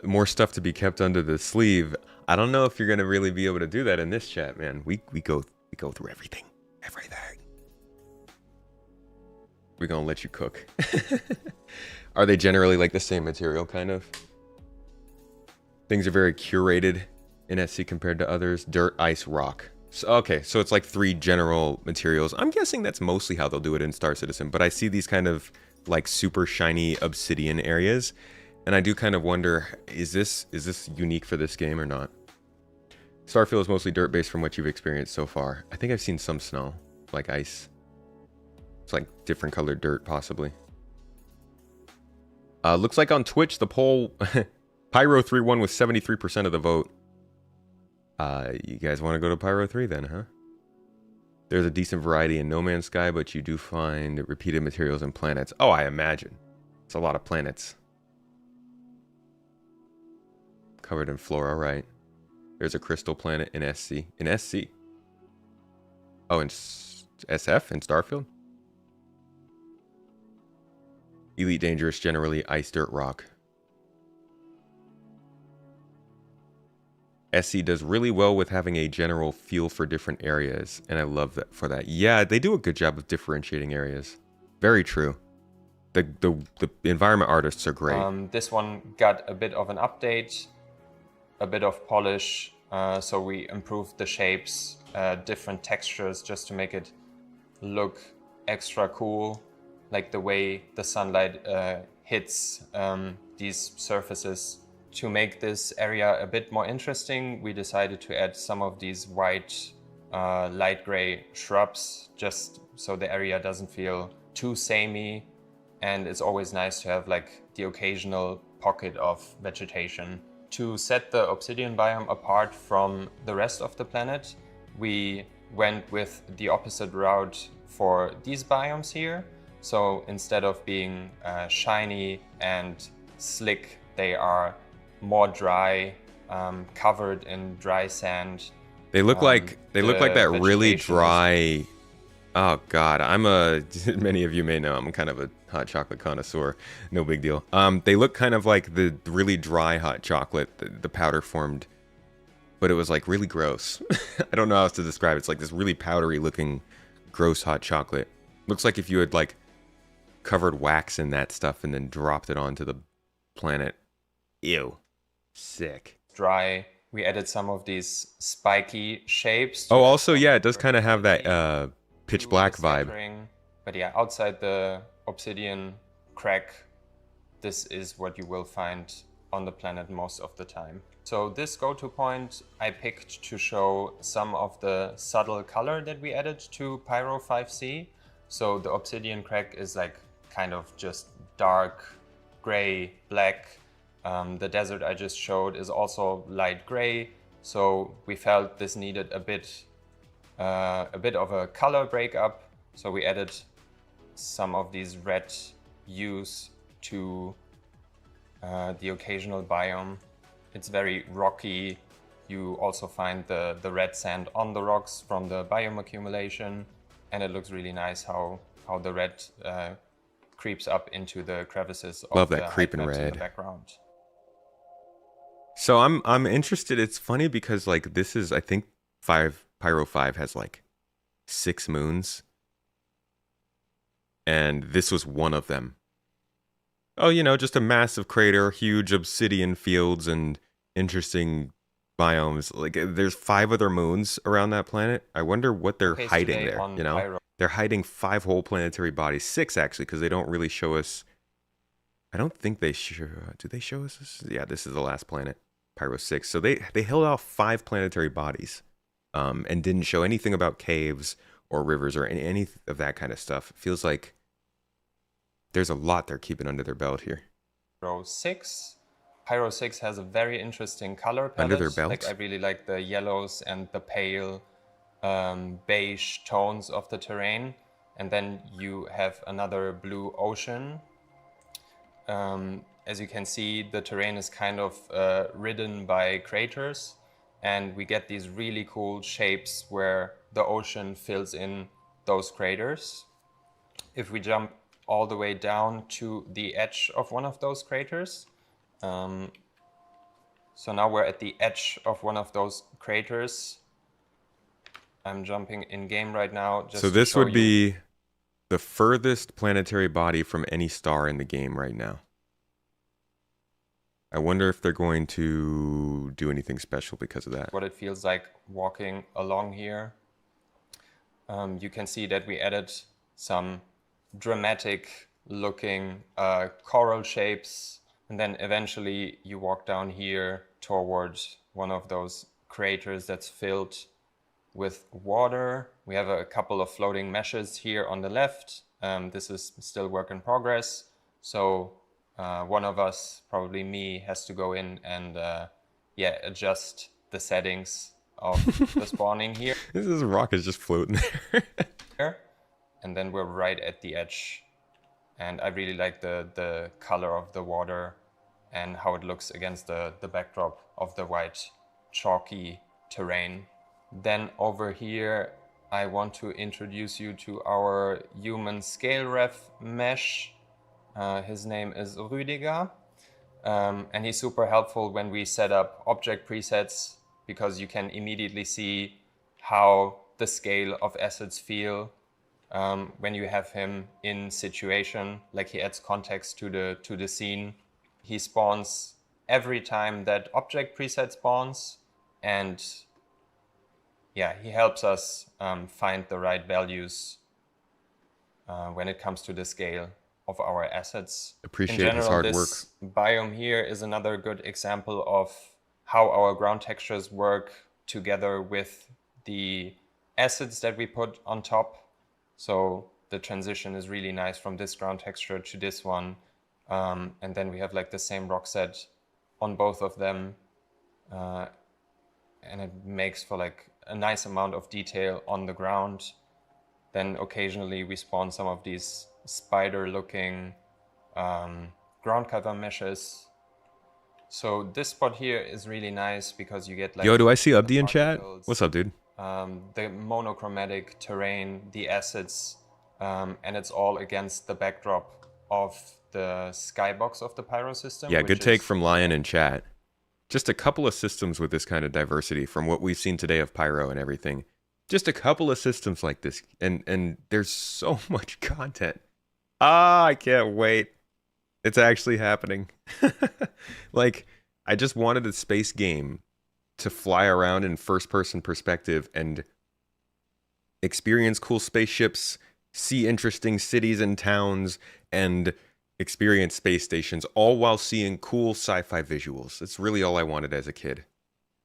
more stuff to be kept under the sleeve, I don't know if you're gonna really be able to do that in this chat, man. We go through everything. We're gonna let you cook. Are they generally like the same material, kind of? Things are very curated in SC compared to others. Dirt, ice, rock. So, okay, so it's like 3 general materials. I'm guessing that's mostly how they'll do it in Star Citizen, but I see these kind of like super shiny obsidian areas, and I do kind of wonder, is this unique for this game or not? Starfield is mostly dirt based from what you've experienced so far. I think I've seen some snow, like ice. It's like different colored dirt, possibly. Looks like on Twitch the poll, Pyro 3 won with 73% of the vote. You guys want to go to Pyro 3 then, huh? There's a decent variety in No Man's Sky, but you do find repeated materials and planets. Oh, I imagine. It's a lot of planets. Covered in flora, right? There's a crystal planet in SC. In SC? Oh, in SF? In Starfield? Elite Dangerous, generally ice, dirt, rock. SC does really well with having a general feel for different areas, and I love that for that. Yeah, they do a good job of differentiating areas. Very true. The environment artists are great. This one got a bit of an update, a bit of polish, so we improved the shapes, different textures just to make it look extra cool, like the way the sunlight hits these surfaces. To make this area a bit more interesting, we decided to add some of these white, light gray shrubs, just so the area doesn't feel too samey. And it's always nice to have like the occasional pocket of vegetation. To set the obsidian biome apart from the rest of the planet, we went with the opposite route for these biomes here. So instead of being shiny and slick, they are more dry, covered in dry sand. They look like that really dry Oh God, many of you may know, I'm kind of a hot chocolate connoisseur. No big deal. They look kind of like the really dry hot chocolate, the powder formed, but it was like really gross. I don't know how else to describe it. It's like this really powdery looking, gross hot chocolate. Looks like if you had like covered wax in that stuff and then dropped it onto the planet. Ew. Sick. Dry. We added some of these spiky shapes. Oh, also, yeah, it does kind of have that pitch black vibe. But yeah, outside the obsidian crack, this is what you will find on the planet most of the time. So this go-to point I picked to show some of the subtle color that we added to Pyro 5C. So the obsidian crack is like kind of just dark gray, black. The desert I just showed is also light gray. So we felt this needed a bit of a color breakup. So we added some of these red hues to the occasional biome. It's very rocky. You also find the red sand on the rocks from the biome accumulation. And it looks really nice how the red creeps up into the crevices Love of that the creeping height maps in red the background. So I'm interested. It's funny because like this is, I think Pyro 5 has like 6 moons. And this was one of them. Oh, you know, just a massive crater, huge obsidian fields and interesting biomes. Like there's 5 other moons around that planet. I wonder what they're hiding there, you know? Pyro. They're hiding 5 whole planetary bodies. 6 actually, because they don't really show us. I don't think they show. Do they show us this? Yeah, this is the last planet, Pyro 6. So they held off 5 planetary bodies, and didn't show anything about caves or rivers or any of that kind of stuff. It feels like there's a lot they're keeping under their belt here. Pyro 6. Pyro 6 has a very interesting color palette. Under their belt? Like I really like the yellows and the pale beige tones of the terrain. And then you have another blue ocean. As you can see, the terrain is kind of ridden by craters, and we get these really cool shapes where the ocean fills in those craters. If we jump all the way down to the edge of one of those craters, so now we're at the edge of one of those craters. I'm jumping in game right now. So this would be the furthest planetary body from any star in the game right now. I wonder if they're going to do anything special because of that. What it feels like walking along here. You can see that we added some dramatic looking coral shapes, and then eventually you walk down here towards one of those craters that's filled with water. We have a couple of floating meshes here on the left. This is still work in progress. So one of us, probably me, has to go in and adjust the settings of the spawning here. This rock is just floating there. And then we're right at the edge. And I really like the color of the water and how it looks against the backdrop of the white chalky terrain. Then over here, I want to introduce you to our human scale ref mesh. His name is Rüdiger. And he's super helpful when we set up object presets, because you can immediately see how the scale of assets feel when you have him in situation. Like he adds context to the scene. He spawns every time that object preset spawns, and yeah, he helps us find the right values when it comes to the scale of our assets. Appreciate his hard work. This biome here is another good example of how our ground textures work together with the assets that we put on top. So the transition is really nice from this ground texture to this one. And then we have like the same rock set on both of them. And it makes for like a nice amount of detail on the ground. Then occasionally we spawn some of these spider-looking ground cover meshes. So this spot here is really nice because you get like... Yo, do I see Abdi in chat? What's up, dude? the monochromatic terrain, the assets, and it's all against the backdrop of the skybox of the Pyro system. Yeah, good take from Lion in chat. Just a couple of systems with this kind of diversity from what we've seen today of Pyro and everything. Just a couple of systems like this, and there's so much content. I can't wait. It's actually happening. Like, I just wanted a space game to fly around in first-person perspective and experience cool spaceships, see interesting cities and towns, and experience space stations, all while seeing cool sci-fi visuals. That's really all I wanted as a kid.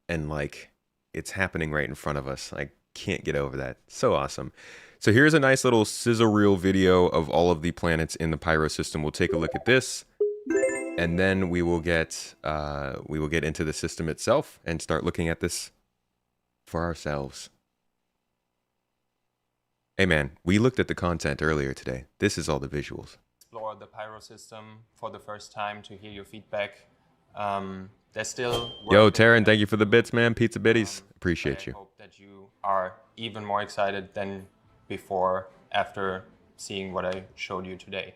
And, like, it's happening right in front of us. I can't get over that. So awesome. So here's a nice little sizzle reel video of all of the planets in the Pyro system. We'll take a look at this, and then we will get into the system itself and start looking at this for ourselves. Hey man, we looked at the content earlier today. This is all the visuals. Explore the Pyro system for the first time to hear your feedback. There's still Yo, Taryn, thank you for the bits, man. Pizza Bitties. Appreciate you. I hope that you are even more excited than before after seeing what I showed you today.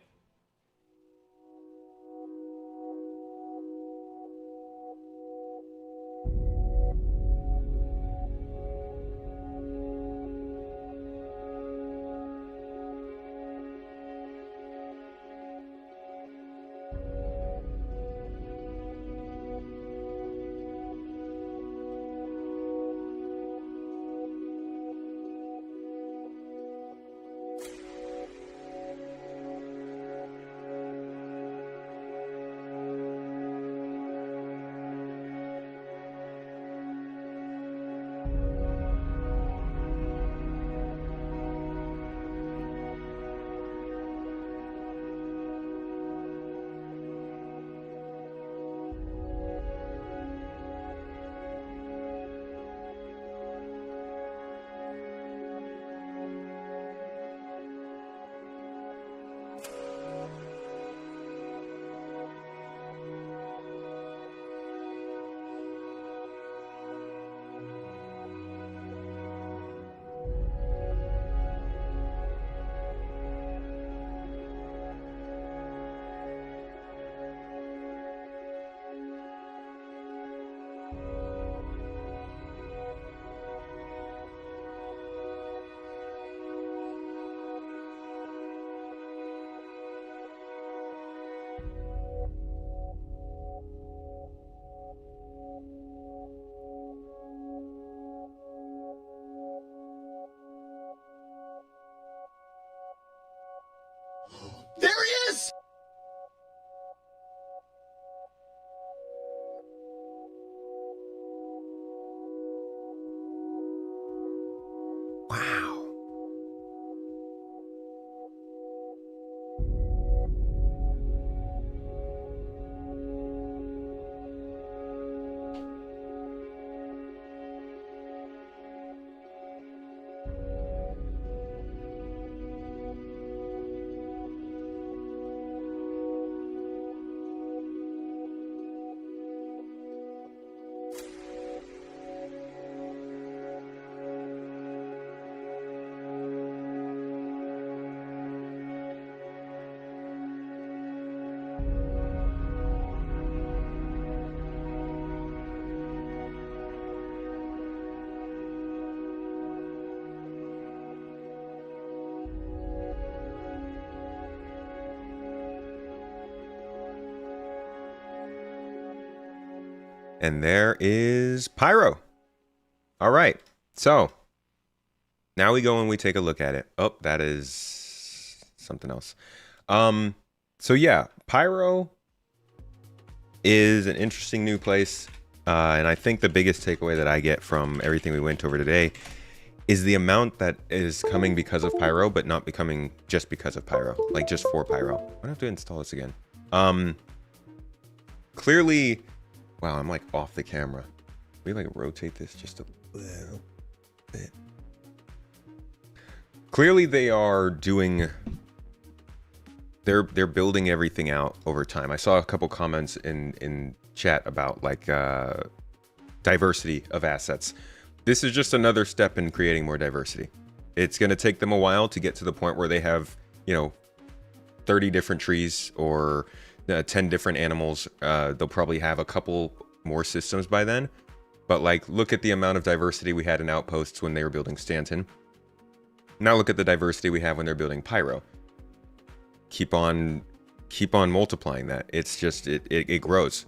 There he is! Wow. And there is Pyro. All right. So now we go and we take a look at it. Oh, that is something else. So yeah, Pyro is an interesting new place. And I think the biggest takeaway that I get from everything we went over today is the amount that is coming because of Pyro, but not becoming just because of Pyro, like just for Pyro. I'm gonna have to install this again. Clearly, wow, I'm like off the camera. We like rotate this just a little bit. Clearly they are doing, they're building everything out over time. I saw a couple comments in chat about like diversity of assets. this is just another step in creating more diversity. It's going to take them a while to get to the point where they have, 30 different trees or 10 different animals. They'll probably have a couple more systems by then. But like, look at the amount of diversity we had in Outposts when they were building Stanton. Now look at the diversity we have when they're building Pyro. Keep on multiplying that. It's just, it grows.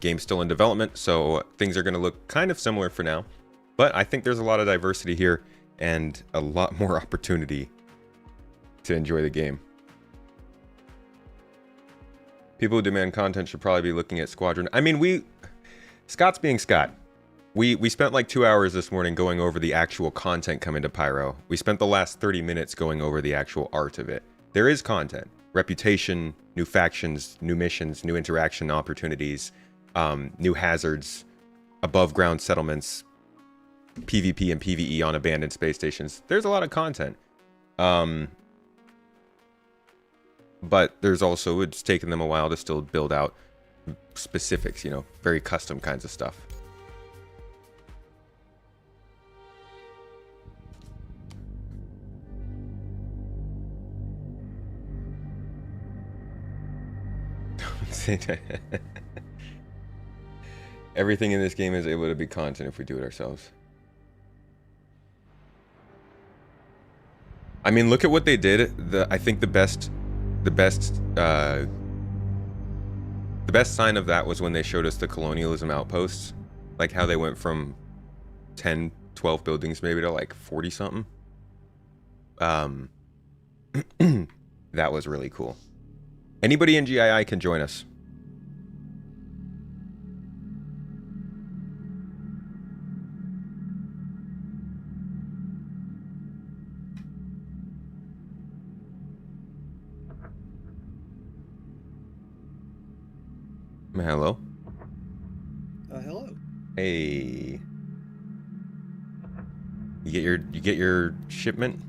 Game's still in development, so things are going to look kind of similar for now. But I think there's a lot of diversity here and a lot more opportunity to enjoy the game. People who demand content should probably be looking at Squadron. I mean, Scott's being Scott. We spent like 2 hours this morning going over the actual content coming to Pyro. We spent the last 30 minutes going over the actual art of it. There is content. Reputation, new factions, new missions, new interaction opportunities, new hazards, above ground settlements, PvP and PvE on abandoned space stations. There's a lot of content. But there's also, it's taken them a while to still build out specifics, very custom kinds of stuff. Everything in this game is able to be content if we do it ourselves. I mean, look at what they did. I think the best sign of that was when they showed us the colonialism outposts, like how they went from 10, 12 buildings maybe to like 40 something. That was really cool. Anybody in GII can join us. Hello. Hello. Hey. You get your shipment?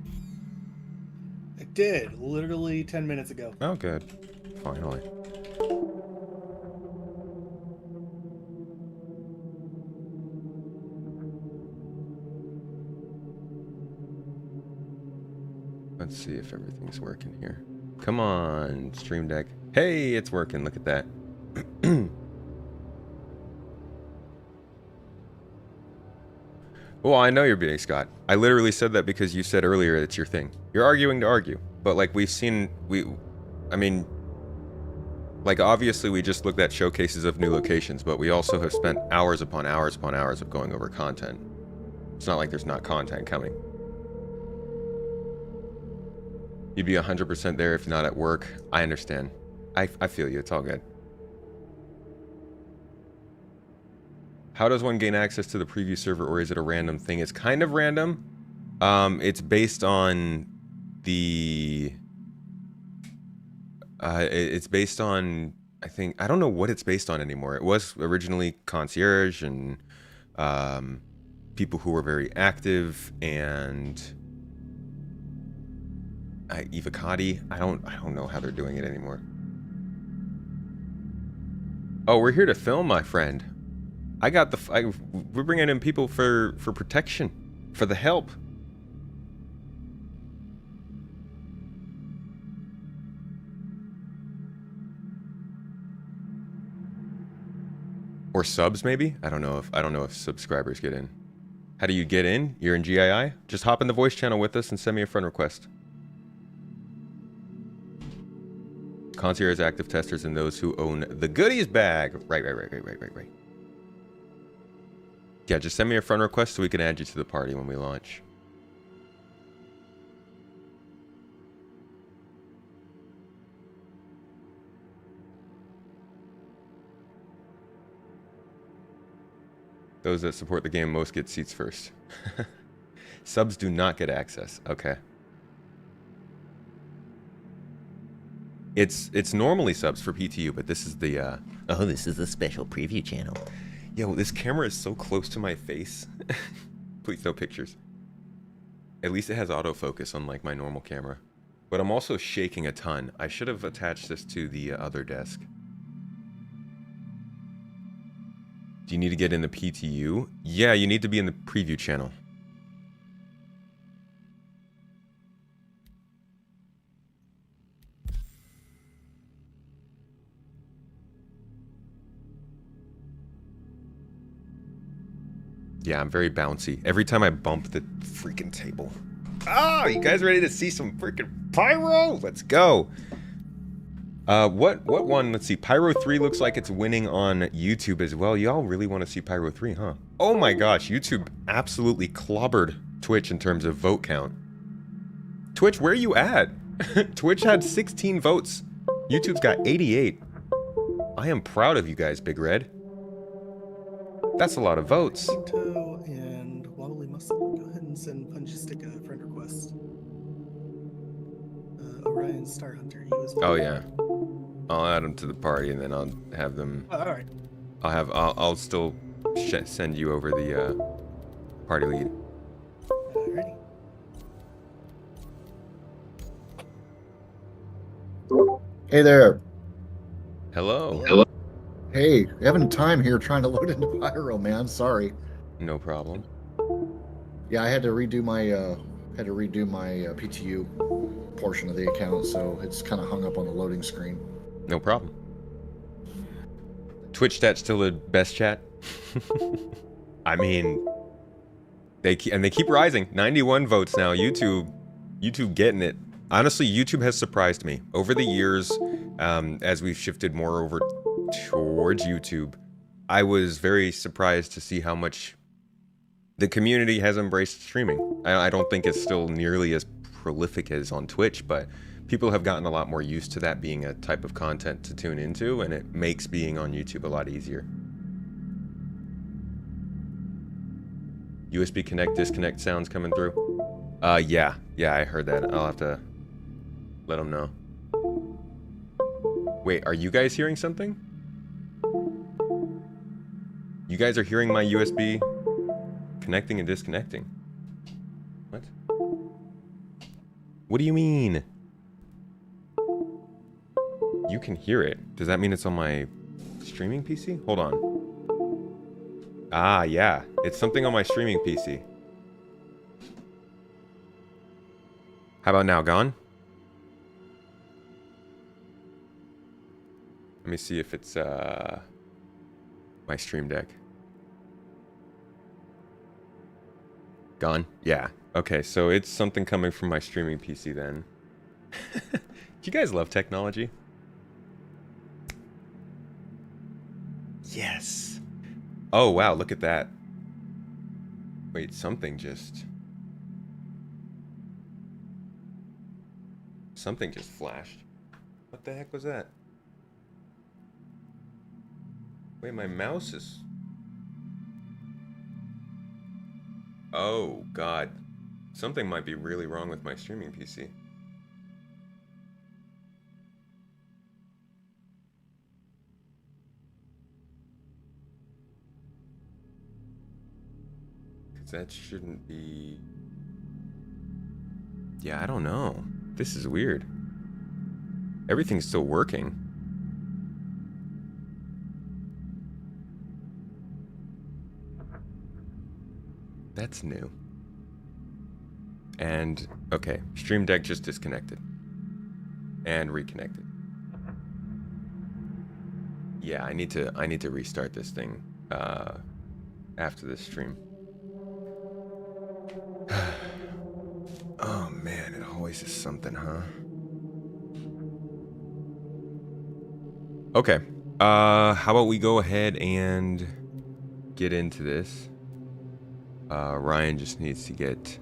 I did, literally 10 minutes ago. Oh, good. Finally. Let's see if everything's working here. Come on, Stream Deck. Hey, it's working. Look at that. Well, I know you're being Scott. I literally said that because you said earlier it's your thing. You're arguing to argue. But like I mean, like obviously we just looked at showcases of new locations, but we also have spent hours upon hours upon hours of going over content. It's not like there's not content coming. You'd be 100% there if not at work. I understand. I feel you. It's all good. How does one gain access to the preview server, or is it a random thing? It's kind of random. It's based on the... it's based on, I don't know what it's based on anymore. It was originally Concierge and people who were very active, and Evocati. I don't know how they're doing it anymore. Oh, we're here to film, my friend. We're bringing in people for protection, for the help. Or subs, maybe? I don't know if subscribers get in. How do you get in? You're in GII? Just hop in the voice channel with us and send me a friend request. Concierge active testers and those who own the goodies bag. Right. Yeah, just send me a friend request so we can add you to the party when we launch. Those that support the game most get seats first. Subs do not get access. Okay. It's normally subs for PTU, but this is the this is the special preview channel. Yo, this camera is so close to my face. Please no pictures. At least it has autofocus unlike my normal camera. But I'm also shaking a ton. I should have attached this to the other desk. Do you need to get in the PTU? Yeah, you need to be in the preview channel. Yeah, I'm very bouncy. Every time I bump the freaking table. Ah, you guys ready to see some freaking Pyro? Let's go. What one? Let's see. Pyro 3 looks like it's winning on YouTube as well. Y'all really want to see Pyro 3, huh? Oh my gosh, YouTube absolutely clobbered Twitch in terms of vote count. Twitch, where are you at? Twitch had 16 votes. YouTube's got 88. I am proud of you guys, Big Red. That's a lot of votes. And Wobbly Muscle, go ahead and send Pungistic a friend request. Orion Star Hunter, you as well. Oh yeah. I'll add them to the party and then I'll have them. Oh, all right. I'll still send you over the party lead. Alrighty. Hey there. Hello. Hello. Hey, having time here trying to load into Pyro, man. Sorry. No problem. Yeah, I had to redo my PTU portion of the account, so it's kind of hung up on the loading screen. No problem. Twitch chat's still the best chat. I mean, they keep rising. 91 votes now. YouTube getting it. Honestly, YouTube has surprised me over the years. As we've shifted more over towards YouTube, I was very surprised to see how much the community has embraced streaming. I don't think it's still nearly as prolific as on Twitch, but people have gotten a lot more used to that being a type of content to tune into, and it makes being on YouTube a lot easier. USB connect, disconnect sounds coming through. Yeah, I heard that. I'll have to let them know. Wait, are you guys hearing something? You guys are hearing my USB connecting and disconnecting. What? What do you mean? You can hear it. Does that mean it's on my streaming PC? Hold on. Ah, yeah. It's something on my streaming PC. How about now? Gone? Let me see if it's my stream deck. Gone? Yeah. Okay, so it's something coming from my streaming PC then. Do you guys love technology? Yes. Oh, wow, look at that. Wait, something just flashed. What the heck was that? Wait, my mouse is... Oh, God. Something might be really wrong with my streaming PC. Because that shouldn't be... Yeah, I don't know. This is weird. Everything's still working. That's new. And, okay, Stream Deck just disconnected. And reconnected. Yeah, I need to restart this thing after this stream. Oh man, it always is something, huh? Okay. How about we go ahead and get into this? Ryan just needs to get...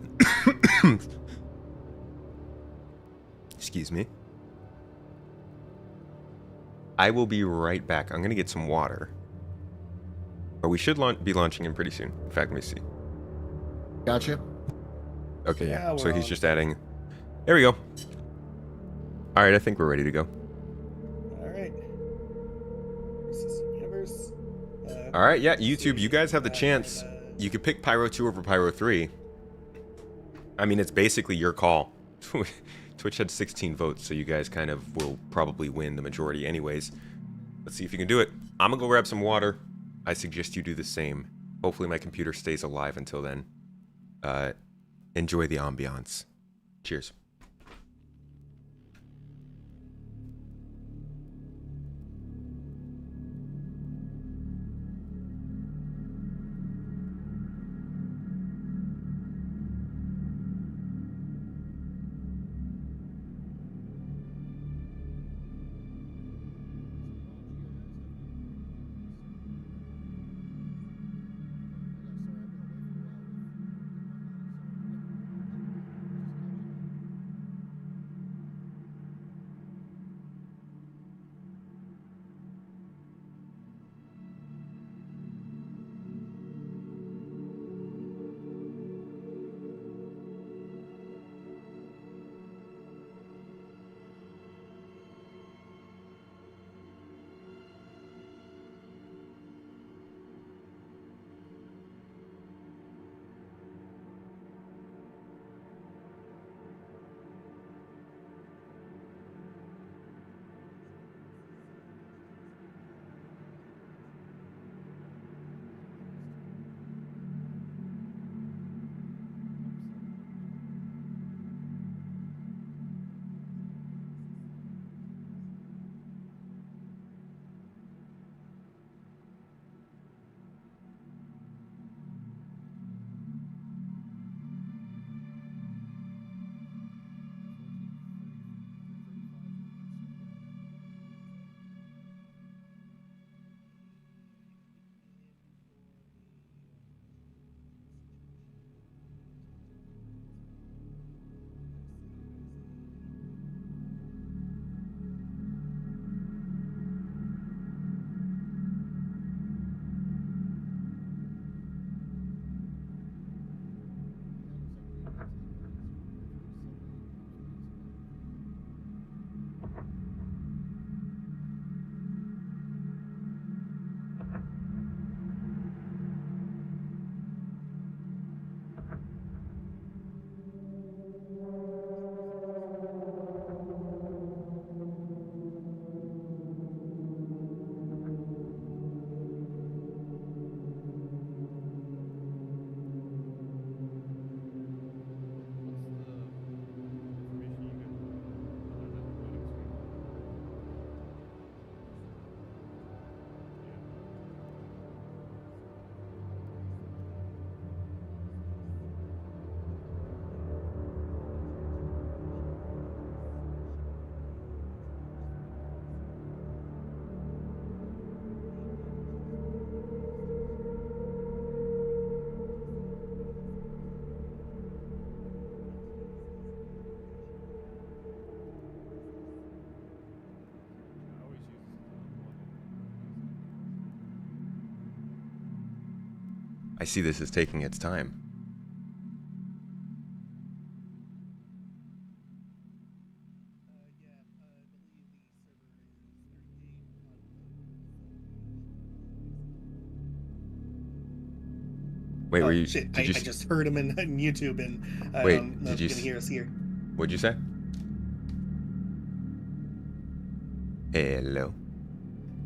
Excuse me. I will be right back. I'm going to get some water. But we should be launching him pretty soon. In fact, let me see. Gotcha. Okay, yeah. So he's just adding... There we go. All right, I think we're ready to go. All right. Universe. All right, yeah, YouTube, you guys have the chance. You could pick Pyro 2 over Pyro 3. I mean, it's basically your call. Twitch had 16 votes, so you guys kind of will probably win the majority anyways. Let's see if you can do it. I'm gonna go grab some water. I suggest you do the same. Hopefully my computer stays alive until then. Enjoy the ambiance. Cheers. I see this as taking its time. Wait, oh, were you? Shit, Did you? I just heard him in YouTube, and I Wait, don't know did if you? you can hear us here. What'd you say? Hello.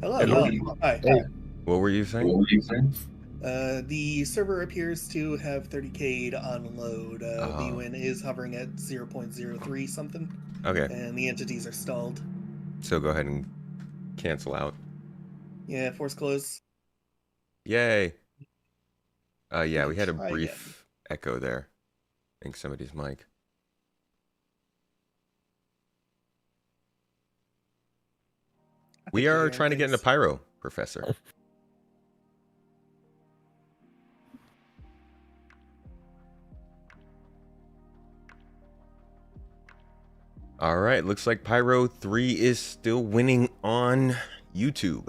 Hello. Hello. Hi. Hey. What were you saying? The server appears to have 30K to unload. Oh. VWin is hovering at 0.03 something. Okay. And the entities are stalled. So go ahead and cancel out. Yeah, force close. Yay. Yeah, we had a Try brief echo there. I think somebody's mic. We are trying to get into Pyro, Professor. All right, looks like Pyro 3 is still winning on YouTube.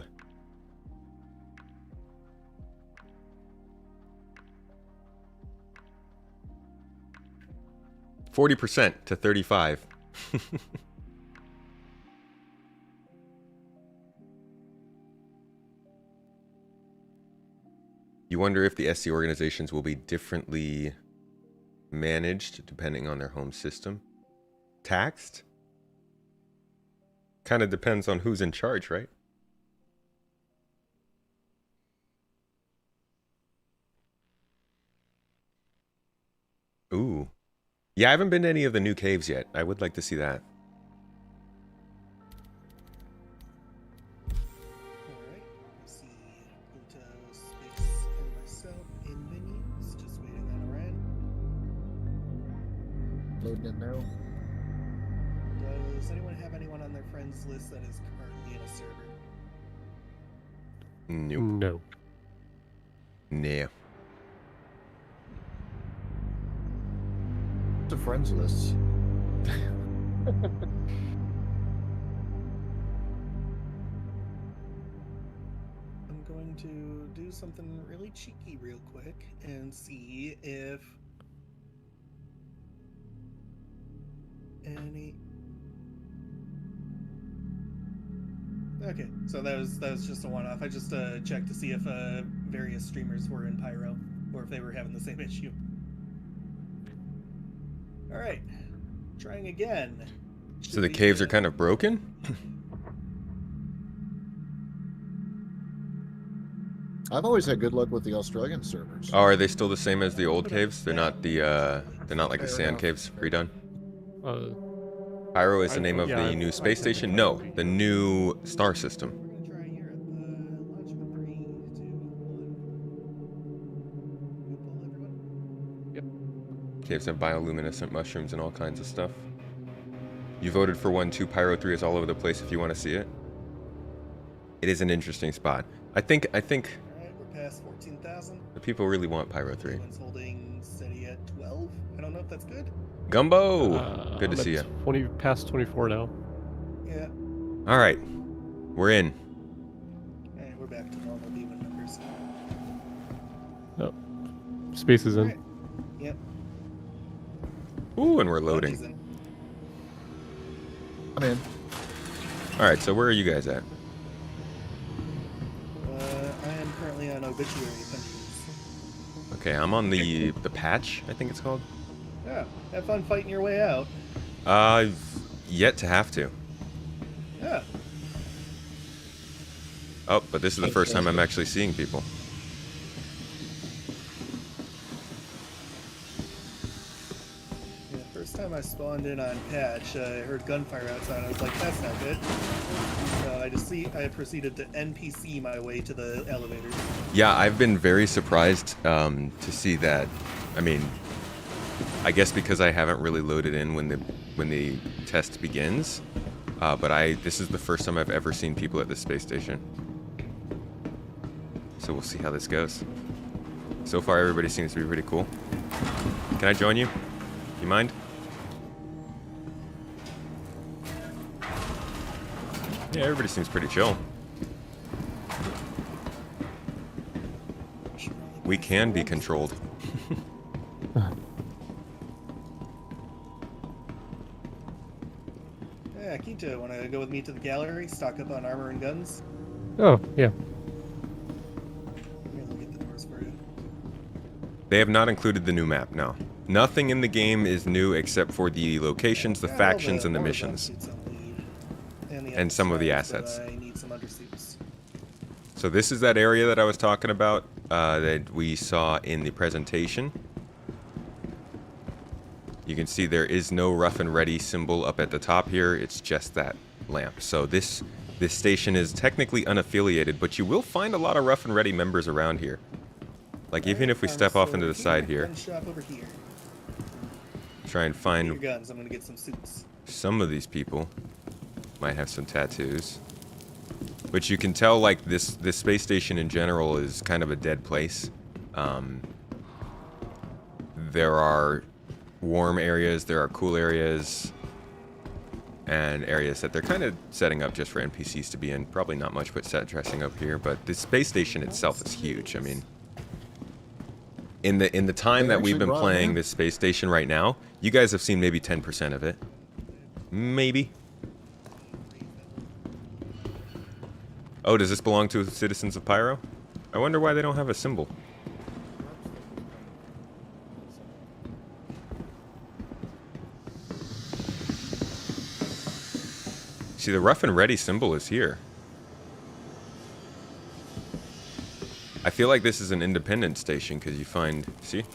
%40 to 35. You wonder if the SC organizations will be differently managed depending on their home system. Taxed? Kind of depends on who's in charge, right? Ooh. Yeah, I haven't been to any of the new caves yet. I would like to see that. Alright, see Punta, Space, and myself in menus, just waiting on a rand. Loading in now. Does anyone have anyone on their friends list that is currently in a server? Nope. No. Nah. The friends list. I'm going to do something really cheeky real quick and see if any. Okay, so that was just a one-off. I just checked to see if various streamers were in Pyro or if they were having the same issue. All right, trying again. So the caves are kind of broken? I've always had good luck with the Australian servers. Oh, are they still the same as the old caves? They're not the they're not like the sand caves redone? Pyro is the name of the new space station? No, the new star system. Caves have bioluminescent mushrooms and all kinds of stuff. You voted for 1, 2. Pyro 3 is all over the place if you want to see it. It is an interesting spot. I think Alright, we're past 14,000. the people really want Pyro 3. Everyone's holding steady at 12. I don't know if that's good. Gumbo! Good to I'm see at you. Past 24 now. Yeah. Alright. We're in. And we're back to normal viewing numbers. Oh. Space is in. Right. Yep. Ooh, and we're loading. I'm in. Alright, so where are you guys at? I am currently on obituary punches. Okay, I'm on the patch, I think it's called. Yeah, have fun fighting your way out. I've yet to have to. Yeah. Oh, but this is the first time I'm actually seeing people. Yeah, first time I spawned in on patch, I heard gunfire outside. I was like, that's not good. So I proceeded to NPC my way to the elevators. Yeah, I've been very surprised to see that. I mean, I guess because I haven't really loaded in when the test begins, but this is the first time I've ever seen people at this space station. So we'll see how this goes. So far, everybody seems to be pretty cool. Can I join you? You mind? Yeah, everybody seems pretty chill. We can be controlled. Yeah, Quinto, want to go with me to the gallery, stock up on armor and guns? Oh, yeah. Maybe I'll get the doors for you. They have not included the new map, no. Nothing in the game is new except for the locations, the factions, and the missions. And some of the assets. I need some undersuits. So this is that area that I was talking about that we saw in the presentation. You can see there is no rough and ready symbol up at the top here. It's just that lamp. So this station is technically unaffiliated, but you will find a lot of rough and ready members around here. Like even if we step off into the side here, Shop over here. try and Get your find guns. I'm gonna get some suits. some of these people. Might have some tattoos. But you can tell like this space station in general is kind of a dead place. There are warm areas, there are cool areas, and areas that they're kind of setting up just for NPCs to be in. Probably not much but set dressing up here, but the space station itself is huge. I mean, in the time that we've been playing this space station right now, you guys have seen maybe 10% of it. Maybe. Oh, does this belong to Citizens of Pyro? I wonder why they don't have a symbol. See, the rough and ready symbol is here. I feel like this is an independent station because you find, see,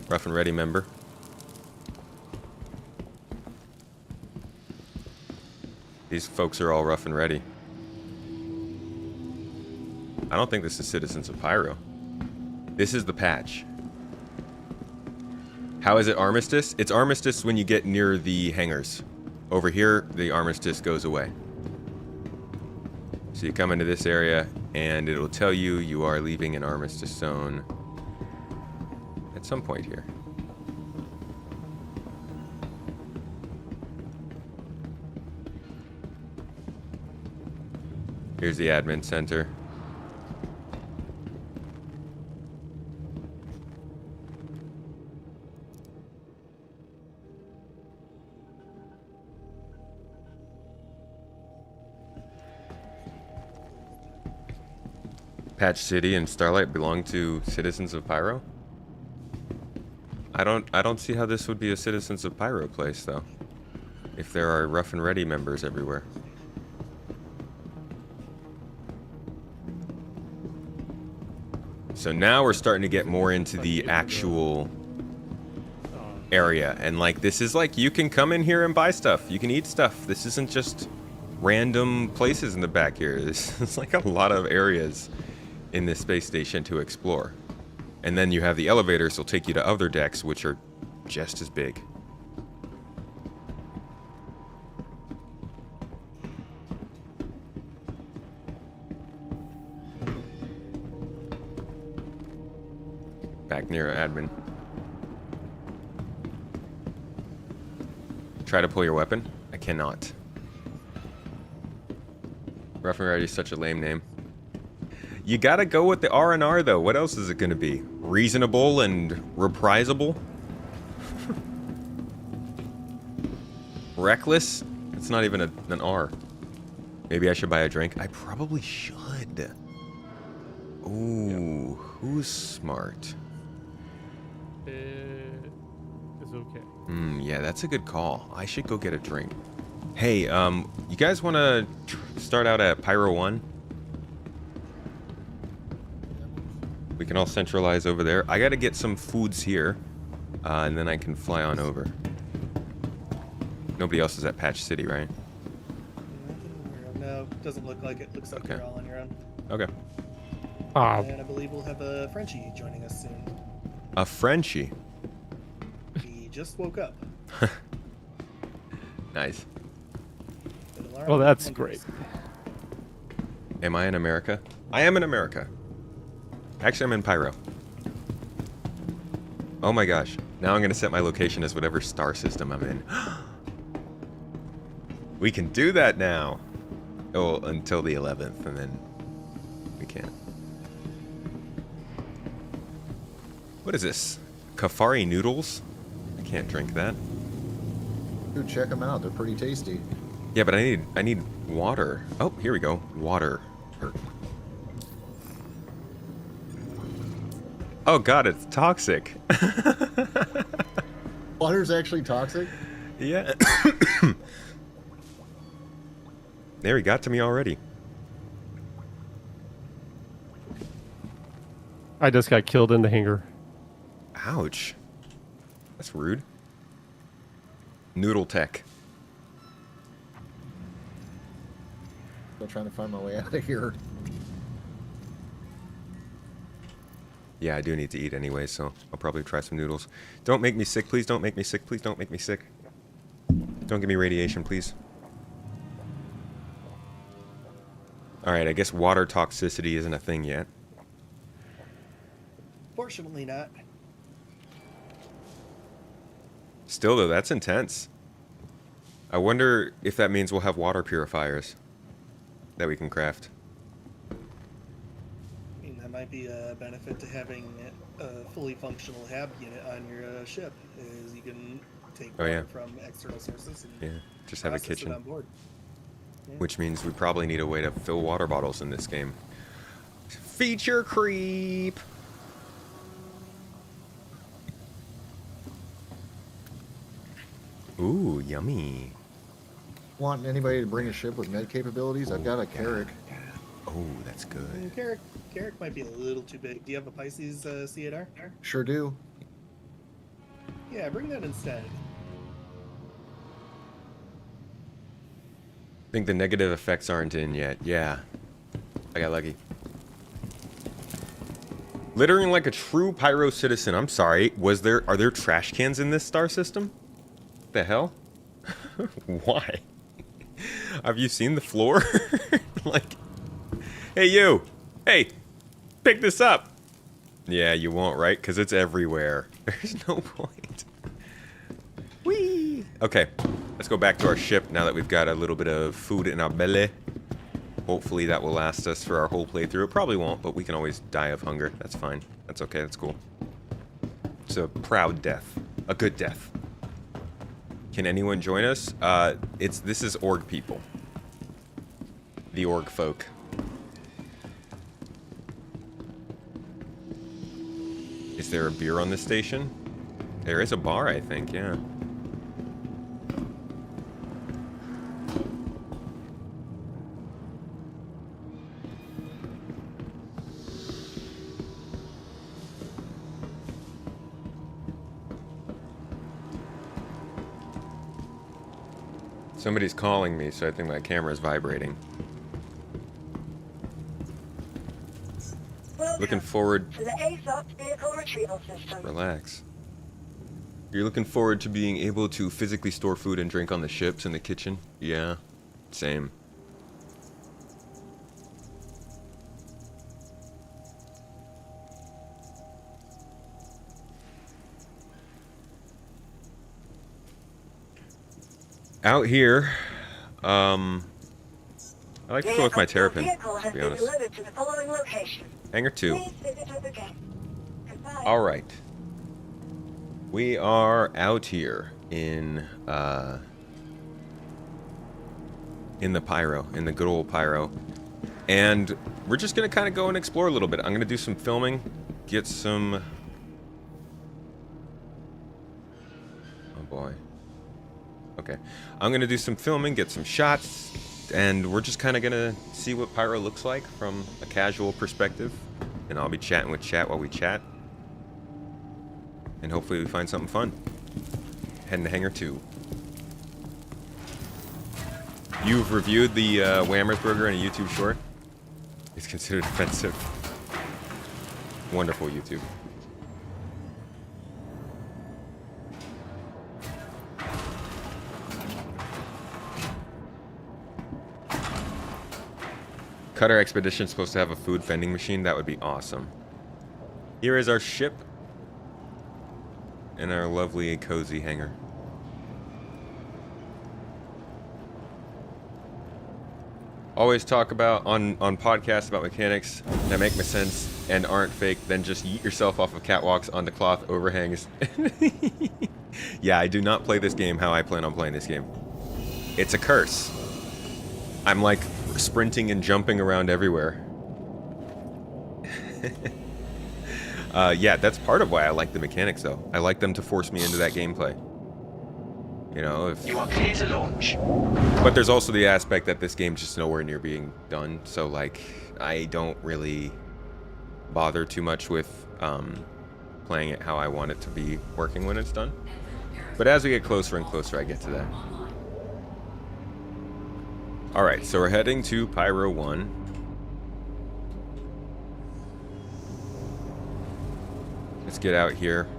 rough and ready member. These folks are all rough and ready. I don't think this is Citizens of Pyro. This is the patch. How is it Armistice? It's Armistice when you get near the hangars. Over here, the Armistice goes away. So you come into this area, and it'll tell you you are leaving an Armistice zone at some point here. Here's the admin center. Patch City and Starlight belong to Citizens of Pyro? I don't see how this would be a Citizens of Pyro place though. If there are Rough and Ready members everywhere. So now we're starting to get more into the actual area. And like, this is like, you can come in here and buy stuff. You can eat stuff. This isn't just random places in the back here. This is like a lot of areas in this space station to explore. And then you have the elevators will take you to other decks, which are just as big. Back near admin. Try to pull your weapon? I cannot. Rough and Ready is such a lame name. You gotta go with the R&R though. What else is it gonna be? Reasonable and reprisable? Reckless? It's not even an R. Maybe I should buy a drink. I probably should. Ooh, who's smart? It's okay. Yeah, that's a good call. I should go get a drink. Hey, you guys want to start out at Pyro 1? We can all centralize over there. I got to get some foods here, and then I can fly on over. Nobody else is at Patch City, right? No, doesn't look like it. Looks like you're all on your own. Okay. And I believe we'll have a Frenchie joining us soon. A Frenchie? He just woke up. Nice. Well, that's great. Am I in America? I am in America. Actually, I'm in Pyro. Oh my gosh. Now I'm going to set my location as whatever star system I'm in. We can do that now. Oh, until the 11th, and then we can't. What is this? Kafari noodles? I can't drink that. Dude, check them out. They're pretty tasty. Yeah, but I need water. Oh, here we go. Water. Oh god, it's toxic. Water's actually toxic? Yeah. There, he got to me already. I just got killed in the hangar. Ouch. That's rude. Noodle tech. Still trying to find my way out of here. Yeah, I do need to eat anyway, so I'll probably try some noodles. Don't make me sick, please. Don't make me sick. Please don't make me sick. Don't give me radiation, please. Alright, I guess water toxicity isn't a thing yet. Fortunately not. Still, though, that's intense. I wonder if that means we'll have water purifiers that we can craft. I mean, that might be a benefit to having a fully functional HAB unit on your ship, is you can take water from external sources and just have a process it kitchen. on board. Yeah. Which means we probably need a way to fill water bottles in this game. Feature creep! Ooh, yummy. Want anybody to bring a ship with med capabilities? I've got a Carrack. Oh, that's good. Carrack might be a little too big. Do you have a Pisces C8R? Sure do. Yeah, bring that instead. think the negative effects aren't in yet. Yeah. I got lucky. Littering like a true pyro citizen. I'm sorry. Are there trash cans in this star system? The hell? Why? Have you seen the floor? Like, hey you! Hey! Pick this up! Yeah, you won't, right? Because it's everywhere. There's no point. Whee! Okay, let's go back to our ship now that we've got a little bit of food in our belly. Hopefully that will last us for our whole playthrough. It probably won't, but we can always die of hunger. That's fine. That's okay, that's cool. It's a proud death. A good death. Can anyone join us? This is org people. The org folk. Is there a beer on this station? There is a bar, I think, yeah. Somebody's calling me, so I think my camera's vibrating. Looking forward to the ASOP vehicle retrieval system. Relax. You're looking forward to being able to physically store food and drink on the ships in the kitchen? Yeah, same. Out here, I like to go with my Terrapin, to be honest. Hangar 2. Alright. We are out here in the Pyro, in the good old Pyro. And we're just going to kind of go and explore a little bit. I'm going to do some filming, get some... Oh boy. Okay. I'm going to do some filming, get some shots, and we're just kind of going to see what Pyro looks like from a casual perspective. And I'll be chatting with chat while we chat. And hopefully we find something fun. Heading to Hangar 2. You've reviewed the Whammers Burger in a YouTube short? It's considered offensive. Wonderful YouTube. Cutter Expedition is supposed to have a food vending machine. That would be awesome. Here is our ship. And our lovely cozy hangar. Always talk about on podcasts about mechanics that make sense and aren't fake, then just yeet yourself off of catwalks onto cloth overhangs. Yeah, I do not play this game how I plan on playing this game. It's a curse. I'm like sprinting and jumping around everywhere. Yeah, that's part of why I like the mechanics, though. I like them to force me into that gameplay. You know, if... You are clear to launch. But there's also the aspect that this game's just nowhere near being done, so, like, I don't really bother too much with playing it how I want it to be working when it's done. But as we get closer and closer, I get to that. Alright, so we're heading to Pyro 1. Let's get out here.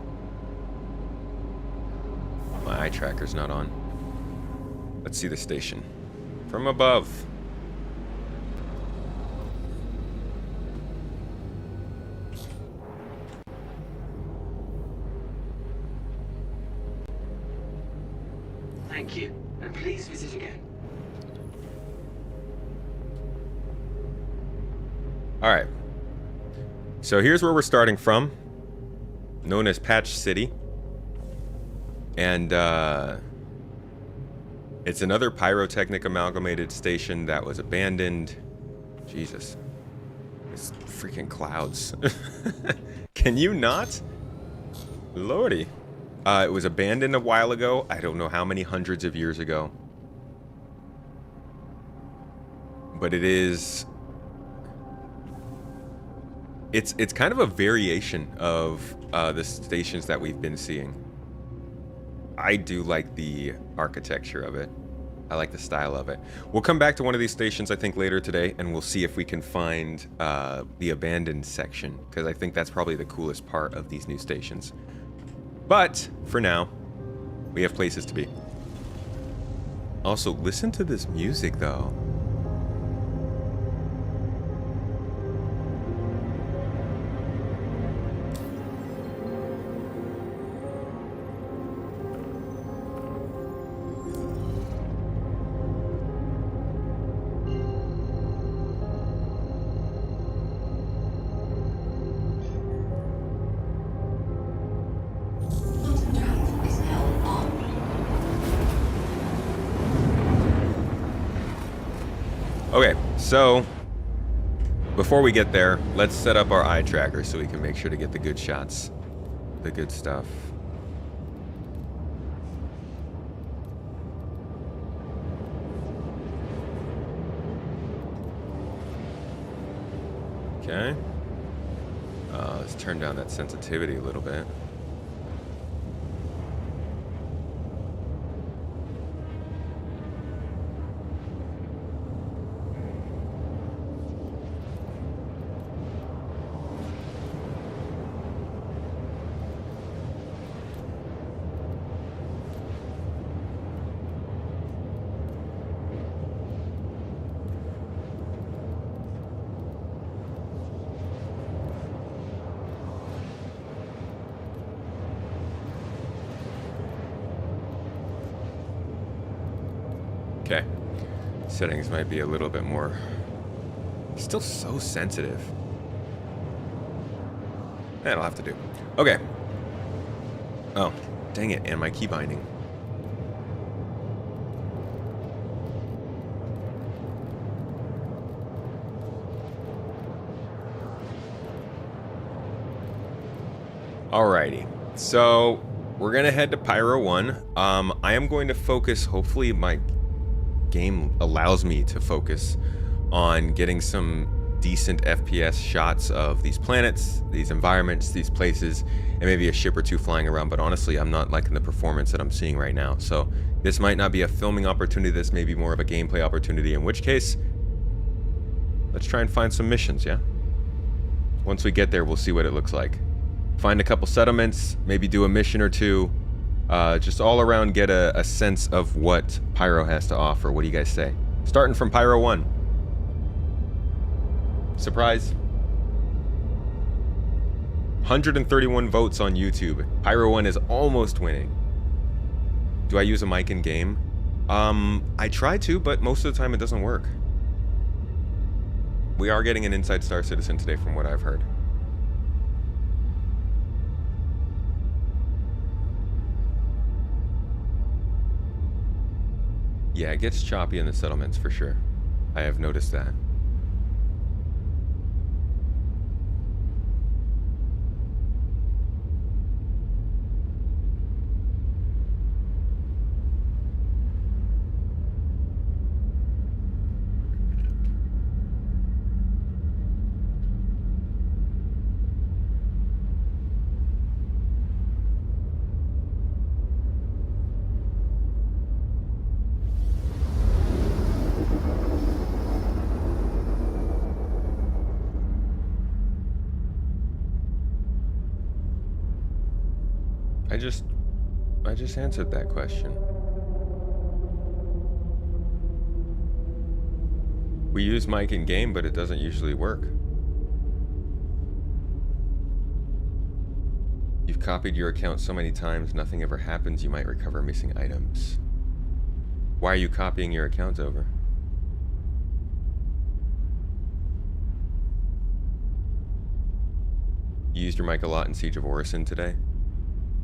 My eye tracker's not on. Let's see the station. From above. Thank you, and please visit again. Alright. So here's where we're starting from. Known as Patch City. And it's another pyrotechnic amalgamated station that was abandoned. Jesus. It's freaking clouds. Can you not? Lordy. It was abandoned a while ago. I don't know how many hundreds of years ago. But it is... It's kind of a variation of the stations that we've been seeing. I do like the architecture of it. I like the style of it. We'll come back to one of these stations, I think, later today, and we'll see if we can find the abandoned section, because I think that's probably the coolest part of these new stations. But for now, we have places to be. Also, listen to this music, though. Okay, so before we get there, let's set up our eye tracker so we can make sure to get the good shots, the good stuff. Okay. Let's turn down that sensitivity a little bit. Okay. Settings might be a little bit more... Still so sensitive. That'll have to do. Okay. Oh, dang it, and my key binding. Alrighty. So, we're gonna head to Pyro 1. I am going to focus, hopefully my game allows me to focus on getting some decent FPS shots of these planets, these environments, these places, and maybe a ship or two flying around. But honestly, I'm not liking the performance that I'm seeing right now. So this might not be a filming opportunity. This may be more of a gameplay opportunity, in which case, let's try and find some missions, yeah? Once we get there, we'll see what it looks like. Find a couple settlements, maybe do a mission or two. Just all around get a sense of what Pyro has to offer. What do you guys say? Starting from Pyro 1. Surprise. 131 votes on YouTube. Pyro 1 is almost winning. Do I use a mic in game? I try to, but most of the time it doesn't work. We are getting an inside Star Citizen today from what I've heard. Yeah, it gets choppy in the settlements for sure. I have noticed that. I just answered that question. We use mic in game, but it doesn't usually work. You've copied your account so many times, nothing ever happens. You might recover missing items. Why are you copying your account over? You used your mic a lot in Siege of Orison today.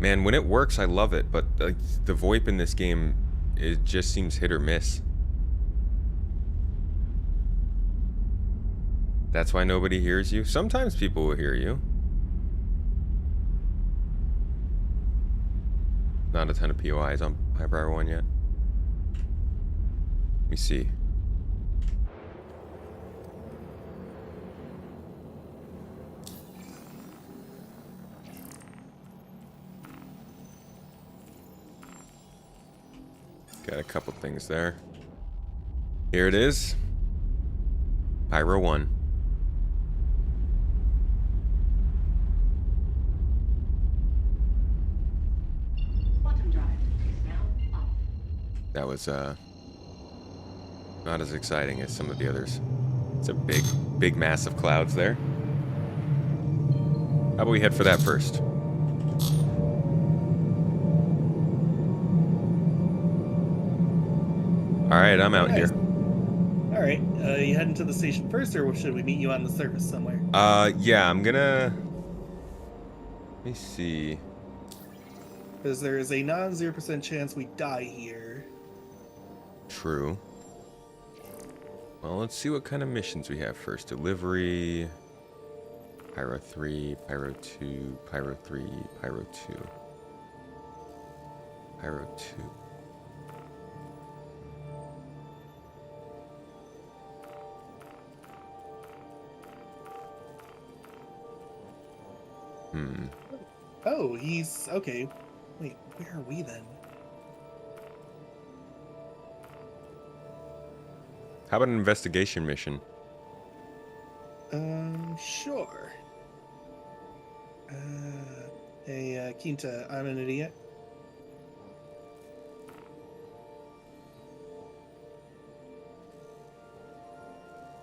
Man, when it works, I love it, but the VoIP in this game, it just seems hit or miss. That's why nobody hears you? Sometimes people will hear you. Not a ton of POIs on Pyro 1 yet. Let me see. Got a couple things there. Here it is. Pyro 1. That was not as exciting as some of the others. It's a big mass of clouds there. How about we head for that first? Alright, I'm out here. Alright, you heading to the station first, or should we meet you on the surface somewhere? Yeah, I'm gonna... Let me see. Because there is a non-0% chance we die here. True. Well, let's see what kind of missions we have first. Delivery... Pyro 3, Pyro 2, Pyro 3, Pyro 2. Pyro 2. Oh, he's... okay. Wait, where are we then? How about an investigation mission? Sure. Hey, Quinta, I'm an idiot.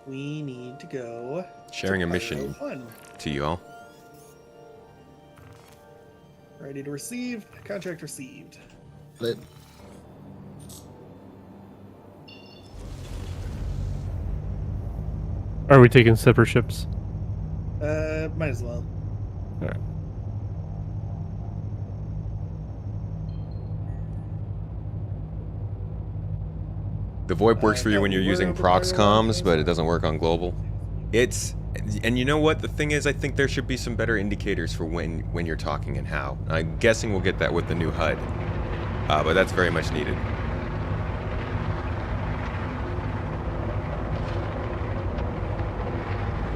We need to go... Sharing a mission to you all. Ready to receive. Contract received. Lit. Are we taking separate ships? Might as well. Alright. The VoIP works for you when you're using prox comms, but it doesn't work on global. And you know what? The thing is, I think there should be some better indicators for when you're talking and how. I'm guessing we'll get that with the new HUD, but that's very much needed.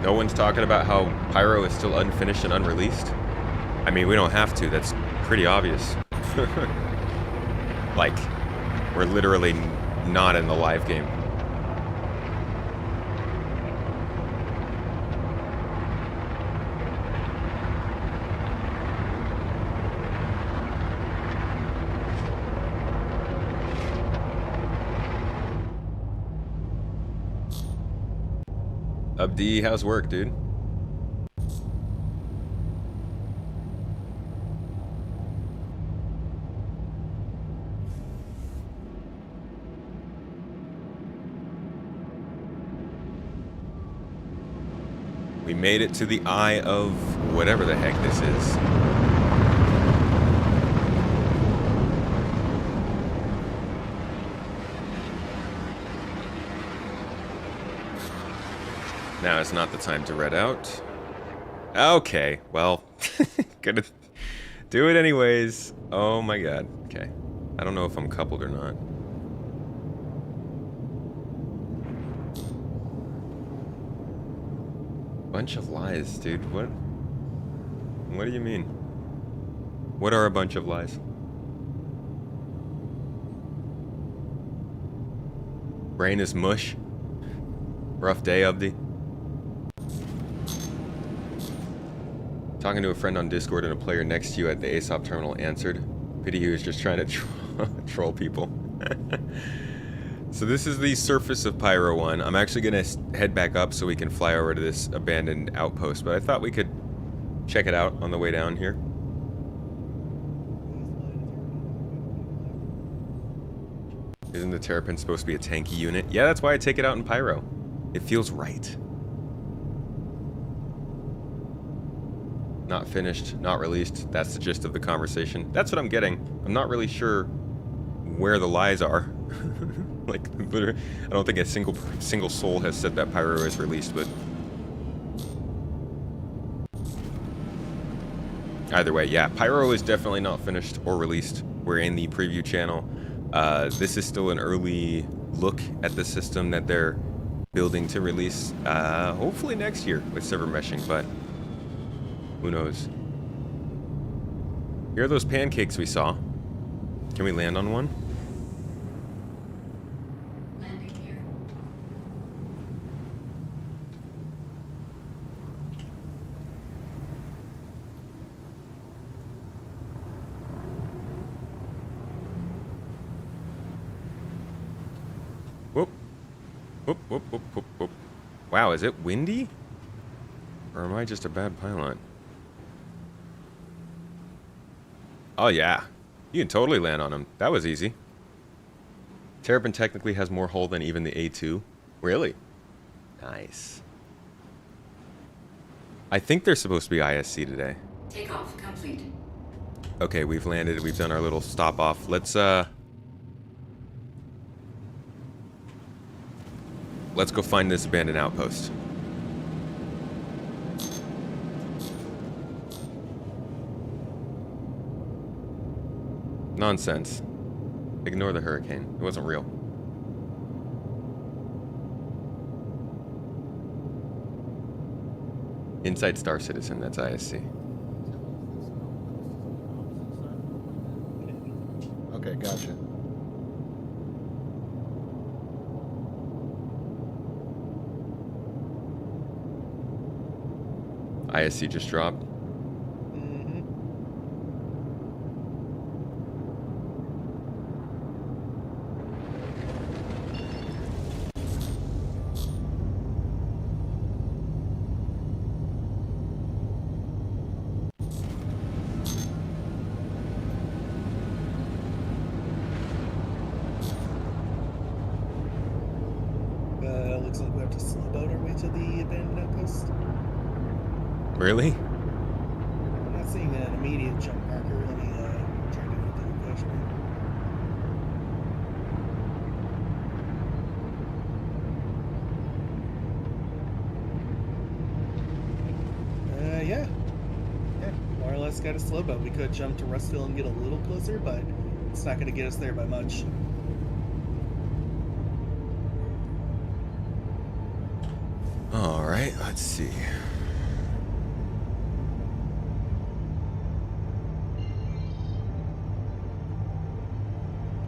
No one's talking about how Pyro is still unfinished and unreleased. I mean, we don't have to. That's pretty obvious. Like, we're literally not in the live game. Abdi, how's work, dude? We made it to the eye of whatever the heck this is. Now is not the time to red out. Okay, well, gonna do it anyways. Oh my god. Okay. I don't know if I'm coupled or not. Bunch of lies, dude. What do you mean? What are a bunch of lies? Brain is mush. Rough day, Abdi. Talking to a friend on Discord and a player next to you at the ASOP terminal answered. Pity he was just trying to troll people. So this is the surface of Pyro 1. I'm actually going to head back up so we can fly over to this abandoned outpost, but I thought we could check it out on the way down here. Isn't the Terrapin supposed to be a tanky unit? Yeah, that's why I take it out in Pyro. It feels right. Not finished, not released. That's the gist of the conversation. That's what I'm getting. I'm not really sure where the lies are. Like, literally, I don't think a single soul has said that Pyro is released, but either way, yeah, Pyro is definitely not finished or released. We're in the preview channel. This is still an early look at the system that they're building to release, hopefully next year with server meshing, but who knows? Here are those pancakes we saw. Can we land on one? Whoop. Whoop, whoop, whoop, whoop, whoop. Wow, is it windy? Or am I just a bad pilot? Oh, yeah. You can totally land on him. That was easy. Terrapin technically has more hull than even the A2. Really? Nice. I think they're supposed to be ISC today. Takeoff complete. Okay, we've landed. We've done our little stop off. Let's go find this abandoned outpost. Nonsense. Ignore the hurricane. It wasn't real. Inside Star Citizen, that's ISC. Okay, gotcha. ISC just dropped. Looks like we have to slow boat our way to the abandoned outpost. Really? I'm not seeing an immediate jump marker. Let me try to get the refresh. Yeah, more or less got a slow boat. We could jump to Rustville and get a little closer, but it's not going to get us there by much. All right, let's see.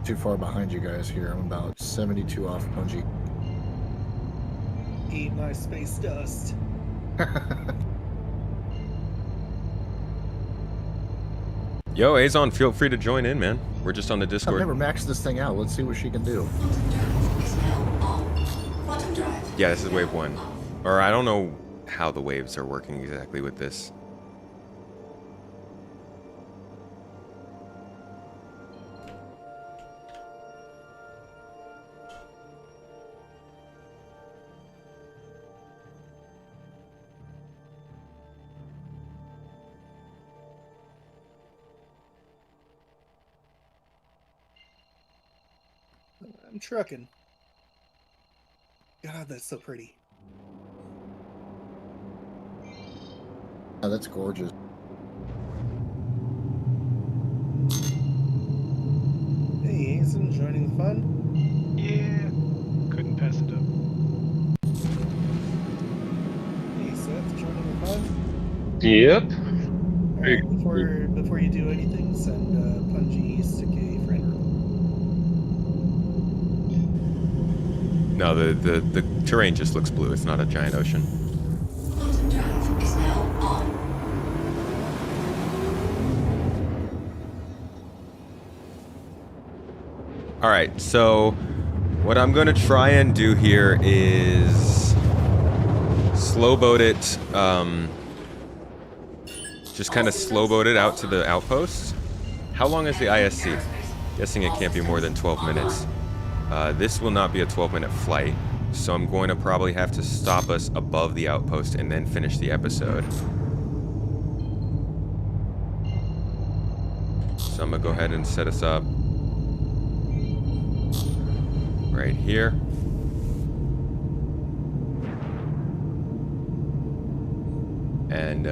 Too far behind you guys here. I'm about 72 off Punji. Eat my space dust. Yo, Azon, feel free to join in, man. We're just on the Discord. I've never maxed this thing out. Let's see what she can do. Yeah, this is wave 1. Or I don't know how the waves are working exactly with this. I'm trucking. God, that's so pretty. Oh, that's gorgeous. Hey, Anson, joining the fun? Yeah, couldn't pass it up. Hey, Seth, joining the fun? Yep. Alright, before you do anything, send Punji stick a friend request. No, the terrain just looks blue. It's not a giant ocean. Is now on. All right, so what I'm going to try and do here is slow boat it, just kind of slow boat it out to the outpost. How long is the ISC? Guessing it can't be more than 12 minutes. This will not be a 12-minute flight, so I'm going to probably have to stop us above the outpost and then finish the episode. So I'm going to go ahead and set us up right here. And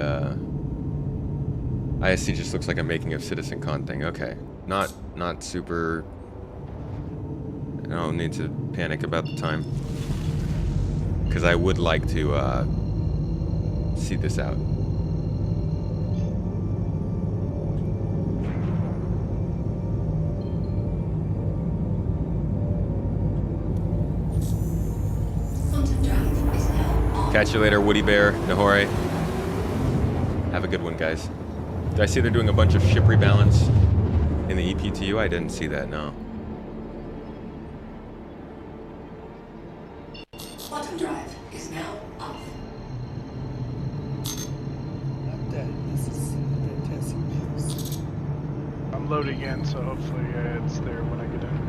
ISC just looks like a making of CitizenCon thing. Okay, not super. I don't need to panic about the time, because I would like to see this out. Catch you later, Woody Bear, Nahore. Have a good one, guys. Did I see they're doing a bunch of ship rebalance in the EPTU? I didn't see that, no. Quantum drive is now off. Not dead. This is fantastic news. I'm loading in, so hopefully it's there when I get in.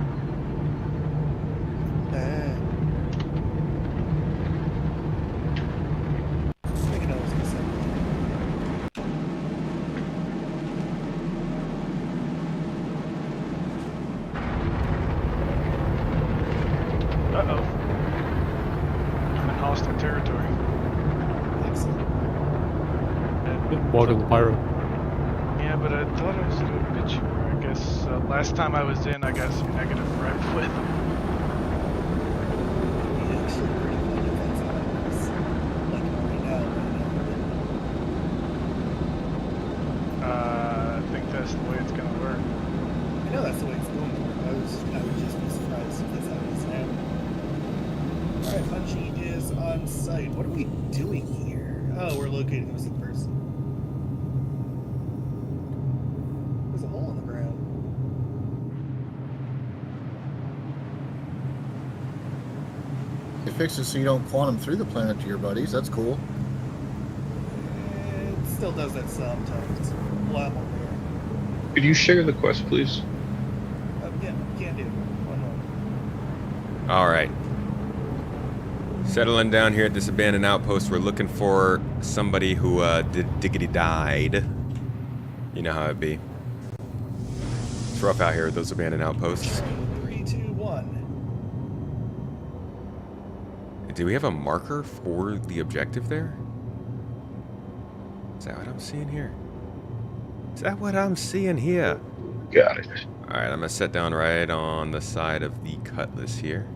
Uh-oh. I'm in hostile territory. Excellent. Welcome to Pyro. Yeah, but I thought I was a little bit sure. I guess last time I was in, I got some negative rep with. I think that's the way it's gonna work. I know that's the way it's going to work. I would just be surprised if that's how it's happening. Alright, Punchy is on site. What are we doing here? Oh, we're locating the missing person. There's a hole in the ground. They fixed it so you don't quantum through the planet to your buddies. That's cool. It still does that sometimes. It's a lot more rare. Could you share the quest, please? Yeah, can do. One moment. All right. Settling down here at this abandoned outpost. We're looking for somebody who diggity died. You know how it be. It's rough out here with those abandoned outposts. 3, 2, 1. Do we have a marker for the objective there? Is that what I'm seeing here? Is that what I'm seeing here? Got it. Alright, I'm gonna set down right on the side of the cutlass here.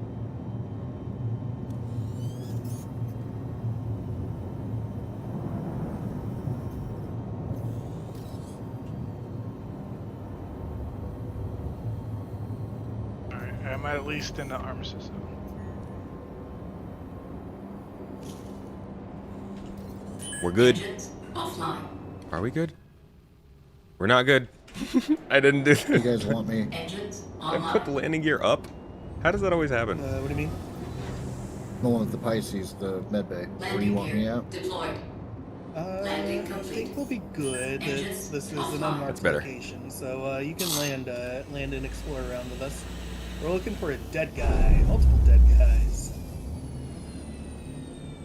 Alright, I'm at least in the armistice zone. We're good. Engines offline. Are we good? We're not good. I didn't do that. You guys want me? Engines I online. put the landing gear up? How does that always happen? What do you mean? The one with the Pisces, the med bay. Where do you Landing want me gear at? deployed. I Landing complete. think we'll be good. Engines This is an offline. unmarked That's better. location, so you can land and explore around with us. We're looking for a dead guy, multiple dead guys.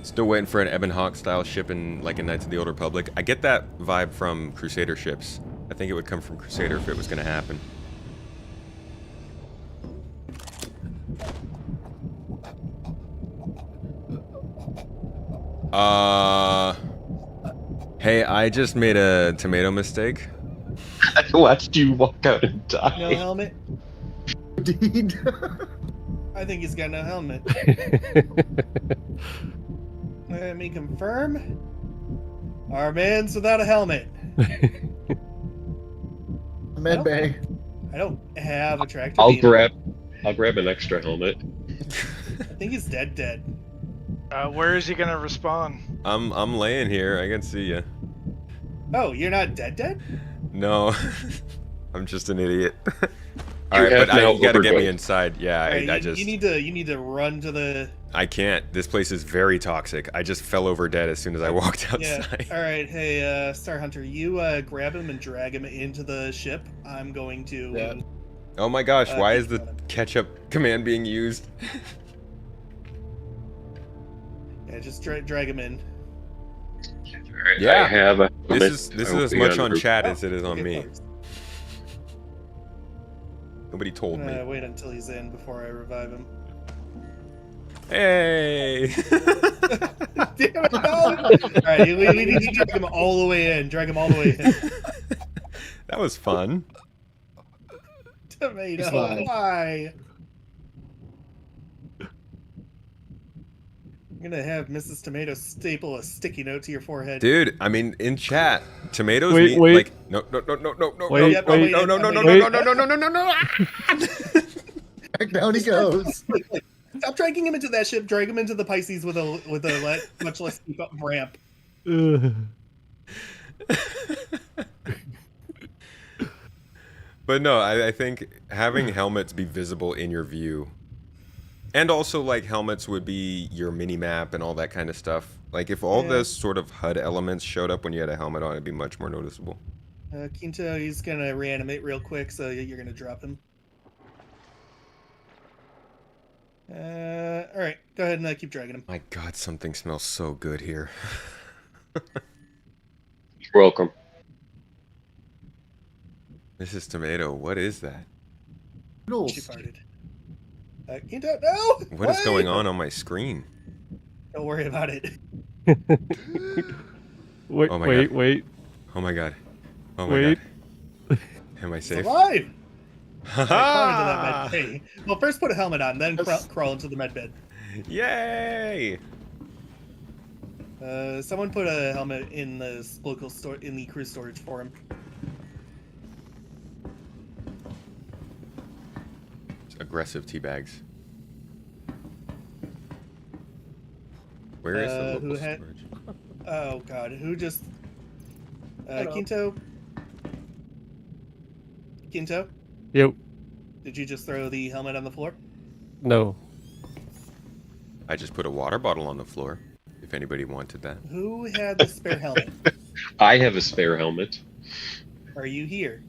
Still waiting for an Ebon Hawk style ship in like in Knights of the Old Republic. I get that vibe from Crusader ships. I think it would come from Crusader if it was gonna happen. Hey, I just made a tomato mistake. I watched you walk out and die. No helmet? Indeed. I think he's got no helmet. Let me confirm. Our man's without a helmet. Med bay. I don't have a tractor. I'll beam. grab an extra helmet. I think he's dead. Where is he gonna respawn? I'm laying here. I can see you. Oh, you're not dead? No, I'm just an idiot. You All right, have but now you gotta get me overdosed. inside. Yeah, Alright, I you just need to run to the. I can't. This place is very toxic. I just fell over dead as soon as I walked Yeah. outside. All right. Hey, Star Hunter, you grab him and drag him into the ship. I'm going to. Yeah. Oh my gosh, why is the keep going. ketchup command being used? Yeah, just drag him in. Alright, Yeah. I have a This is I will as be much on on route. chat as it is on Okay, me. thanks. Nobody told I'm me. gonna wait until he's in before I revive him. Hey! Damn it, no! Alright, we need to drag him all the way in. Drag him all the way in. That was fun. Tomato, He's live. why? I'm gonna have Mrs. Tomato staple a sticky note to your forehead. Dude, I mean, in chat, tomatoes Wait, mean wait. like no. Wait, Yep, wait, No. Back down he goes. Stop dragging him into that ship. Drag him into the Pisces with a much less steep up ramp. But no, I think having helmets be visible in your view And also, like, helmets would be your mini-map and all that kind of stuff. Like, if all the sort of HUD elements showed up when you had a helmet on, it'd be much more noticeable. Quinto, he's gonna reanimate real quick, so you're gonna drop him. All right, go ahead and keep dragging him. My God, something smells so good here. You're welcome. Mrs. Tomato, what is that? She farted. Quinto, no! What is going on my screen? Don't worry about it. Wait, Oh my wait, God. wait. Oh my God. Oh my Wait. God. Am I safe? It's alive! Crawl into that med. Hey, well, first put a helmet on, then crawl into the med bed. Yay! Someone put a helmet in the local store in the crew storage for him. Aggressive tea bags. Where is the local storage? Oh God, who just? Hello. Quinto. Yep. Did you just throw the helmet on the floor? No. I just put a water bottle on the floor, if anybody wanted that. Who had the spare helmet? I have a spare helmet. Are you here?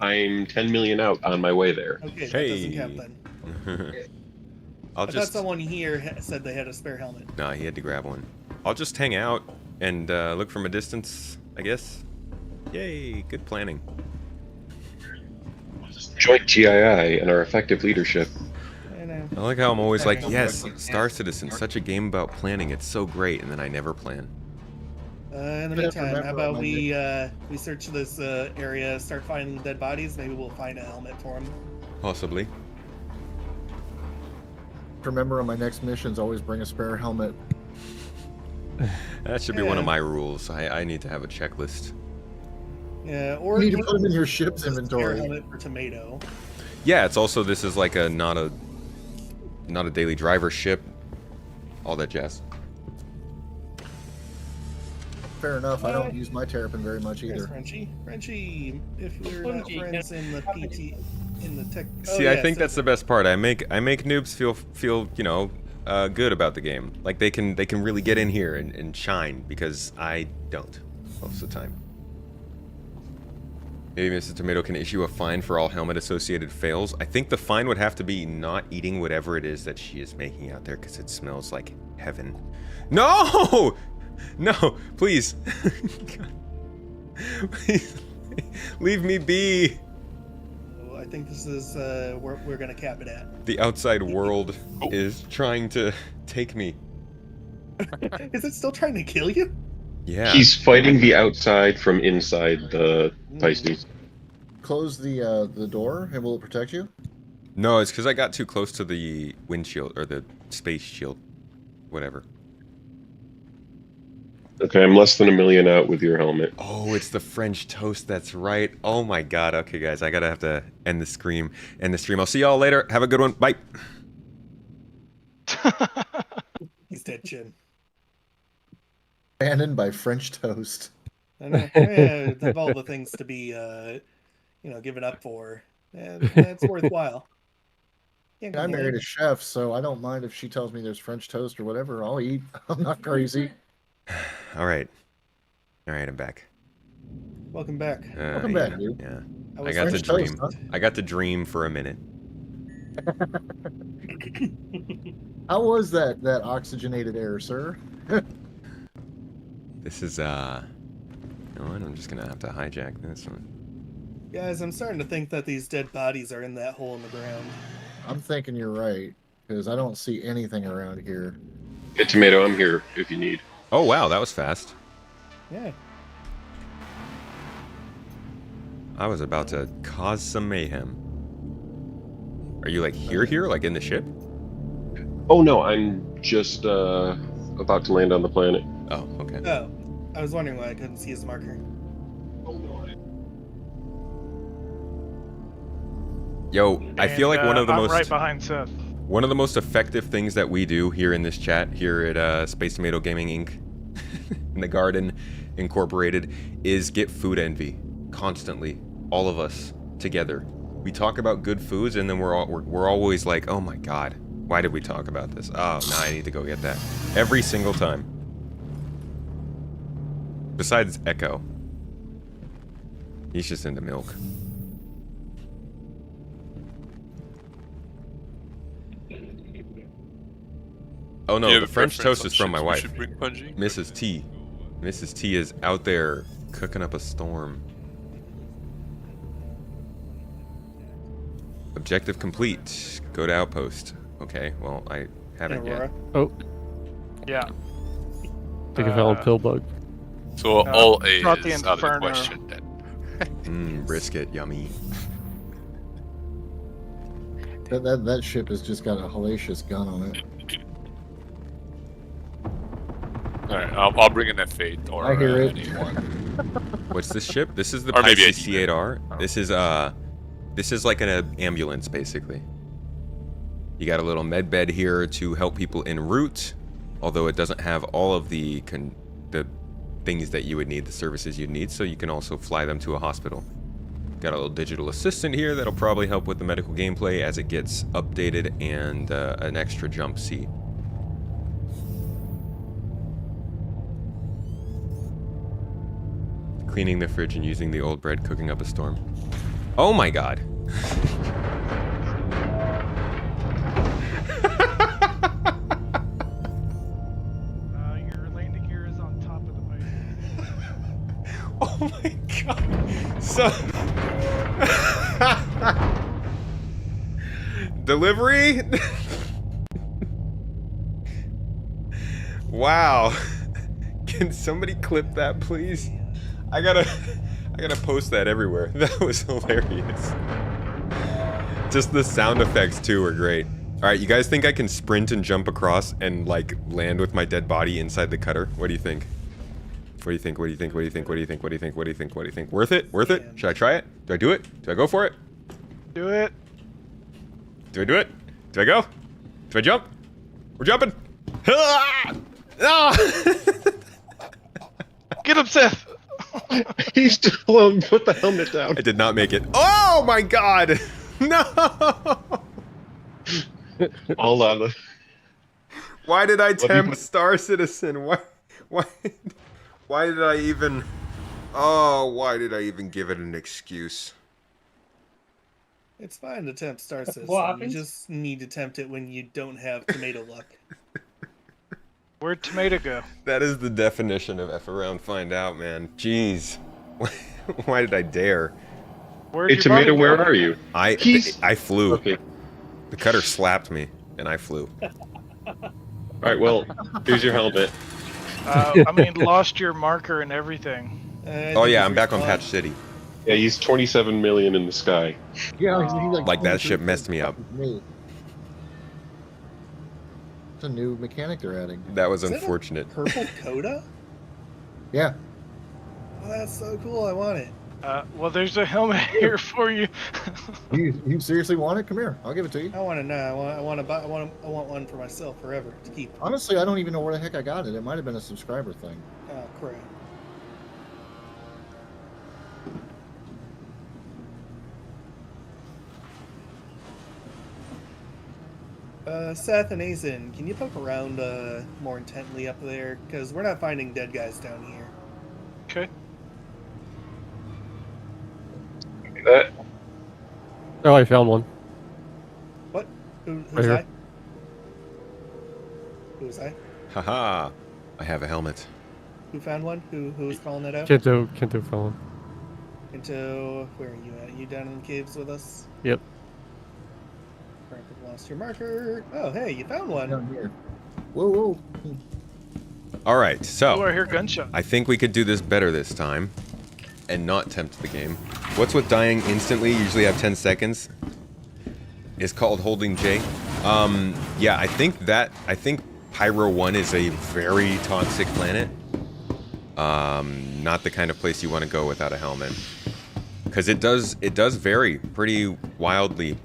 I'm 10 million out on my way there. Okay, that doesn't count then. I'll I thought just... someone here said they had a spare helmet. Nah, he had to grab one. I'll just hang out and look from a distance, I guess. Yay, good planning. Joint GII and our effective leadership. I like how I'm always like, yes, Star Citizen, such a game about planning. It's so great, and then I never plan. In the meantime, how about we search this area, start finding dead bodies? Maybe we'll find a helmet for them. Possibly. Remember, on my next missions, always bring a spare helmet. That should be one of my rules. I need to have a checklist. Yeah, or you need to put them in your ship's inventory. Helmet for Tomato. Yeah, it's also, this is like a not a daily driver ship. All that jazz. Fair enough. I don't use my terrapin very much either. Frenchie, if we're not friends in the PT, in the tech. See, I think that's the best part. I make noobs feel you know good about the game. Like they can really get in here and shine, because I don't most of the time. Maybe Mrs. Tomato can issue a fine for all helmet-associated fails. I think the fine would have to be not eating whatever it is that she is making out there, because it smells like heaven. No! No, please. Please, leave me be. I think this is where we're gonna cap it at. The outside world is trying to take me. Is it still trying to kill you? Yeah. He's fighting the outside from inside the Pisces. Close the door, and will it protect you? No, it's because I got too close to the windshield, or the space shield. Whatever. Okay, I'm less than 1 million out with your helmet. Oh, it's the French toast, that's right. Oh my god, okay guys, I gotta have to end the stream. I'll see y'all later. Have a good one. Bye. He's dead, Chin. Abandoned by French toast. I know. Yeah, of all the things to be, given up for, it's worthwhile. I married a chef, so I don't mind if she tells me there's French toast or whatever. I'll eat. I'm not crazy. All right, I'm back. Welcome back. Welcome back, dude. Yeah, How I got to was dream. French toast, I got to dream for a minute. How was that oxygenated air, sir? This is, you know what, I'm just gonna have to hijack this one. Guys, I'm starting to think that these dead bodies are in that hole in the ground. I'm thinking you're right, because I don't see anything around here. Hey, Tomato, I'm here if you need. Oh wow, that was fast. Yeah. I was about to cause some mayhem. Are you like here, like in the ship? Oh no, I'm just about to land on the planet. Oh, okay. Oh, I was wondering why I couldn't see his marker. Yo, I feel like one of the I'm most right behind Seth. one of the most effective things that we do here in this chat here at Space Tomato Gaming Inc. in the Garden Incorporated is get food envy constantly, all of us together. We talk about good foods, and then we're always like, oh my god, Why did we talk about this? Oh, now I need to go get that. Every single time. Besides Echo. He's just into milk. Oh no, the French toast is from my wife. Mrs. T. Mrs. T is out there cooking up a storm. Objective complete. Go to outpost. Okay, well, I haven't yet. Oh. Yeah. I think I found a pill bug. So all A not the is out of the Inferno. question then. Brisket, yummy. That ship has just got a hellacious gun on it. Alright, I'll bring in F8 or I hear it. A1. What's this ship? This is the Or maybe a C8R. This is like an ambulance, basically. You got a little med bed here to help people en route, although it doesn't have all of the things that you would need, the services you'd need, so you can also fly them to a hospital. Got a little digital assistant here that'll probably help with the medical gameplay as it gets updated, and an extra jump seat. Cleaning the fridge and using the old bread, cooking up a storm. Oh my god. Your landing gear is on top of the bike. Oh my god. So delivery? Wow. Can somebody clip that, please? I gotta post that everywhere. That was hilarious. Just the sound effects too were great. Alright, you guys think I can sprint and jump across and like land with my dead body inside the cutter? What do you think? What do you think? What do you think? What do you think? What do you think? What do you think? What do you think? What do you think? Worth it? Worth it? Should I try it? Do I do it? Do I go for it? Do it. Do I do it? Do I go? Do I jump? We're jumping. Ah! Get him, Seth. He's still on. Put the helmet down. I did not make it. Oh my god! No! Hold on. Why did I tempt Star Citizen? Why did I even... Oh, why did I even give it an excuse? It's fine to tempt Star Citizen. What You happens? just need to tempt it when you don't have tomato luck. Where'd Tomato go? That is the definition of F around find out, man. Jeez. Why did I dare? Where'd Hey, your Tomato, body where go? are you? I flew. Okay. The cutter slapped me, and I flew. Alright, well, here's your helmet. I mean, lost your marker and everything. Oh yeah, I'm back on Patch City. Yeah, he's 27 million in the sky. Yeah, he's Like that ship messed me up. Me. It's a new mechanic they're adding. That was Is that a unfortunate. Purple Coda? Yeah. Oh, that's so cool. I want it. Well, there's a helmet here for you. You seriously want it? Come here. I'll give it to you. I want to know. I want to buy. I want one for myself forever to keep. Honestly, I don't even know where the heck I got it. It might have been a subscriber thing. Oh crap. Seth and Azen, can you poke around more intently up there? Because we're not finding dead guys down here. Okay. Oh, I found one. What? Who's Right here. I? Who's I? Haha. I have a helmet. Who found one? Who was calling that out? Kento found one. Into where are you at? You down in the caves with us? Yep. Lost your marker. Oh, hey, you found one. Down here. Whoa, whoa. All right, so Oh, I hear gunshot. I think we could do this better this time, and not tempt the game. What's with dying instantly? Usually have 10 seconds. Is called holding J. Yeah, I think Pyro 1 is a very toxic planet. Not the kind of place you want to go without a helmet, because it does vary pretty wildly.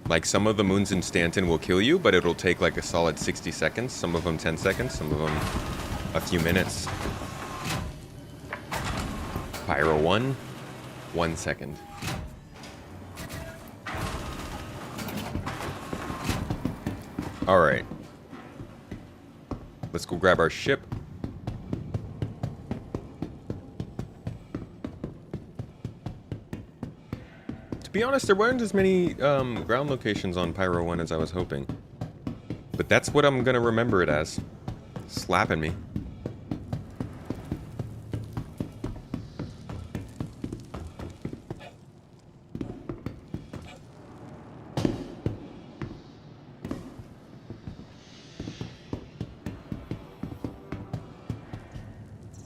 Like, some of the moons in Stanton will kill you, but it'll take like a solid 60 seconds. Some of them 10 seconds, some of them a few minutes. Pyro 1, 1 second. All right. Let's go grab our ship. To be honest, there weren't as many ground locations on Pyro 1 as I was hoping. But that's what I'm gonna remember it as. Slapping me.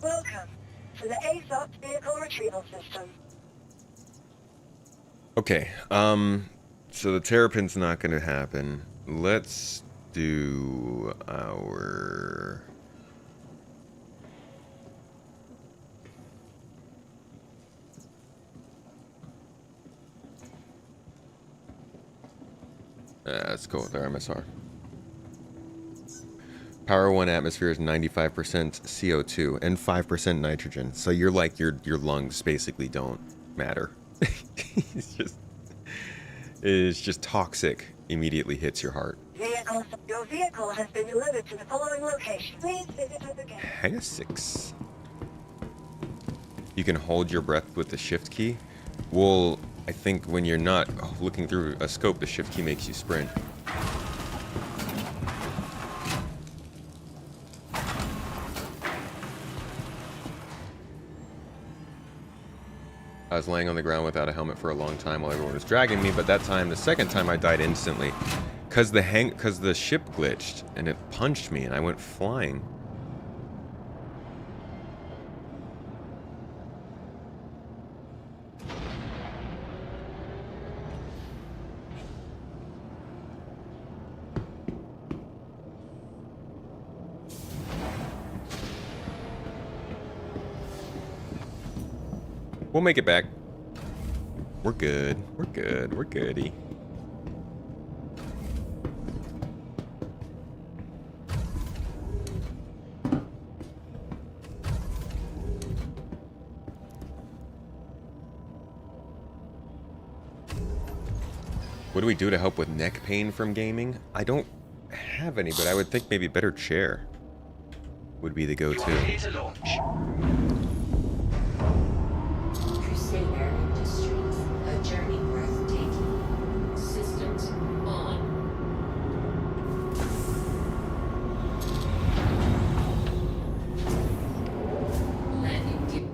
Welcome to the ASOP vehicle retrieval system. Okay, so the terrapin's not gonna happen. Let's do our... let's go with our MSR. Power 1 atmosphere is 95% CO2 and 5% nitrogen. So you're like, your lungs basically don't matter. It's just toxic. Immediately hits your heart. Your vehicle has been delivered to the following location. Please visit us again. Hang a 6. You can hold your breath with the shift key. Well, I think when you're not looking through a scope, the shift key makes you sprint. I was laying on the ground without a helmet for a long time while everyone was dragging me, but that time, the second time, I died instantly. Cause the ship glitched and it punched me and I went flying. We'll make it back. We're good. We're good. We're goody. What do we do to help with neck pain from gaming? I don't have any, but I would think maybe better chair would be the go-to. Crusader Industries, a journey breathtaking. Systems on. Landing gear.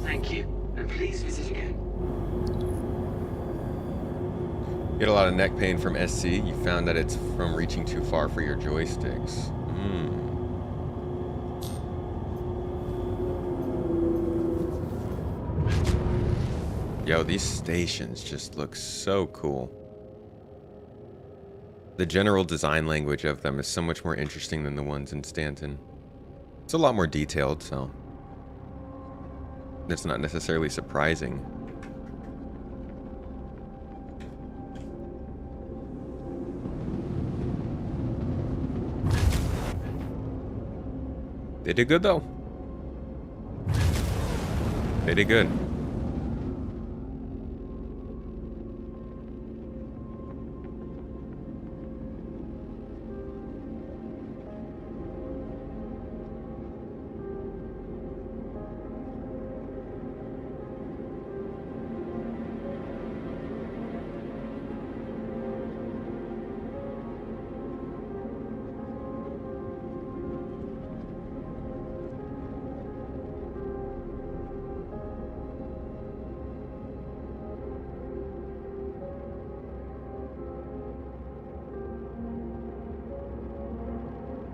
Thank you, and please visit again. Get a lot of neck pain from SC. You found that it's from reaching too far for your joysticks. Yo, these stations just look so cool. The general design language of them is so much more interesting than the ones in Stanton. It's a lot more detailed, so it's not necessarily surprising. They did good, though. They did good.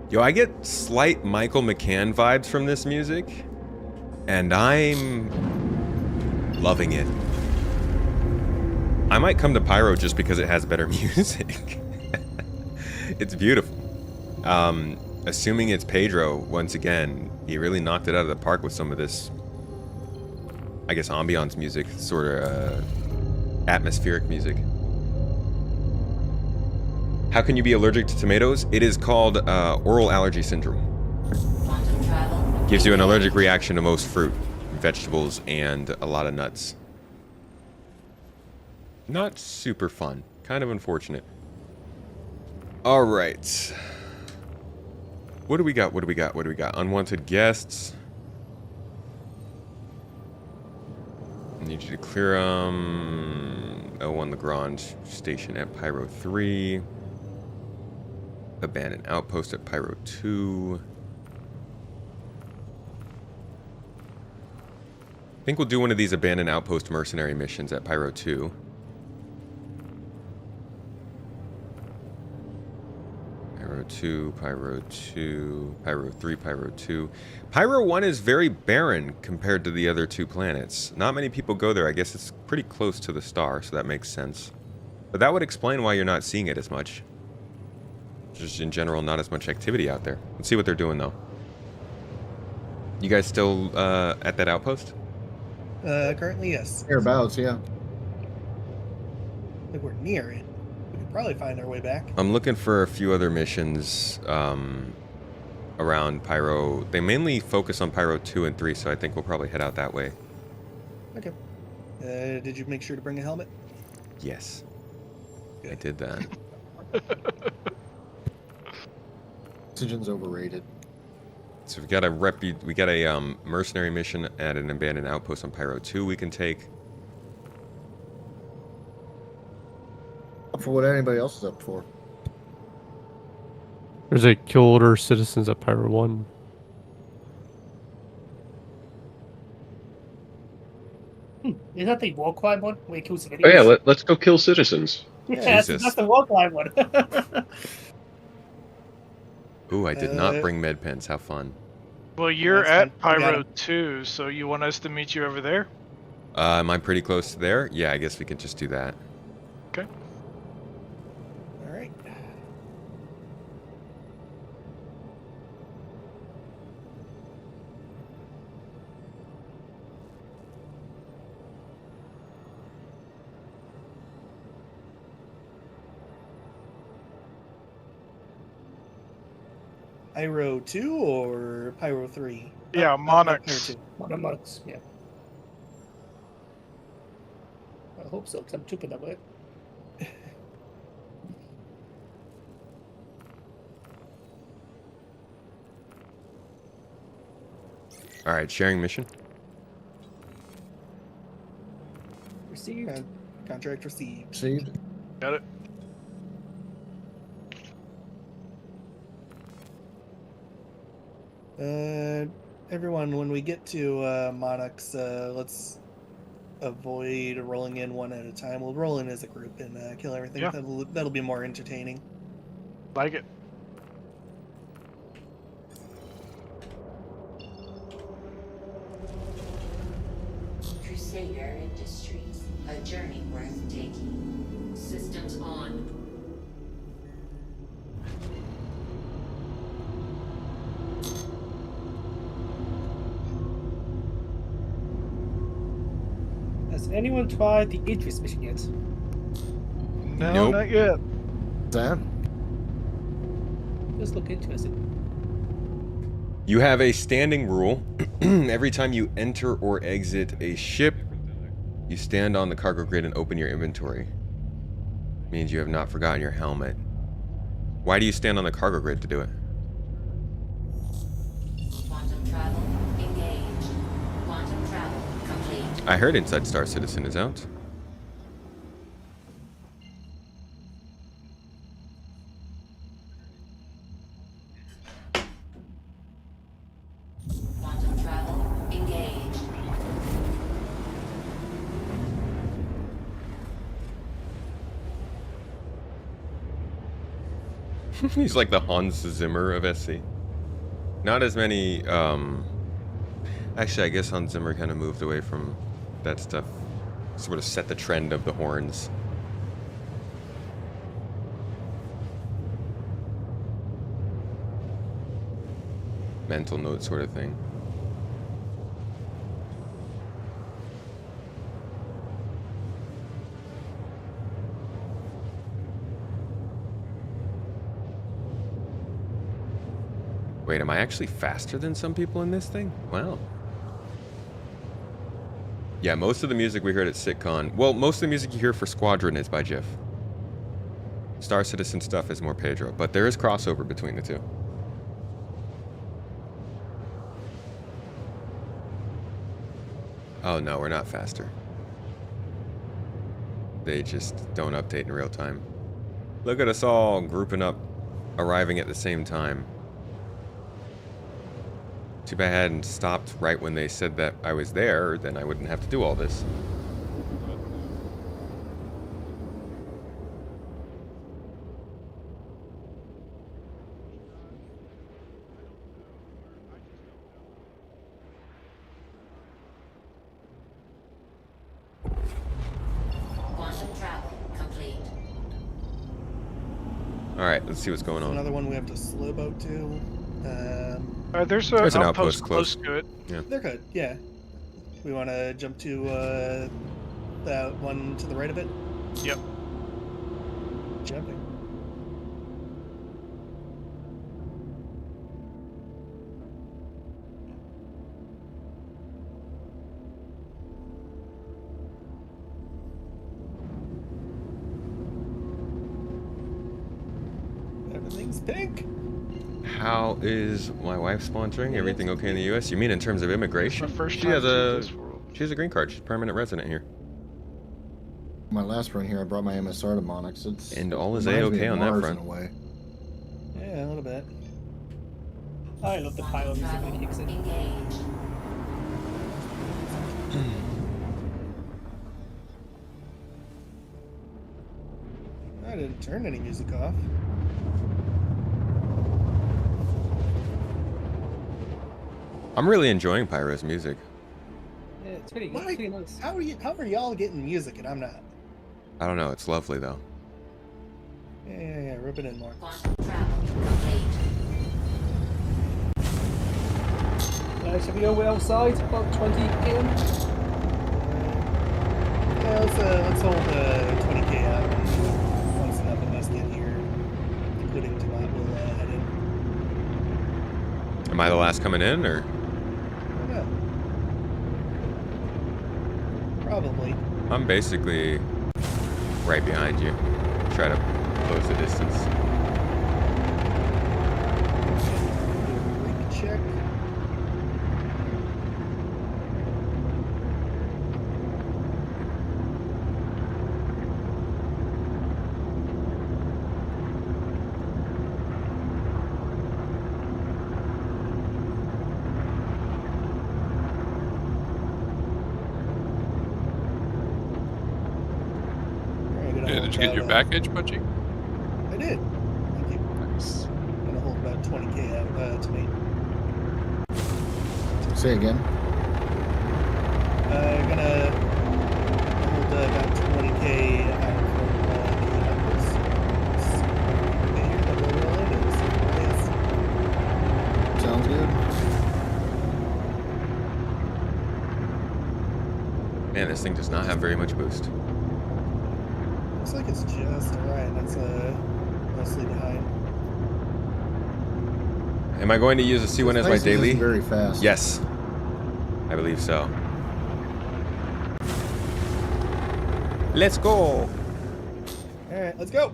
Yo, I get slight Michael McCann vibes from this music, and I'm loving it. I might come to Pyro just because it has better music. It's beautiful. Assuming it's Pedro, once again, he really knocked it out of the park with some of this, I guess, ambiance music, sort of atmospheric music. How can you be allergic to tomatoes? It is called oral allergy syndrome. Gives you an allergic reaction to most fruit, vegetables, and a lot of nuts. Not super fun. Kind of unfortunate. All right. What do we got? What do we got? What do we got? Unwanted guests. I need you to clear O1 Lagrange station at Pyro 3. Abandoned outpost at Pyro 2. I think we'll do one of these abandoned outpost mercenary missions at Pyro 2. Pyro 2, Pyro 2, Pyro 3, Pyro 2. Pyro 1 is very barren compared to the other two planets. Not many people go there. I guess it's pretty close to the star, so that makes sense. But that would explain why you're not seeing it as much. Just in general, not as much activity out there. Let's see what they're doing, though. You guys still at that outpost? Currently, yes. Nearabouts, yeah. I think we're near it. We could probably find our way back. I'm looking for a few other missions around Pyro. They mainly focus on Pyro 2 and 3, so I think we'll probably head out that way. Okay. Did you make sure to bring a helmet? Yes. Good. I did that. Oxygen's overrated. So we got a mercenary mission at an abandoned outpost on Pyro 2 we can take. Up for what anybody else is up for. There's a kill order citizens at Pyro 1. Is that the wall climb one where he kills civilians? Oh yeah, let's go kill citizens. Yeah, that's the wall climb one. Ooh, I did not bring med pens. How fun. Well, you're at Pyro 2, so you want us to meet you over there? Am I pretty close to there? Yeah, I guess we can just do that. Okay. All right. Pyro 2 or Pyro 3? Yeah, Monarchs. Monarchs, yeah. I hope so, because I'm stupid that way. All right, sharing mission. Received. Contract received. Received. Got it. Everyone, when we get to Monarchs, let's avoid rolling in one at a time. We'll roll in as a group and kill everything. Yeah. That'll be more entertaining. Like it. Crusader Industries, a journey worth taking. Systems on. Has anyone tried the Idris mission yet? No, Nope. not yet. Sam? Just look interesting. You have a standing rule. Every time you enter or exit a ship, you stand on the cargo grid and open your inventory. Means you have not forgotten your helmet. Why do you stand on the cargo grid to do it? Quantum travel engaged. Quantum travel complete. I heard Inside Star Citizen is out. Quantum travel engaged. He's like the Hans Zimmer of SC. Not as many, actually I guess Hans Zimmer kind of moved away from that stuff. Sort of set the trend of the horns. mental note sort of thing. Wait, am I actually faster than some people in this thing? Wow. Yeah, most of the music we heard at CitizenCon, well, most of the music you hear for Squadron is by Jiff. Star Citizen stuff is more Pedro, but there is crossover between the two. Oh no, we're not faster. They just don't update in real time. Look at us all grouping up, arriving at the same time. Too bad I hadn't stopped right when they said that I was there, then I wouldn't have to do all this. Quantum travel complete. Alright, let's see what's going on. Another one we have to slow boat to. There's an outpost close to it. Yeah. They're good, yeah. We want to jump to that one to the right of it? Yep. Jumping. Everything's pink. How is my wife sponsoring? Everything okay in the U.S.? You mean in terms of immigration? It's my first She time has seeing a this world. she has a green card. She's a permanent resident here. My last run here, I brought my MSR to Monix. It's And all is reminds me A-okay of on that Mars front. In a way. Yeah, a little bit. I love the pyro music when it kicks in. Engage. I didn't turn any music off. I'm really enjoying Pyro's music. Yeah, it's pretty good. It's pretty nice. How are y'all getting music and I'm not? I don't know. It's lovely though. Yeah, rub it in more. Quantum travel complete. Should we go outside about 20 p.m.? Yeah, let's hold 20k out. Once enough of us get here, including Tomat, we'll head in. Am I the last coming in, or? Yeah. Probably. I'm basically right behind you. Try to close the distance. Brake check. Did you get your package, Punchy? I did. Thank you. Nice. I'm gonna hold about 20k out to me. Say again. Gonna hold about 20k out from the outpost. Here, that will roll in. Sounds good. Man, this thing does not have very much boost. Looks like it's just alright. That's mostly behind. Am I going to use a C1 as my Nice, it daily? isn't very fast. Yes. I believe so. Let's go. Alright, let's go.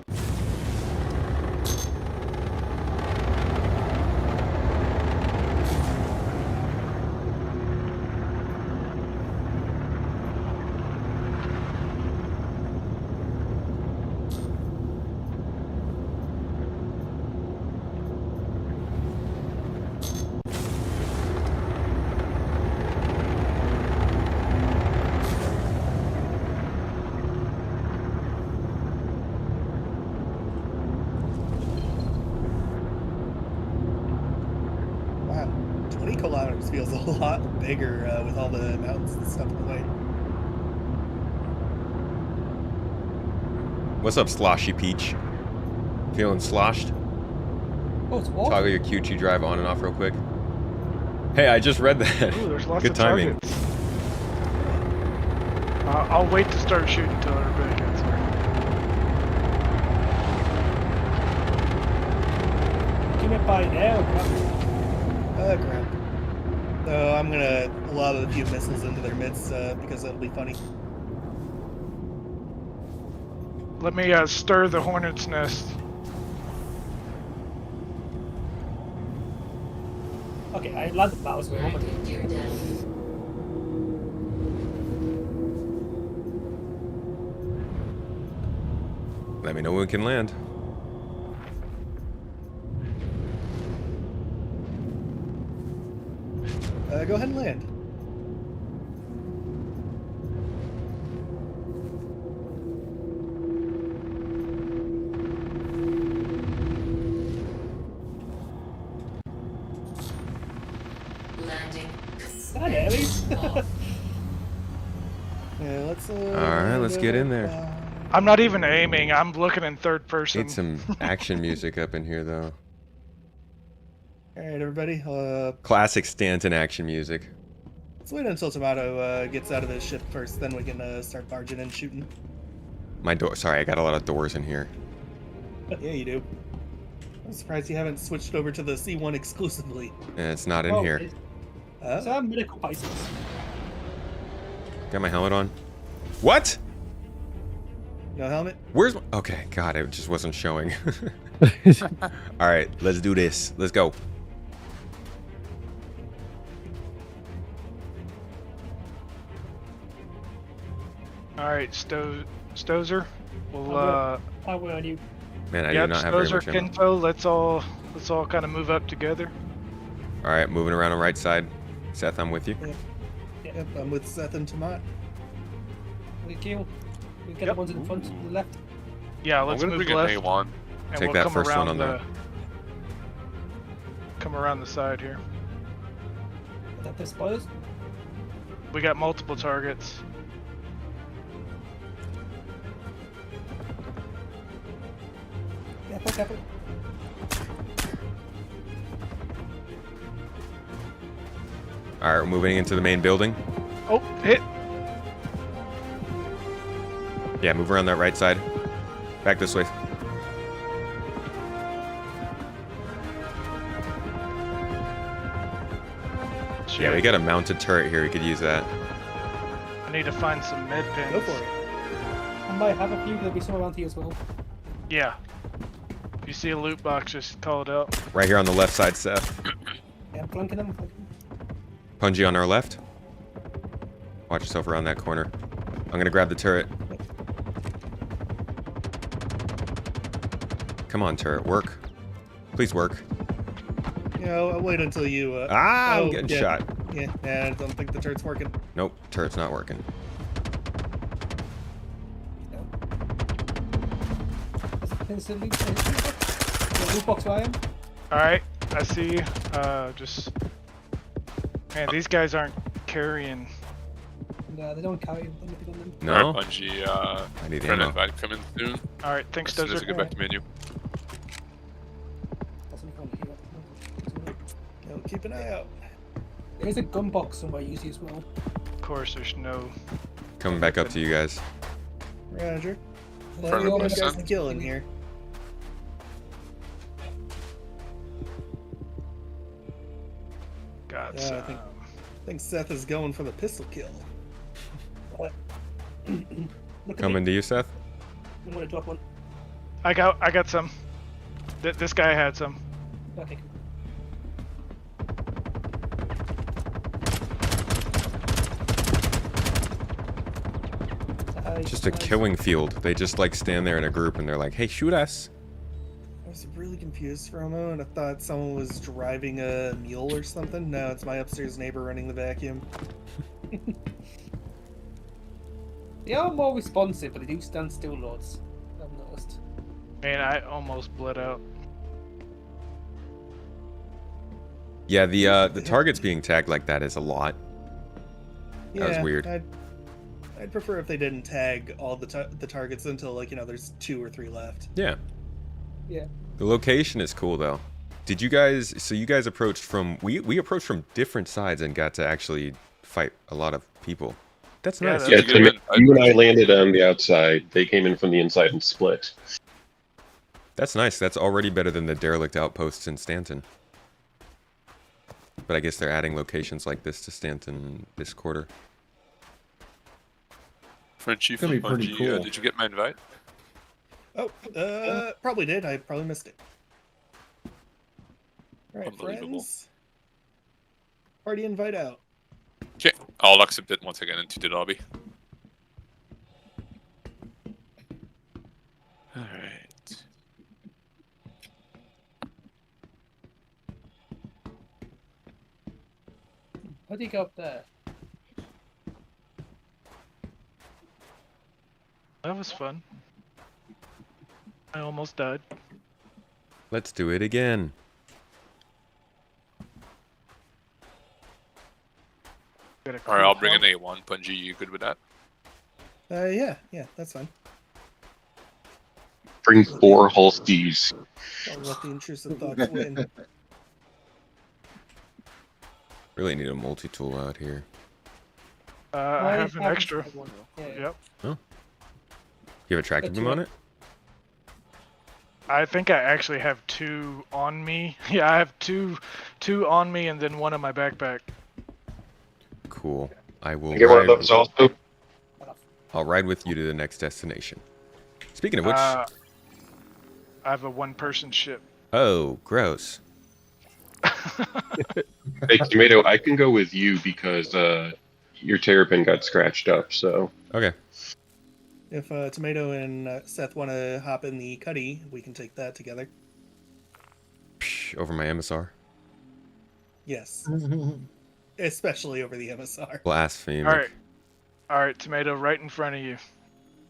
Wow, 20 kilometers feels a lot bigger with all the mountains and stuff in the way. What's up, Sloshy Peach? Feeling sloshed? Oh, it's water. Toggle your QT drive on and off real quick. Hey, I just read that. Ooh, there's lots Good of timing. targets. I'll wait to start shooting until everybody gets here. Give it by now. Crap. So I'm gonna lob a few missiles into their midst because that'll be funny. Let me stir the hornet's nest. Okay, I land the bows. Let me know when we can land. Go ahead and land. Landing. Hi, Ellie. Yeah, let's. Alright, let's get in there. I'm not even aiming. I'm looking in third person. Need some action music up in here, though. All right, everybody. Classic Stanton action music. Let's wait until Tomato gets out of this ship first, then we can start barging and shooting. My door. Sorry, I got a lot of doors in here. Yeah, you do. I'm surprised you haven't switched over to the C1 exclusively. Yeah, it's not in here. So I'm medical license. Got my helmet on. What? No helmet? Where's my... Okay, God, it just wasn't showing. All right, let's do this. Let's go. All right, Stozer. We'll I will on you. Man, I do not have very much ammo. Kinto, let's all kind of move up together. All right, moving around on the right side. Seth, I'm with you. Yep, I'm with Seth and Tomat. We get the ones in front to the left. Yeah, let's move left. A1. And Take we'll that come first one around on come around the side here. Is that the spoilers? We got multiple targets. Careful. All right, we're moving into the main building. Oh, hit. Yeah, move around that right side. Back this way. Shit. Yeah, we got a mounted turret here. We could use that. I need to find some med pins. Go for it. I might have a few. There'll be some around here as well. Yeah. If you see a loot box, just call it out. Right here on the left side, Seth. Yeah, I'm flanking them. Punji on our left. Watch yourself around that corner. I'm gonna grab the turret. Come on, turret, work. Please work. Yeah, I'll wait until you. I'm getting shot. Yeah, I don't think the turret's working. Nope, turret's not working. Loot box where I am. All right, I see you. Just man, these guys aren't carrying. No, they don't carry them. No. All right, Bungie. I need friend ammo. invite coming soon. All right, thanks, As soon as Dozer. I get back to menu. No, keep an eye out. There's a gun box somewhere usually as well. Of course, there's no. Coming back up to you guys. Roger. Well, Front we of all my got son. the kill in here. God, I think Seth is going for the pistol kill. Coming to you, Seth. I'm gonna drop one. I got some. This guy had some. Okay. Just a killing field. They just like stand there in a group and they're like, hey, shoot us. I was really confused for a moment. I thought someone was driving a mule or something. No, it's my upstairs neighbor running the vacuum. They are more responsive, but they do stand still loads. I've noticed. Man, I almost bled out. Yeah, the targets being tagged like that is a lot. That was Yeah, weird. I'd prefer if they didn't tag all the targets until, like, there's 2 or 3 left. Yeah. Yeah. The location is cool though. Did you guys? So you guys approached from we approached from different sides and got to actually fight a lot of people. That's Yeah, nice. Yeah, you and I landed on the outside. They came in from the inside and split. That's nice. That's already better than the derelict outposts in Stanton. But I guess they're adding locations like this to Stanton this quarter. Frenchie It's gonna be from pretty Bungie, cool. did you get my invite? Oh, probably did. I probably missed it. All right, Unbelievable. friends. Party invite out. Okay, I'll accept it once I get into the lobby. Alright. How do you go up there? That was fun. I almost died. Let's do it again. Got a Alright, I'll bring cool an A1. Bungie, you good with that? Yeah, that's fine. Bring 4 Holstees. I'll let the intrusive thoughts win. Really need a multi-tool out here. I have an extra. Yeah. Yep. Oh. You have a tracking beam on it? I think I actually have 2 on me. Yeah, I have two on me and then 1 in my backpack. Cool. I will Get one of those also. I'll ride with you to the next destination. Speaking of which... I have a 1-person ship. Oh, gross. Hey, Tomato, I can go with you because your terrapin got scratched up, so... Okay. If Tomato and Seth want to hop in the cuddy, we can take that together. Psh, over my MSR. Yes. Especially over the MSR. Blasphemy. Alright, Tomato, right in front of you.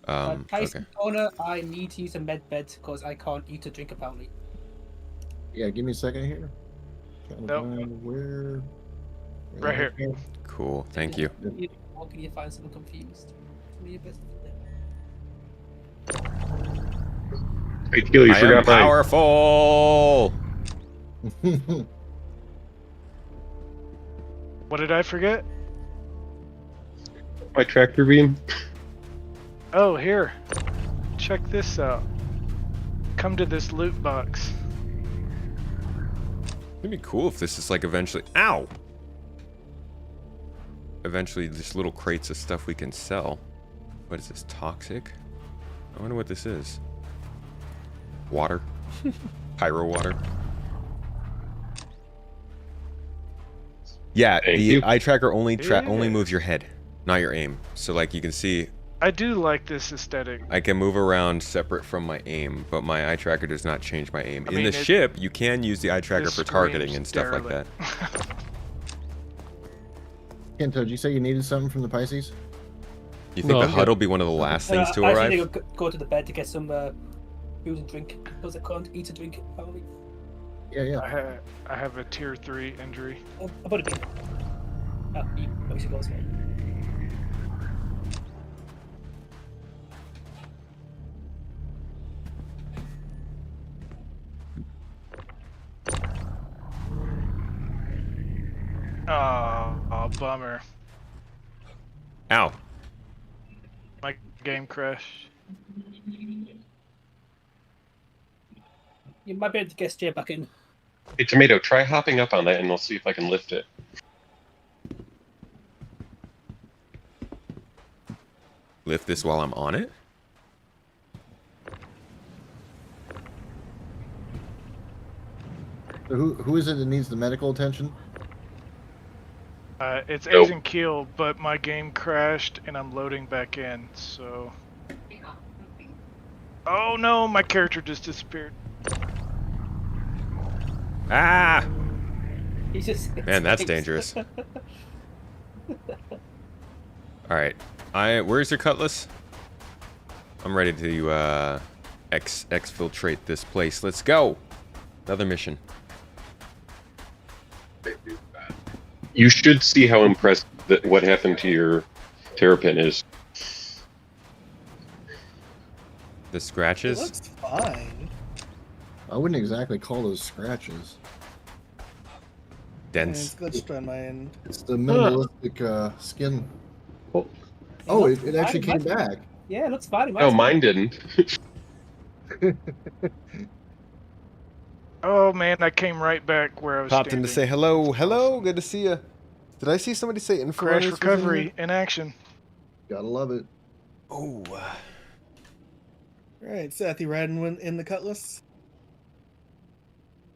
Okay. Corner, I need to use a med bed because I can't eat or drink apparently. Yeah, give me a second here. Nope. Where? Right here. Cool, thank you. Or can you find someone confused? Me a bit. Hey, Teal, you I forgot am mine. powerful! What did I forget? My tractor beam. Oh, here. Check this out. Come to this loot box. It'd be cool if this is like eventually... Ow! Eventually just little crates of stuff we can sell. What is this, toxic? I wonder what this is. Water? Pyro water? Yeah, the eye tracker only moves your head, not your aim. So like you can see, I do like this aesthetic. I can move around separate from my aim, but my eye tracker does not change my aim. I In mean, the it- ship, you can use the eye tracker this for targeting and screams stuff like that. Kento, did you say you needed something from the Pisces? You think the HUD will be one of the last things to I arrive? actually need to go to the bed to get some food and drink because I can't eat or drink apparently. Yeah. I have a tier 3 injury. About a bit. Oh, you obviously got as well. Oh, bummer. Ow. My game crashed. You might be able to get Jay back in. Hey, Tomato, try hopping up on that and we'll see if I can lift it. Lift this while I'm on it? So who is it that needs the medical attention? It's Nope. Asian Keel, but my game crashed and I'm loading back in, so... Oh no, my character just disappeared. Ah! He's just Man, that's dangerous. Alright. Where's your cutlass? I'm ready to exfiltrate this place. Let's go! Another mission. You should see how impressed that what happened to your terrapin is. The scratches? It looks fine. I wouldn't exactly call those scratches. Dense. It's glitched on my end. It's the minimalistic skin. Oh, it actually came back. Yeah, it looks fine. Oh, mine didn't. Oh man, I came right back where I was Popped in standing. to say hello. Hello, good to see you. Did I see somebody say info? Crash recovery in action. Gotta love it. Oh. All right, Seth, you riding in the Cutlass?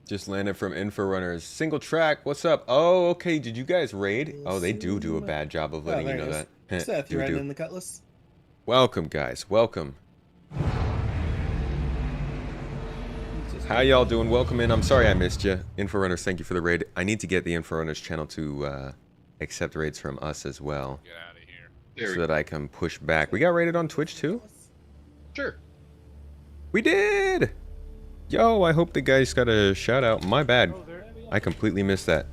Just landed from Inforunners. Single track, what's up? Oh, okay, did you guys raid? Oh, they do a bad job of letting you know that. Seth, you riding in the Cutlass? Welcome, guys, welcome. How y'all doing? Welcome in. I'm sorry I missed you. Inforunners, thank you for the raid. I need to get the Inforunners channel to accept raids from us as well. Get out of here. So that I can push back. We got raided on Twitch too? Sure. We did! Yo, I hope the guys got a shout out. My bad. I completely missed that.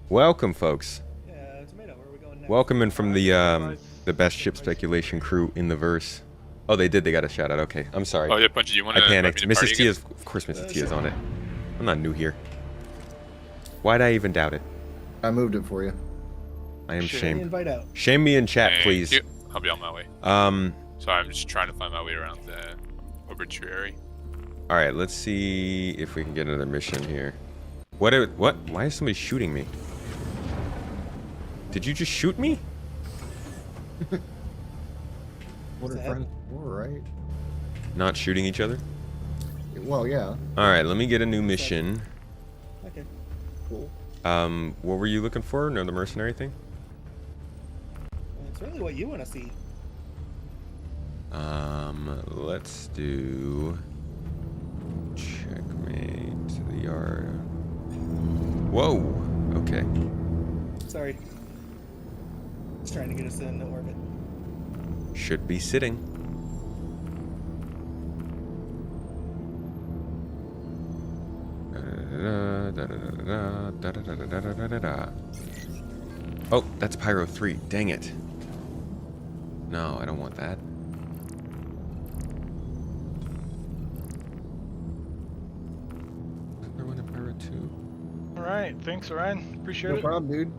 Welcome, folks. Yeah, Tomato, where are we going next? Welcome in from the best ship speculation crew in the verse. Oh, they did. They got a shout out. Okay, I'm sorry. Oh, yeah, Punchy, you want I to panicked. invite me to Mrs. party T is, of course, Mrs. T is on it. I'm not new here. Why'd I even doubt it? I moved it for you. I am Shame. shamed. Invite out. Shame me in chat, Thank please. you. I'll be on my way. Sorry, I'm just trying to find my way around the obituary. All right, let's see if we can get another mission here. What? Why is somebody shooting me? Did you just shoot me? What are friends for, right? Not shooting each other? Well, yeah. All right, let me get a new mission. Okay. Cool. What were you looking for? No, the mercenary thing? It's really what you want to see. Let's do checkmate to the yard. Whoa. Okay. Sorry. Just trying to get us in orbit. Should be sitting. Oh, that's Pyro 3. Dang it. No, I don't want that. Isn't there one in Pyro 2? Alright, thanks, Ryan. Appreciate No it. problem, dude.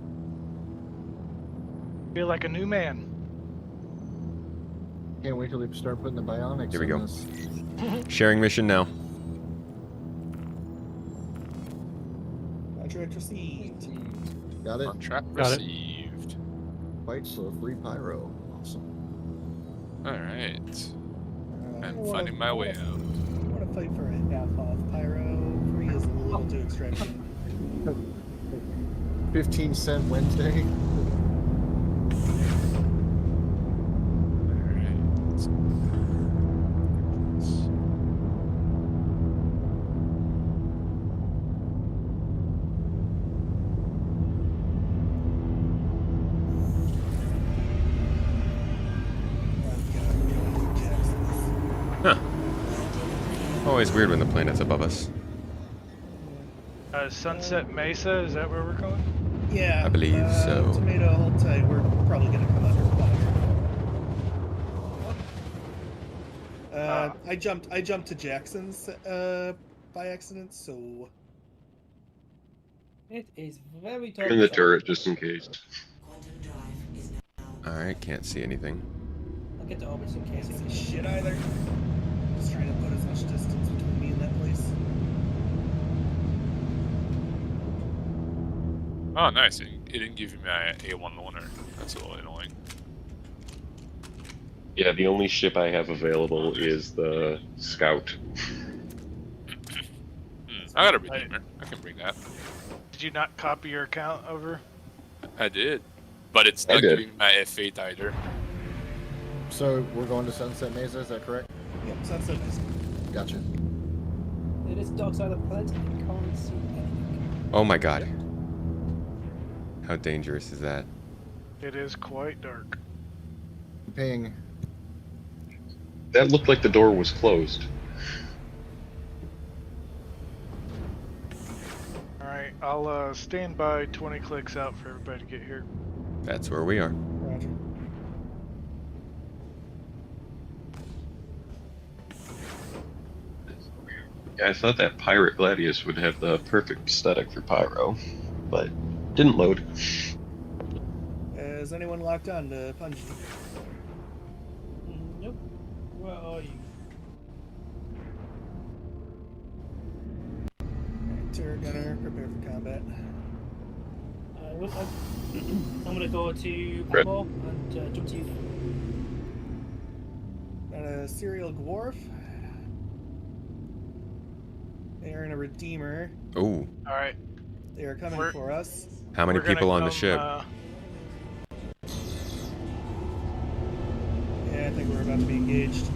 Feel like a new man. Can't wait till they start putting the bionics Here we in go. this. Sharing mission now. Contract received. Got it? Contract Got it. received. Quite so free pyro. Awesome. Alright. I I'm wanna- finding my way out. I want to fight for a half off. Pyro 3 is a little too extraction. 15-cent Wednesday. Huh. Always weird when the planet's above us. Sunset Mesa, is that where we're going? Yeah. I believe so. Tomato, hold tight. We're probably gonna come under fire. I jumped to Jackson's by accident, so. It is very I'm in the turret just in case. Alright, can't see anything. I'll get to orbit in case. Can't see shit either. Just trying to put as much distance between me and that place. Oh, nice. It didn't give me my A1 loaner. That's a little annoying. Yeah, the only ship I have available is the Scout. I got a Redeemer. I can bring that. Did you not copy your account over? I did. But it's I not did. giving me my F8 either. So we're going to Sunset Mesa, is that correct? Yep, Sunset Mesa. Gotcha. It is dark side of the planet. You can't see anything. Oh my god. How dangerous is that? It is quite dark. Ping. That looked like the door was closed. Alright, I'll stand by 20 clicks out for everybody to get here. That's where we are. Roger. Yeah, I thought that pirate Gladius would have the perfect aesthetic for Pyro, but didn't load. Is anyone locked on to Punji? Nope. Where are you? Turret gunner, prepare for combat. I'm gonna go to Right. Ammo and jump to you. Got a serial dwarf. They are in a redeemer. Ooh. All right. They are coming for us. How many We're gonna people on the come, ship? Yeah, I think we're about to be engaged.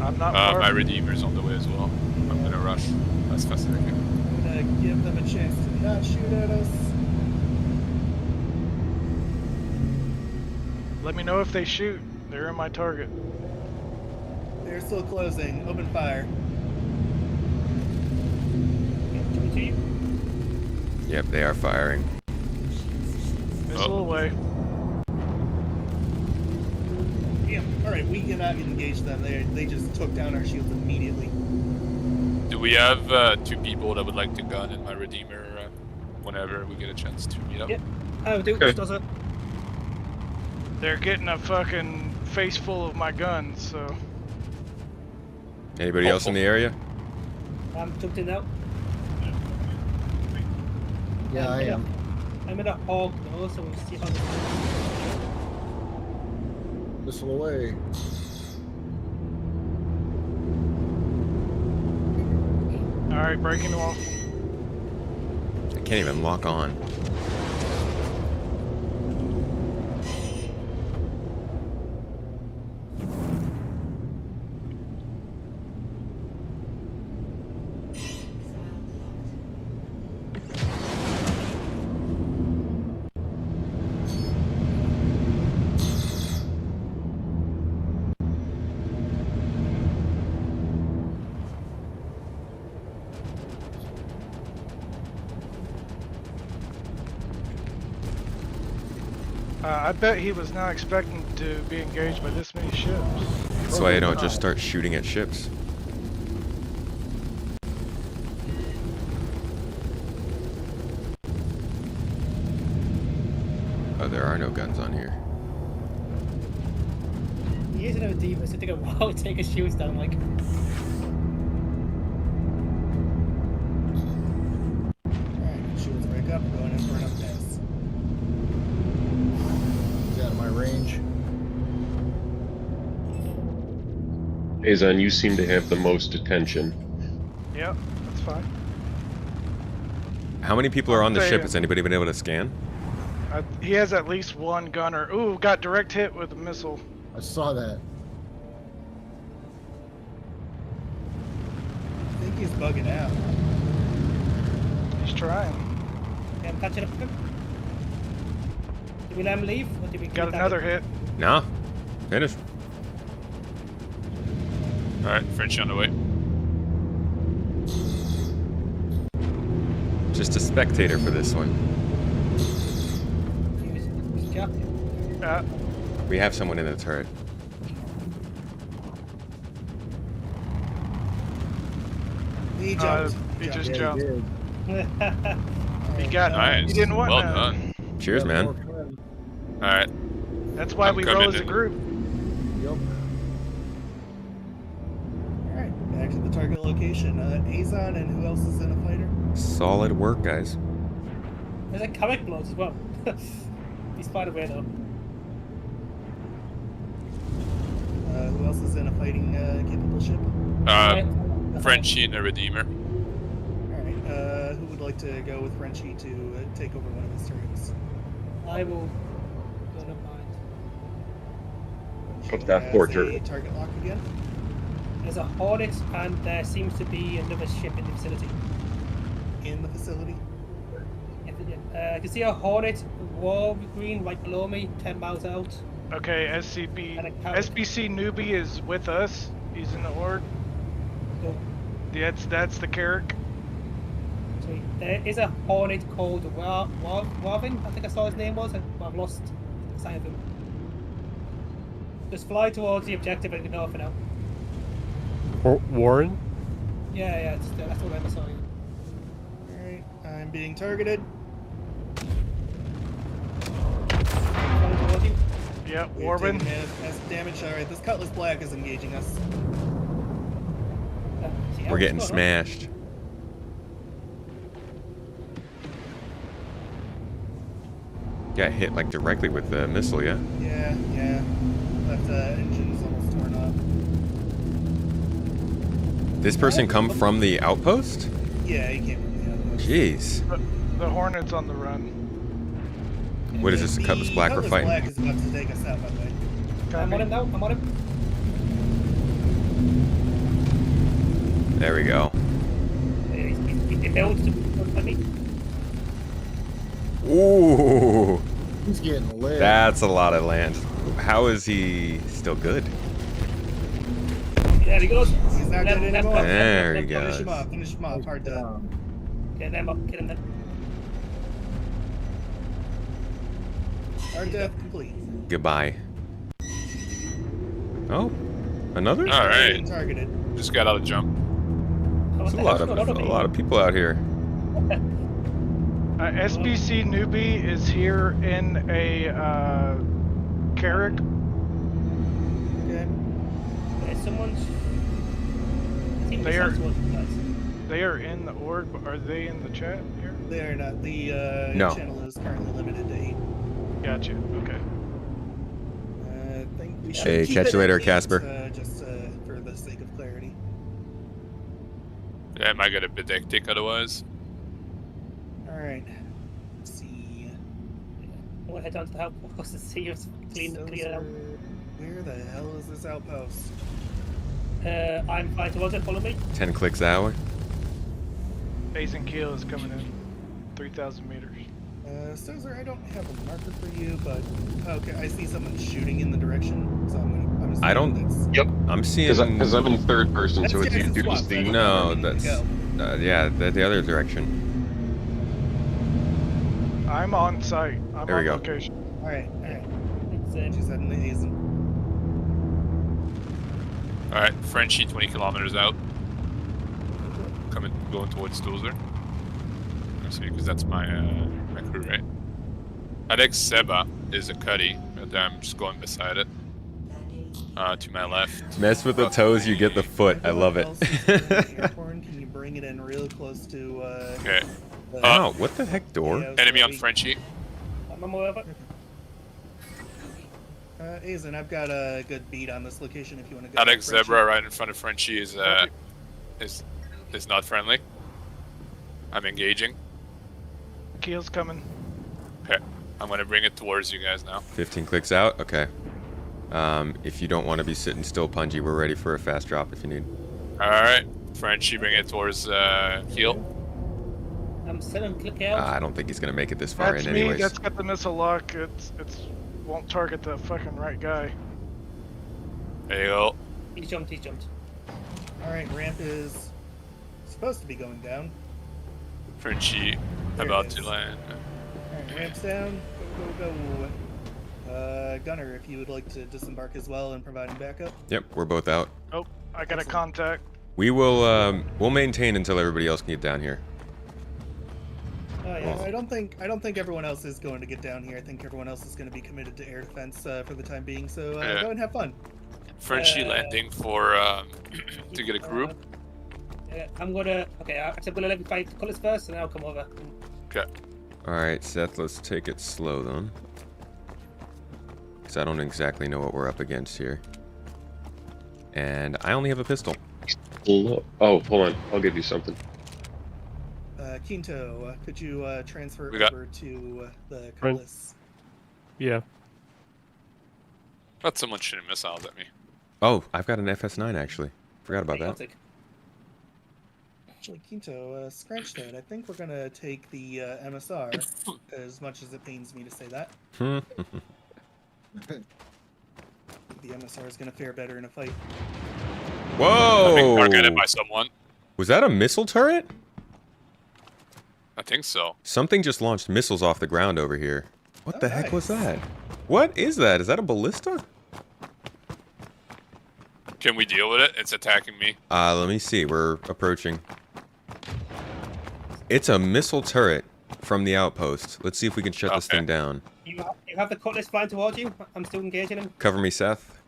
I'm not far. My Redeemer's on the way as well. I'm gonna rush as fast as I can. I'm gonna give them a chance to not shoot at us. Let me know if they shoot. They're in my target. They're still closing. Open fire. Jump to you. Yep, they are firing. Missile away. Yeah. All right, we cannot engage them. They just took down our shields immediately. Do we have 2 people that would like to gun in my Redeemer whenever we get a chance to meet up? Yep. Oh, do Okay. does it? They're getting a fucking face full of my guns, so. Anybody else in the area? I'm jumped in now. Yeah, I am. I'm in a hog though, so we'll see how this goes. Missile away. All right, breaking the wall. I can't even lock on. I bet he was not expecting to be engaged by this many ships. That's why I don't just start shooting at ships. Oh, there are no guns on here. He is in a Redeemer, so it took a while to take his shields down, like. Alright, shields break up. We're going in for another pass. He's out of my range. Azon, you seem to have the most attention. Yep, that's fine. How many people are on the ship? Has anybody been able to scan? He has at least one gunner. Ooh, got direct hit with a missile. I saw that. I think he's bugging out. He's trying. Okay, I'm catching up with him. Did we let him leave? Or did we Got another hit. No. Finish. Alright, French on the way. Just a spectator for this one. We have someone in the turret. He jumped. He just Yeah, jumped. he did. He got Nice. He didn't want well that. done. Cheers, Yeah, man. more for him. Alright. That's why I'm we coming roll as a in. group. Yup. Alright, back to the target location. Azon and who else is in a fighter? Solid work, guys. There's a comic blows as well. He's far away though. Who else is in a fighting capable ship? Frenchie and a Redeemer. Alright, who would like to go with Frenchie to take over one of his turrets? I will go to mine. What's that for, Has a turret? target lock again? There's a Hornet and there seems to be another ship in the vicinity. In the facility? I can see a Hornet war green right below me, 10 miles out. Okay, SBC newbie is with us. He's in the horde. Cool. That's the Carrick. Sweet. There is a Hornet called Warvin, I think I saw his name was, but I've lost sight of him. Just fly towards the objective and ignore for now. Warren? Yeah, that's what I saw. Alright, I'm being targeted. Coming towards you. Yep, We've Warbin. taken massive damage. Alright, this Cutlass Black is engaging us. We're getting smashed. Got hit like directly with the missile, yeah? Yeah. Left engine's almost torn off. This person come from the outpost? Yeah, he came from the outpost. Jeez. The Hornet's on the run. What is this, Cutlass Black we're fighting? Black is about to take us out, by the way. I'm on him now. I'm on him. There we go. He's built to me. Ooh. He's getting lit. That's a lot of land. How is he still good? There he goes. He's not good anymore. There he Finish goes. him off. Hard done. Get him up. Get him there. Hard death complete. Goodbye. Oh, another? All right. Targeted. Just got out of jump. There's a lot of people out here. SBC newbie is here in a Carrick. Okay. Someone's. They are in the org, but are they in the chat here? They are not. The No. channel is currently limited to 8. Gotcha. Okay. I think we should Hey, keep catch it you later, at 8, Casper. Just for the sake of clarity. Yeah, I might get a bit hectic otherwise. Alright. Let's see. I want to head down to the outpost to see if clean it out. Where the hell is this outpost? I'm flying towards it. Follow me. 10 clicks hour. Base and Keel is coming in. 3,000 meters. Stozer, I don't have a marker for you, but okay, I see someone shooting in the direction, so I'm I don't. that's, Yep. I'm seeing. Because I'm in third person, so That's it's Jackson you Swap, see. that's No, where we need to that's. go. Yeah, the other direction. I'm on site. I'm There we on go. location. Alright. She's heading to Hazen. All right, Frenchie, 20 kilometers out. Going towards Stozer. Actually, because that's my my crew, right? Alex Seba is a cuddy, and I'm just going beside it. To my left. Mess with the toes, you get the foot. I love it. Airborne, can you bring it in real close to Okay. Oh, what the heck, door? Enemy on Frenchie. I'm over. Hazen, I've got a good beat on this location if you want to go. Alex Frenchie. Zebra right in front of Frenchie is not friendly. I'm engaging. Keel's coming. Okay. I'm gonna bring it towards you guys now. 15 clicks out. Okay. If you don't want to be sitting still, Punji, we're ready for a fast drop if you need. All right, Frenchie, bring it towards Keel. I'm still click out. I don't think he's gonna make it this far That's in, me. anyways. That's got the missile lock. It's won't target the fucking right guy. There you go. He's jumped. Alright, ramp is supposed to be going down. Frenchie, There it about is. to land. Alright, ramp's down. Go. Gunner, if you would like to disembark as well and provide backup. Yep, we're both out. Oh, I got a contact. We will. We'll maintain until everybody else can get down here. Oh yeah, Oh. I don't think everyone else is going to get down here. I think everyone else is going to be committed to air defense for the time being. So Yeah. go and have fun. Frenchie landing for to get a group. I'm gonna. Okay, I'm gonna let me fight colors first, and then I'll come over. Okay. All right, Seth. Let's take it slow then, because I don't exactly know what we're up against here, and I only have a pistol. Oh, hold on. I'll give you something. Quinto, could you transfer We got- over to the Right. Cutlass? Yeah. Thought someone shooting missiles at me. Oh, I've got an FS9 actually. Forgot about that. Actually, Quinto, scratch that. I think we're gonna take the MSR, as much as it pains me to say that. The MSR is gonna fare better in a fight. Whoa! I'm being targeted by someone. Was that a missile turret? I think so. Something just launched missiles off the ground over here. What the heck was that? What is that? Is that a ballista? Can we deal with it? It's attacking me. Let me see. We're approaching. It's a missile turret from the outpost. Let's see if we can shut this thing down. You have the cutlass flying towards you. I'm still engaging him. Cover me, Seth.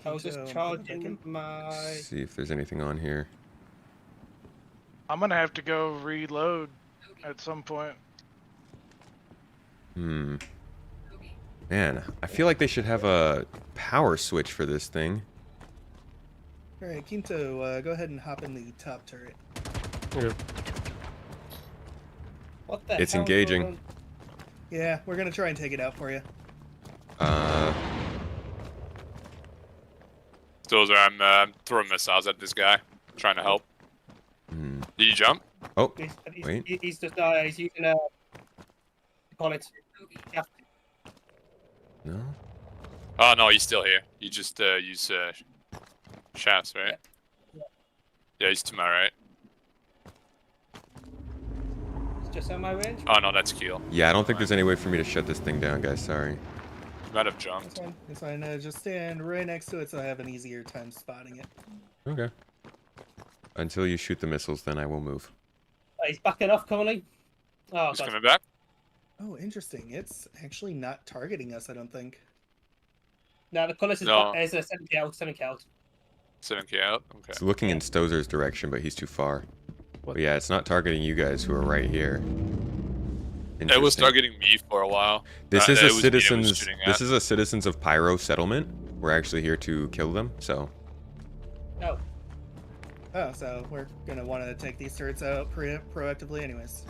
I was just charging my... Let's see if there's anything on here. I'm gonna have to go reload at some point. Man, I feel like they should have a power switch for this thing. Alright, Quinto, go ahead and hop in the top turret. Okay. What the It's hell engaging. Yeah, we're gonna try and take it out for you. Those are, I'm throwing missiles at this guy, trying to help. Did you jump? Oh, wait. He's just he's using a... Call it. Yeah. No? Oh, no, he's still here. You just use shafts, right? Yeah, he's to my right. It's just on my range. Oh, no, that's Keel. Yeah, I don't think there's any way for me to shut this thing down, guys. Sorry. You might have jumped. That's fine. Just stand right next to it so I have an easier time spotting it. Okay. Until you shoot the missiles, then I will move. He's backing off currently. Oh, He's God. coming back? Oh, interesting. It's actually not targeting us, I don't think. No, the cutlass is, No. is 7k out. 7k out. 7k out? Okay. It's looking in Stozer's direction, but he's too far. But yeah, it's not targeting you guys who are right here. It was targeting me for a while. This is it a was me it was citizens. shooting This at. is a Citizens of Pyro settlement. We're actually here to kill them. So Oh. Oh, so we're gonna want to take these turrets out proactively anyways.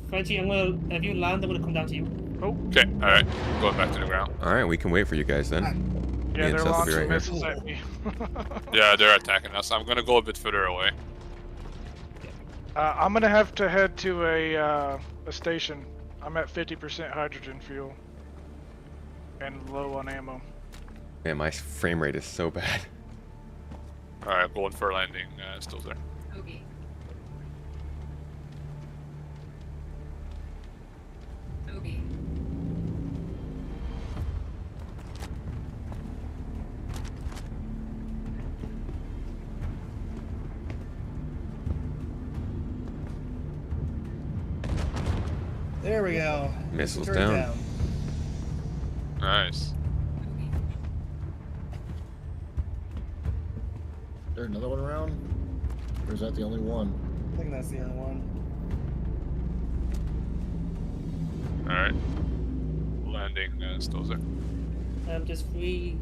Frenchie, if you land, I'm gonna come down to you. Oh. Okay, alright. Going back to the ground. all right, we can wait for you guys then. Me Yeah, and they're Seth will be launching right here. missiles at me. Yeah, they're attacking us. I'm gonna go a bit further away. I'm gonna have to head to a station. I'm at 50% hydrogen fuel and low on ammo. Man, my frame rate is so bad. Alright, I'm going for a landing. Still there. Okay. Okay. There we go. Missiles Turret down. Nice. Is there another one around? Or is that the only one? I think that's the other one. Alright. Landing, still there. Just 3,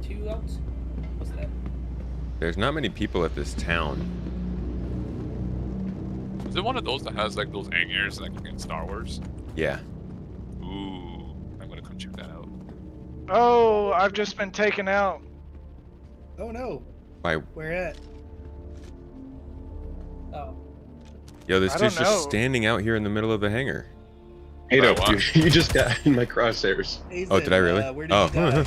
2 out. What's that? There's not many people at this town. Is it one of those that has like those hangars like in Star Wars? Yeah. Ooh, I'm gonna come check that out. Oh, I've just been taken out. Oh no. By Where at? Oh. yo, this I dude's don't just know. standing out here in the middle of the hangar. Hey, no, wow. you just got in my crosshairs. Oh, did I really? Where did you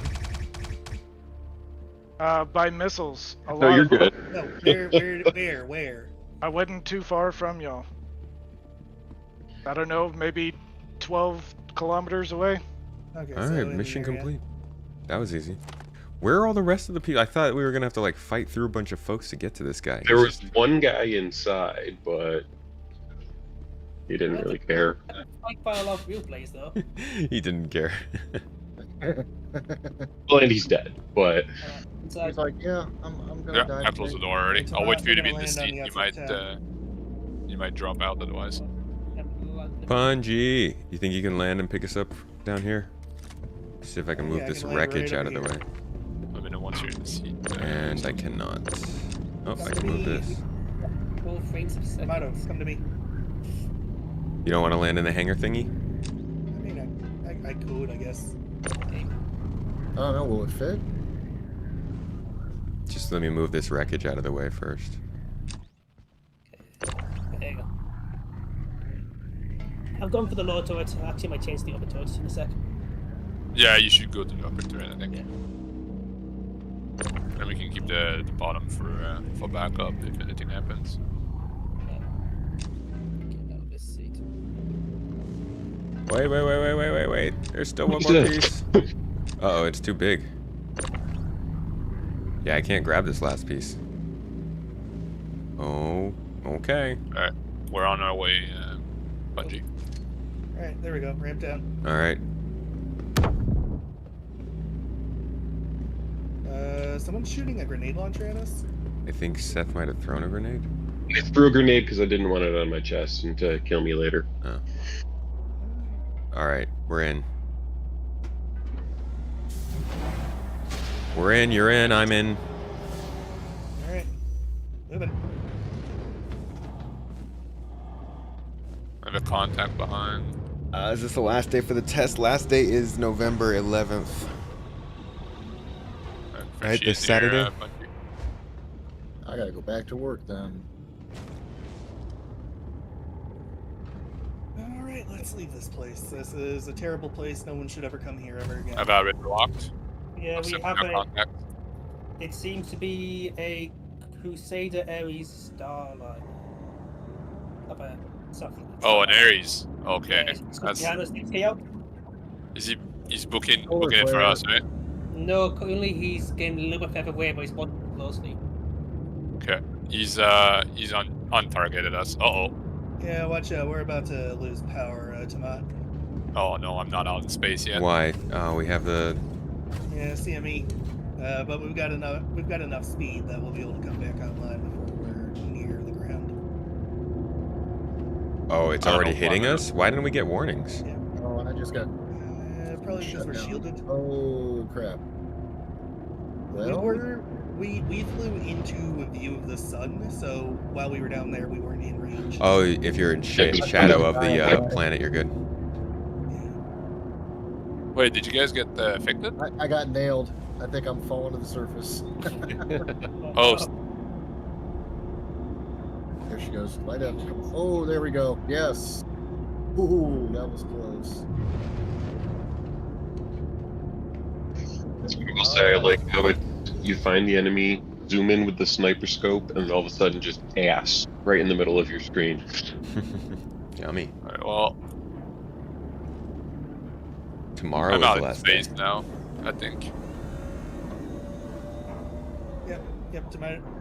die? By missiles. A No, lot you're of them. good. No, where? I wasn't too far from y'all. I don't know, maybe 12 kilometers away. Okay, All so right, in the mission area. complete. That was easy. Where are all the rest of the people? I thought we were gonna have to like fight through a bunch of folks to get to this guy. There was one guy inside, but he didn't really care. Like by a lot of real plays though. He didn't care. Well, and he's dead, but He's like, yeah, I'm gonna Yeah, die. I closed the door already. It's I'll wait for you to gonna be in the land on seat. the You outside might drop out otherwise. Punji, you think you can land and pick us up down here? See if I can move Yeah, I this can land wreckage right out of the over way. Let me know once you're in the seat. And I cannot. Oh, I can move this. All frames of second. Mato, come to me. You don't want to land in the hangar thingy? I mean, I could, I guess. I don't know, will it fit? Just let me move this wreckage out of the way first. There you go. I've gone for the lower turret. I actually might change the upper turret in a sec. Yeah, you should go to the upper turret, I think. And we can keep the bottom for backup if anything happens. Wait. There's still one more piece. Uh-oh, it's too big. Yeah, I can't grab this last piece. Oh, okay. Alright, we're on our way, Bungie. Alright, there we go. Ramp down. All right. Someone's shooting a grenade launcher at us? I think Seth might have thrown a grenade. I threw a grenade because I didn't want it on my chest and to kill me later. Oh. All right, we're in. We're in, you're in, I'm in. Alright. Moving. I have a contact behind. Is this the last day for the test? Last day is November 11th. Right, this Saturday? I gotta go back to work then. Alright, let's leave this place. This is a terrible place. No one should ever come here ever again. I've already walked. Yeah, we Except have for a. contact. It seems to be a Crusader Ares Starlight. About something. Oh, an Ares. Okay. Yeah, let's stay out. He's booking it for us, right? No, currently he's getting a little bit further away, but he's watching closely. Okay. He's untargeted us. Uh-oh. Yeah, watch out. We're about to lose power, Tomat. Oh no, I'm not out in space yet. Why? We have the... Yeah, CME. But we've got enough speed that we'll be able to come back online before we're near the ground. Oh, it's already hitting us? Why didn't we get warnings? Yeah. Oh, and I just got... Probably because we're shielded. Oh, crap. Well... We flew into a view of the sun, so while we were down there, we weren't in range. Oh, if you're in shadow of the planet, you're good. Wait, did you guys get affected? I got nailed. I think I'm falling to the surface. Oh. There she goes. Light up. Oh, there we go. Yes. Ooh, that was close. I will say I like how you find the enemy, zoom in with the sniper scope, and then all of a sudden just ass right in the middle of your screen. Yummy. Alright, well, tomorrow I'm is out the in last space day. now, I think. Yep.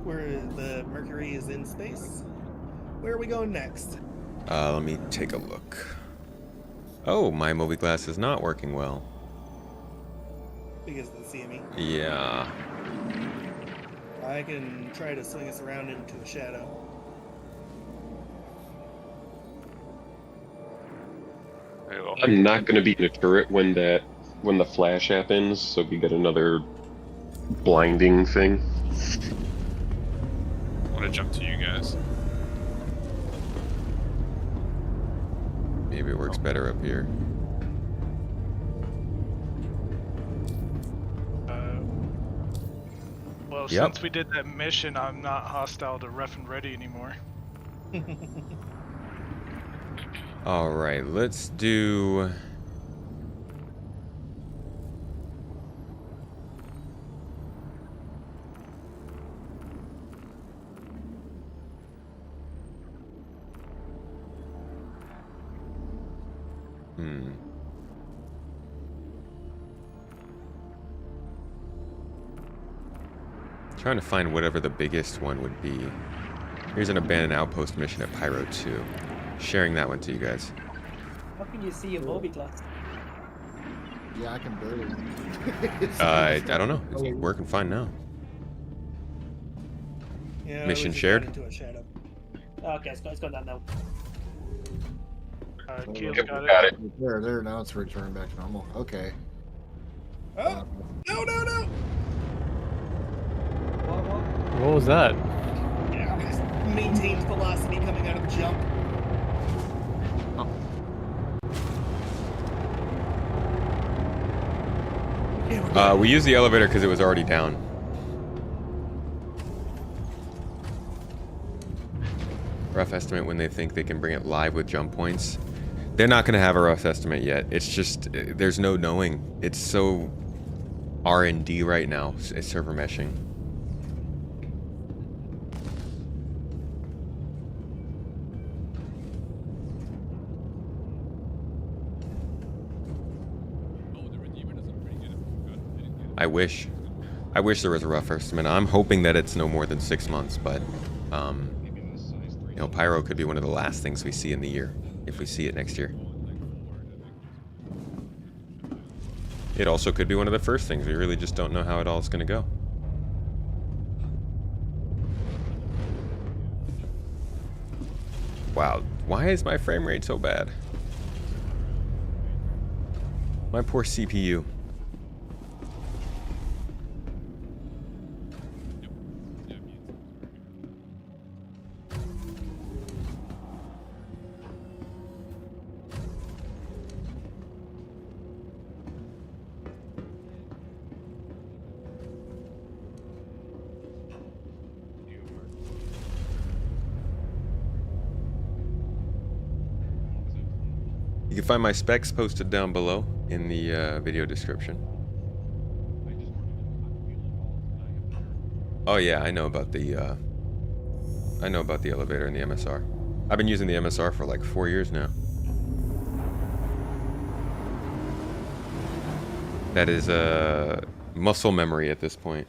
Where the Mercury is in space. Where are we going next? Let me take a look. Oh, my movie glass is not working well. Because of the CME. Yeah. I can try to swing us around into a shadow. I'm not going to be in a turret when the flash happens, so we get another blinding thing. I want to jump to you guys. Maybe it works better up here. Well, Yep. since we did that mission, I'm not hostile to Ref and Ready anymore. All right, let's do... Trying to find whatever the biggest one would be. Here's an abandoned outpost mission at Pyro 2. Sharing that one to you guys. How can you see your Moby glass? Yeah, I can barely. I don't know. It's working fine now. Yeah, Mission we just shared? got into a shadow. Okay, it's gone down now. Keel's Yep, got it. There, now it's returned back to normal. Okay. Oh! No! What was that? Yeah, maintained velocity coming out of the jump. We used the elevator because it was already down. Rough estimate when they think they can bring it live with jump points. They're not going to have a rough estimate yet. It's just, there's no knowing. It's so R&D right now. It's server meshing. I wish. I wish there was a rough estimate. I'm hoping that it's no more than 6 months, but you know, Pyro could be one of the last things we see in the year, if we see it next year. It also could be one of the first things. We really just don't know how it all is going to go. Wow, why is my frame rate so bad? My poor CPU. You can find my specs posted down below in the video description. Oh yeah, I know about the elevator and the MSR. I've been using the MSR for like 4 years now. That is muscle memory at this point.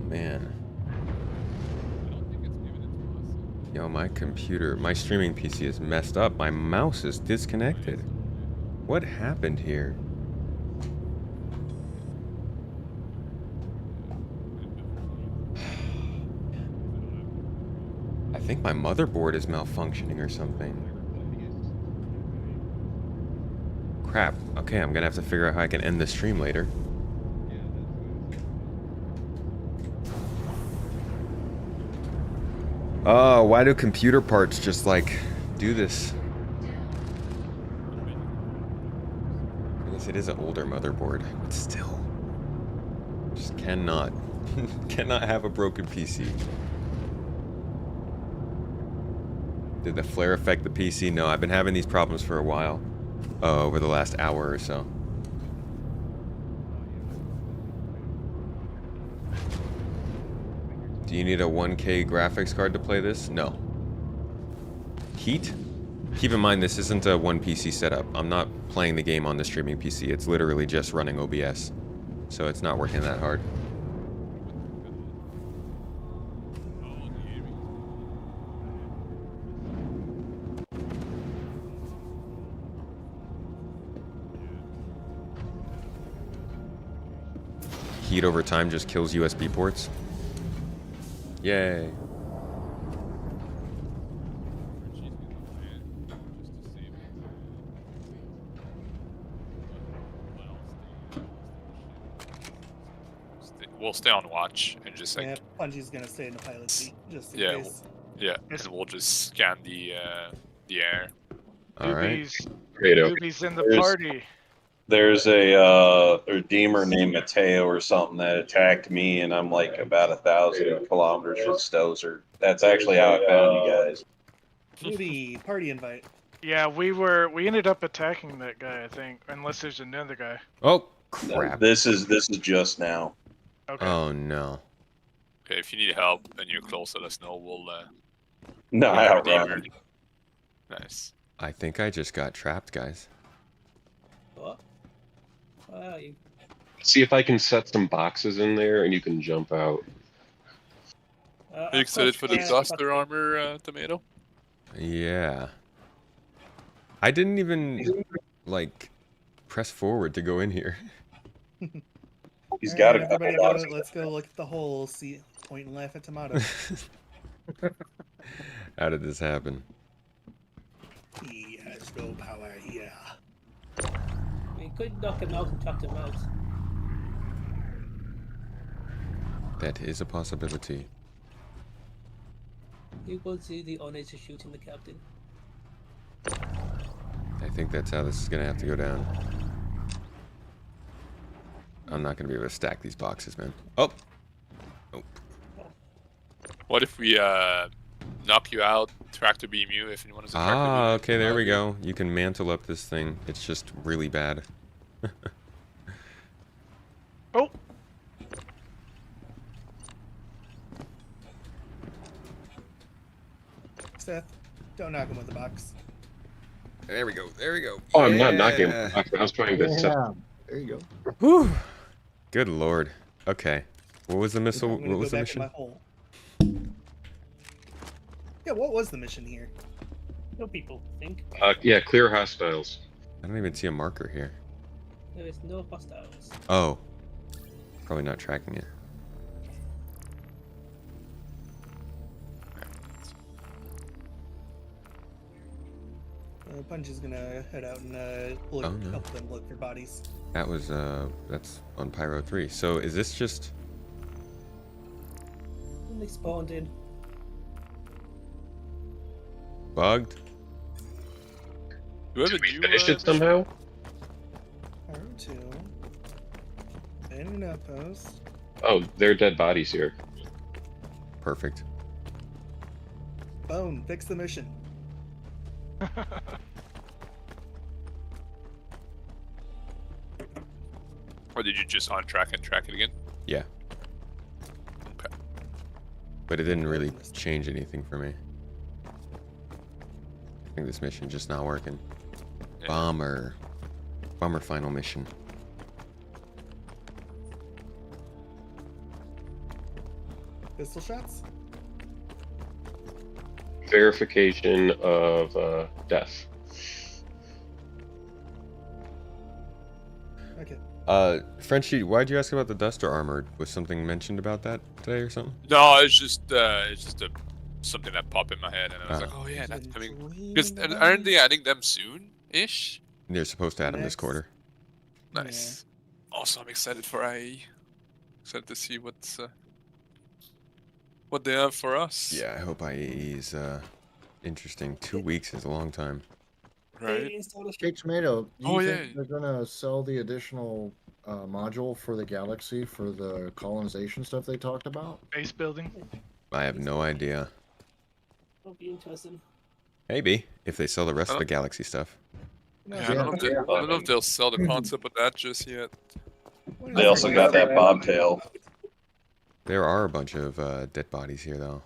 Man. Yo, my computer, my streaming PC is messed up. My mouse is disconnected. What happened here? I think my motherboard is malfunctioning or something. Crap. Okay, I'm gonna have to figure out how I can end the stream later. Oh, why do computer parts just like do this? I guess it is an older motherboard, but still. Just cannot have a broken PC. Did the flare affect the PC? No, I've been having these problems for a while. Over the last hour or so. Do you need a 1K graphics card to play this? No. Heat? Keep in mind this isn't a one PC setup. I'm not playing the game on the streaming PC. It's literally just running OBS. So it's not working that hard. Heat over time just kills USB ports. Yay. We'll stay on watch and just like. Yeah, Bungie's gonna stay in the pilot seat just in yeah, case. And we'll just scan the air. All right. Doobie's in the party. There's a redeemer named Mateo or something that attacked me, and I'm like about 1,000 kilometers from Stozer. That's actually how I found you guys. Doobie, party invite. Yeah, we ended up attacking that guy, I think, unless there's another guy. Oh crap! This is just now. Okay. Oh no. Okay, if you need help and you're close, let us know. We'll. No, I outrun. Nice. I think I just got trapped, guys. What? You... See if I can set some boxes in there and you can jump out. Are you excited for the cluster armor, Tomato? Yeah. I didn't even like press forward to go in here. He's got a everybody couple go, boxes. let's go look at the hole, see, point and laugh at Tomato. How did this happen? He has no power here. We could knock him out and chuck him out. That is a possibility. You go to the honor to shooting the captain. I think that's how this is gonna have to go down. I'm not gonna be able to stack these boxes, man. Oh! Nope. What if we knock you out, tractor beam you if you want to tractor beam? Ah, okay, there we go. You can mantle up this thing. It's just really bad. Oh! Seth, don't knock him with the box. There we go. There we go. Oh, I'm not knocking him. I was trying to set. There you go. Whew. Good lord. Okay. What was the missile? I'm gonna What was go the back in mission? my hole. Yeah, what was the mission here? No people think. Yeah, clear hostiles. I don't even see a marker here. There is no hostiles. Oh. Probably not tracking it. Punch is gonna head out and help them look for bodies. That was that's on Pyro 3. So is this just When they spawned in. bugged? Did we finish it somehow? Pyro 2. And an outpost. Oh, there are dead bodies here. Perfect. Bone, fix the mission. Or did you just untrack and track it again? Yeah. Okay. But it didn't really change anything for me. I think this mission's just not working. Yeah. Bomber. Bomber final mission. Pistol shots? Verification of death. Okay. Frenchie, why'd you ask about the Duster armor? Was something mentioned about that today or something? No, it's just something that popped in my head, and I was like, oh yeah, that's coming. Because aren't they adding them soon-ish? They're supposed to add them this quarter. Nice. Also, I'm excited for IE. Excited to see what they have for us. Yeah, I hope IE is interesting. 2 weeks is a long time. Right. Hey, Tomato, do you Oh, think yeah. they're gonna sell the additional module for the galaxy for the colonization stuff they talked about? Base building. I have no idea. That'll be interesting. Maybe, if they sell the rest of the galaxy stuff. Yeah, I don't know if they'll sell the concept of that just yet. They also got that bobtail. There are a bunch of dead bodies here, though.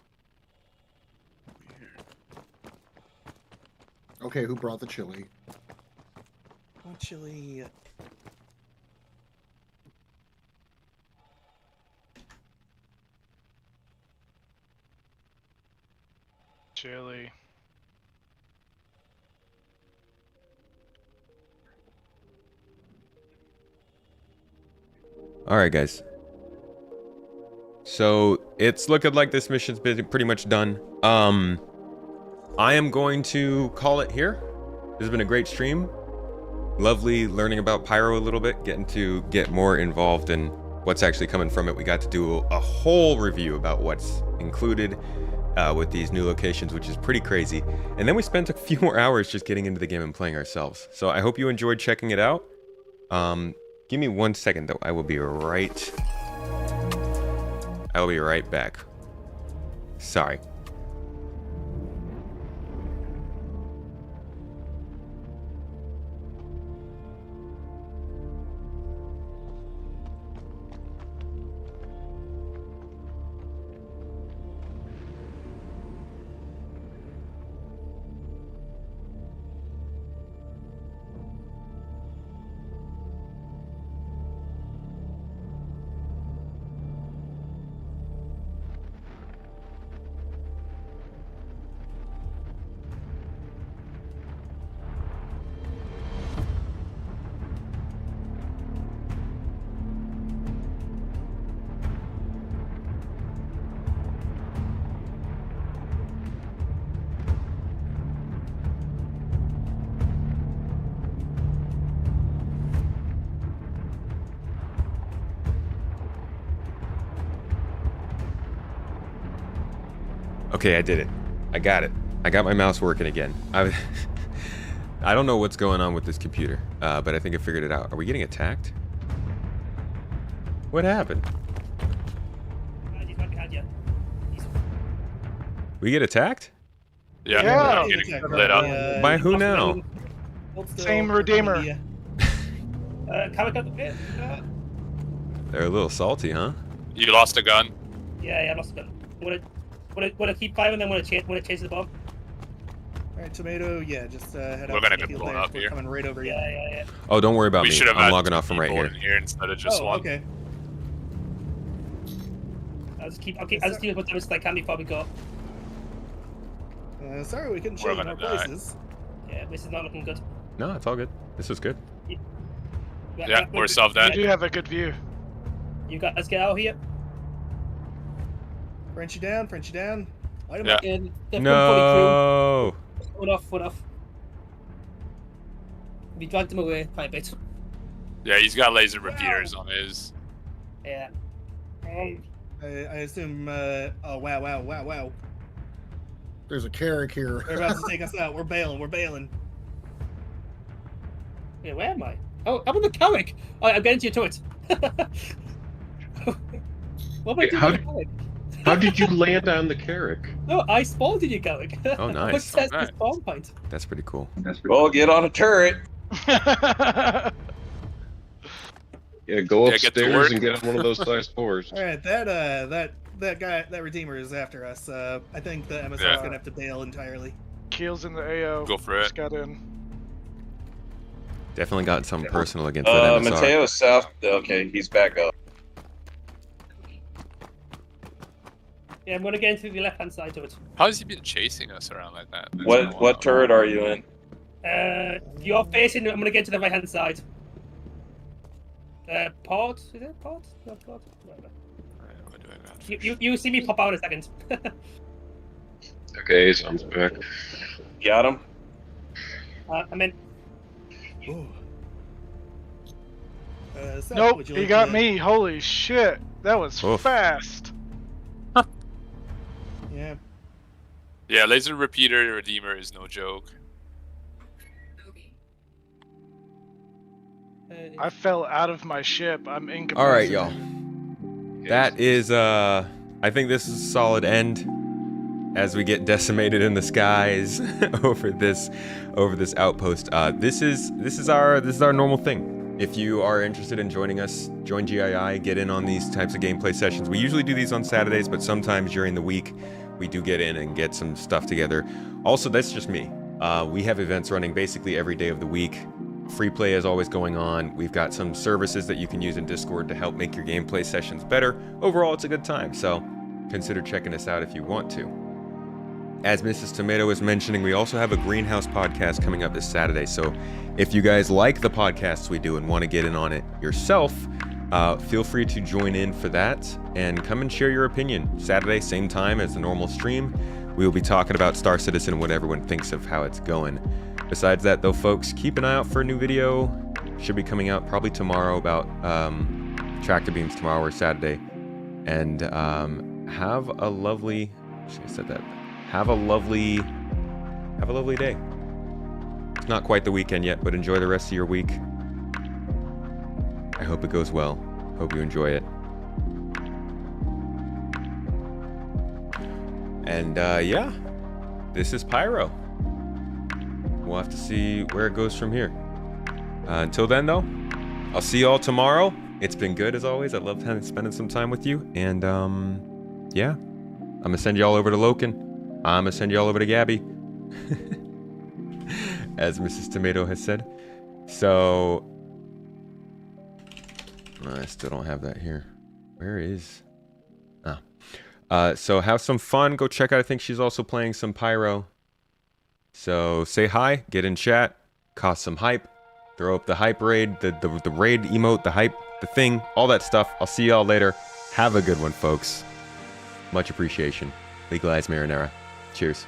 Okay, who brought the chili? Oh, chili. Chili. All right, guys. So it's looking like this mission's been pretty much done. I am going to call it here. This has been a great stream. Lovely learning about Pyro a little bit, getting to get more involved in what's actually coming from it. We got to do a whole review about what's included with these new locations, which is pretty crazy. And then we spent a few more hours just getting into the game and playing ourselves. So I hope you enjoyed checking it out. Give me 1 second though. I will be right back. Sorry. Okay, I did it. I got it. I got my mouse working again. I don't know what's going on with this computer, but I think I figured it out. Are we getting attacked? What happened? We get attacked? Yeah. I'm getting lit up. By who now? Same Redeemer. They're a little salty, huh? You lost a gun. Yeah, I lost a gun. Want to keep firing, then want to chase the bomb? All right, Tomato. Yeah, just head We're out gonna to the get field blown there. up We're here. coming right over. Yeah. Oh, don't worry about We me. should have I'm had logging off from right people here. in here instead of just one. Okay. I'll just do as much damage as I can before we go. Sorry, we couldn't We're change gonna our die. places. Yeah, this is not looking good. No, it's all good. This is good. Yeah, we're self-dead. You do have a good view. You guys get out here. Frenchy down. Light 'em Yeah. up. No. Foot off. We dragged him away quite a bit. Yeah, he's got laser repeaters on his. Yeah. I assume. Oh wow. There's a Carrick here. They're about to take us out. We're bailing. Yeah, where am I? Oh, I'm on the Carrick. Oh, I'm getting to your turret. What am I doing on the Carrick? How did you land on the Carrick? No, I spawned in your Carrick. Oh, nice. What says Nice. the spawn point? That's pretty cool. Well, get on a turret. Yeah, go Yeah, get to upstairs work. and get on one of those size 4s. All right, that guy, that Redeemer is after us. I think the MSR is Yeah. gonna have to bail entirely. Keel's in the AO. Go for it. Just got in. Definitely got something personal against that MSR. Mateo is south. Okay, he's back up. Yeah, I'm gonna get into the left-hand side of it. How has he been chasing us around like that? That's What turret are you in? You're facing. I'm gonna get to the right-hand side. Port? Is it port? No, port. Whatever. You see me pop out in a second. Okay, so I'm back. Got him. I'm in. Seth, Nope, would you he like got to- me. Holy shit. That was Oof. fast. Yeah. Yeah, laser repeater redeemer is no joke. I fell out of my ship. I'm incapacitated. All right, y'all. That is, I think this is a solid end as we get decimated in the skies over this outpost. This is our normal thing. If you are interested in joining us, join GII, get in on these types of gameplay sessions. We usually do these on Saturdays, but sometimes during the week we do get in and get some stuff together. Also, that's just me. We have events running basically every day of the week. Free play is always going on. We've got some services that you can use in Discord to help make your gameplay sessions better. Overall, it's a good time, so consider checking us out if you want to. As Mrs. Tomato was mentioning, we also have a Greenhouse podcast coming up this Saturday, so if you guys like the podcasts we do and want to get in on it yourself, feel free to join in for that and come and share your opinion. Saturday, same time as the normal stream. We will be talking about Star Citizen and what everyone thinks of how it's going. Besides that, though, folks, keep an eye out for a new video. Should be coming out probably tomorrow about tractor beams tomorrow or Saturday. And have a lovely... Should I said that? Have a lovely day. It's not quite the weekend yet, but enjoy the rest of your week. I hope it goes well. Hope you enjoy it. And yeah, this is Pyro. We'll have to see where it goes from here. Until then, though, I'll see you all tomorrow. It's been good as always. I love spending some time with you. And yeah, I'm gonna send y'all over to Loken. I'm gonna send y'all over to Gabby, as Mrs. Tomato has said. So I still don't have that here. Where is? So have some fun. Go check out. I think she's also playing some Pyro. So say hi, get in chat, cause some hype, throw up the hype raid, the raid emote, the hype, the thing, all that stuff. I'll see y'all later. Have a good one, folks. Much appreciation. Legalize marinara. Cheers.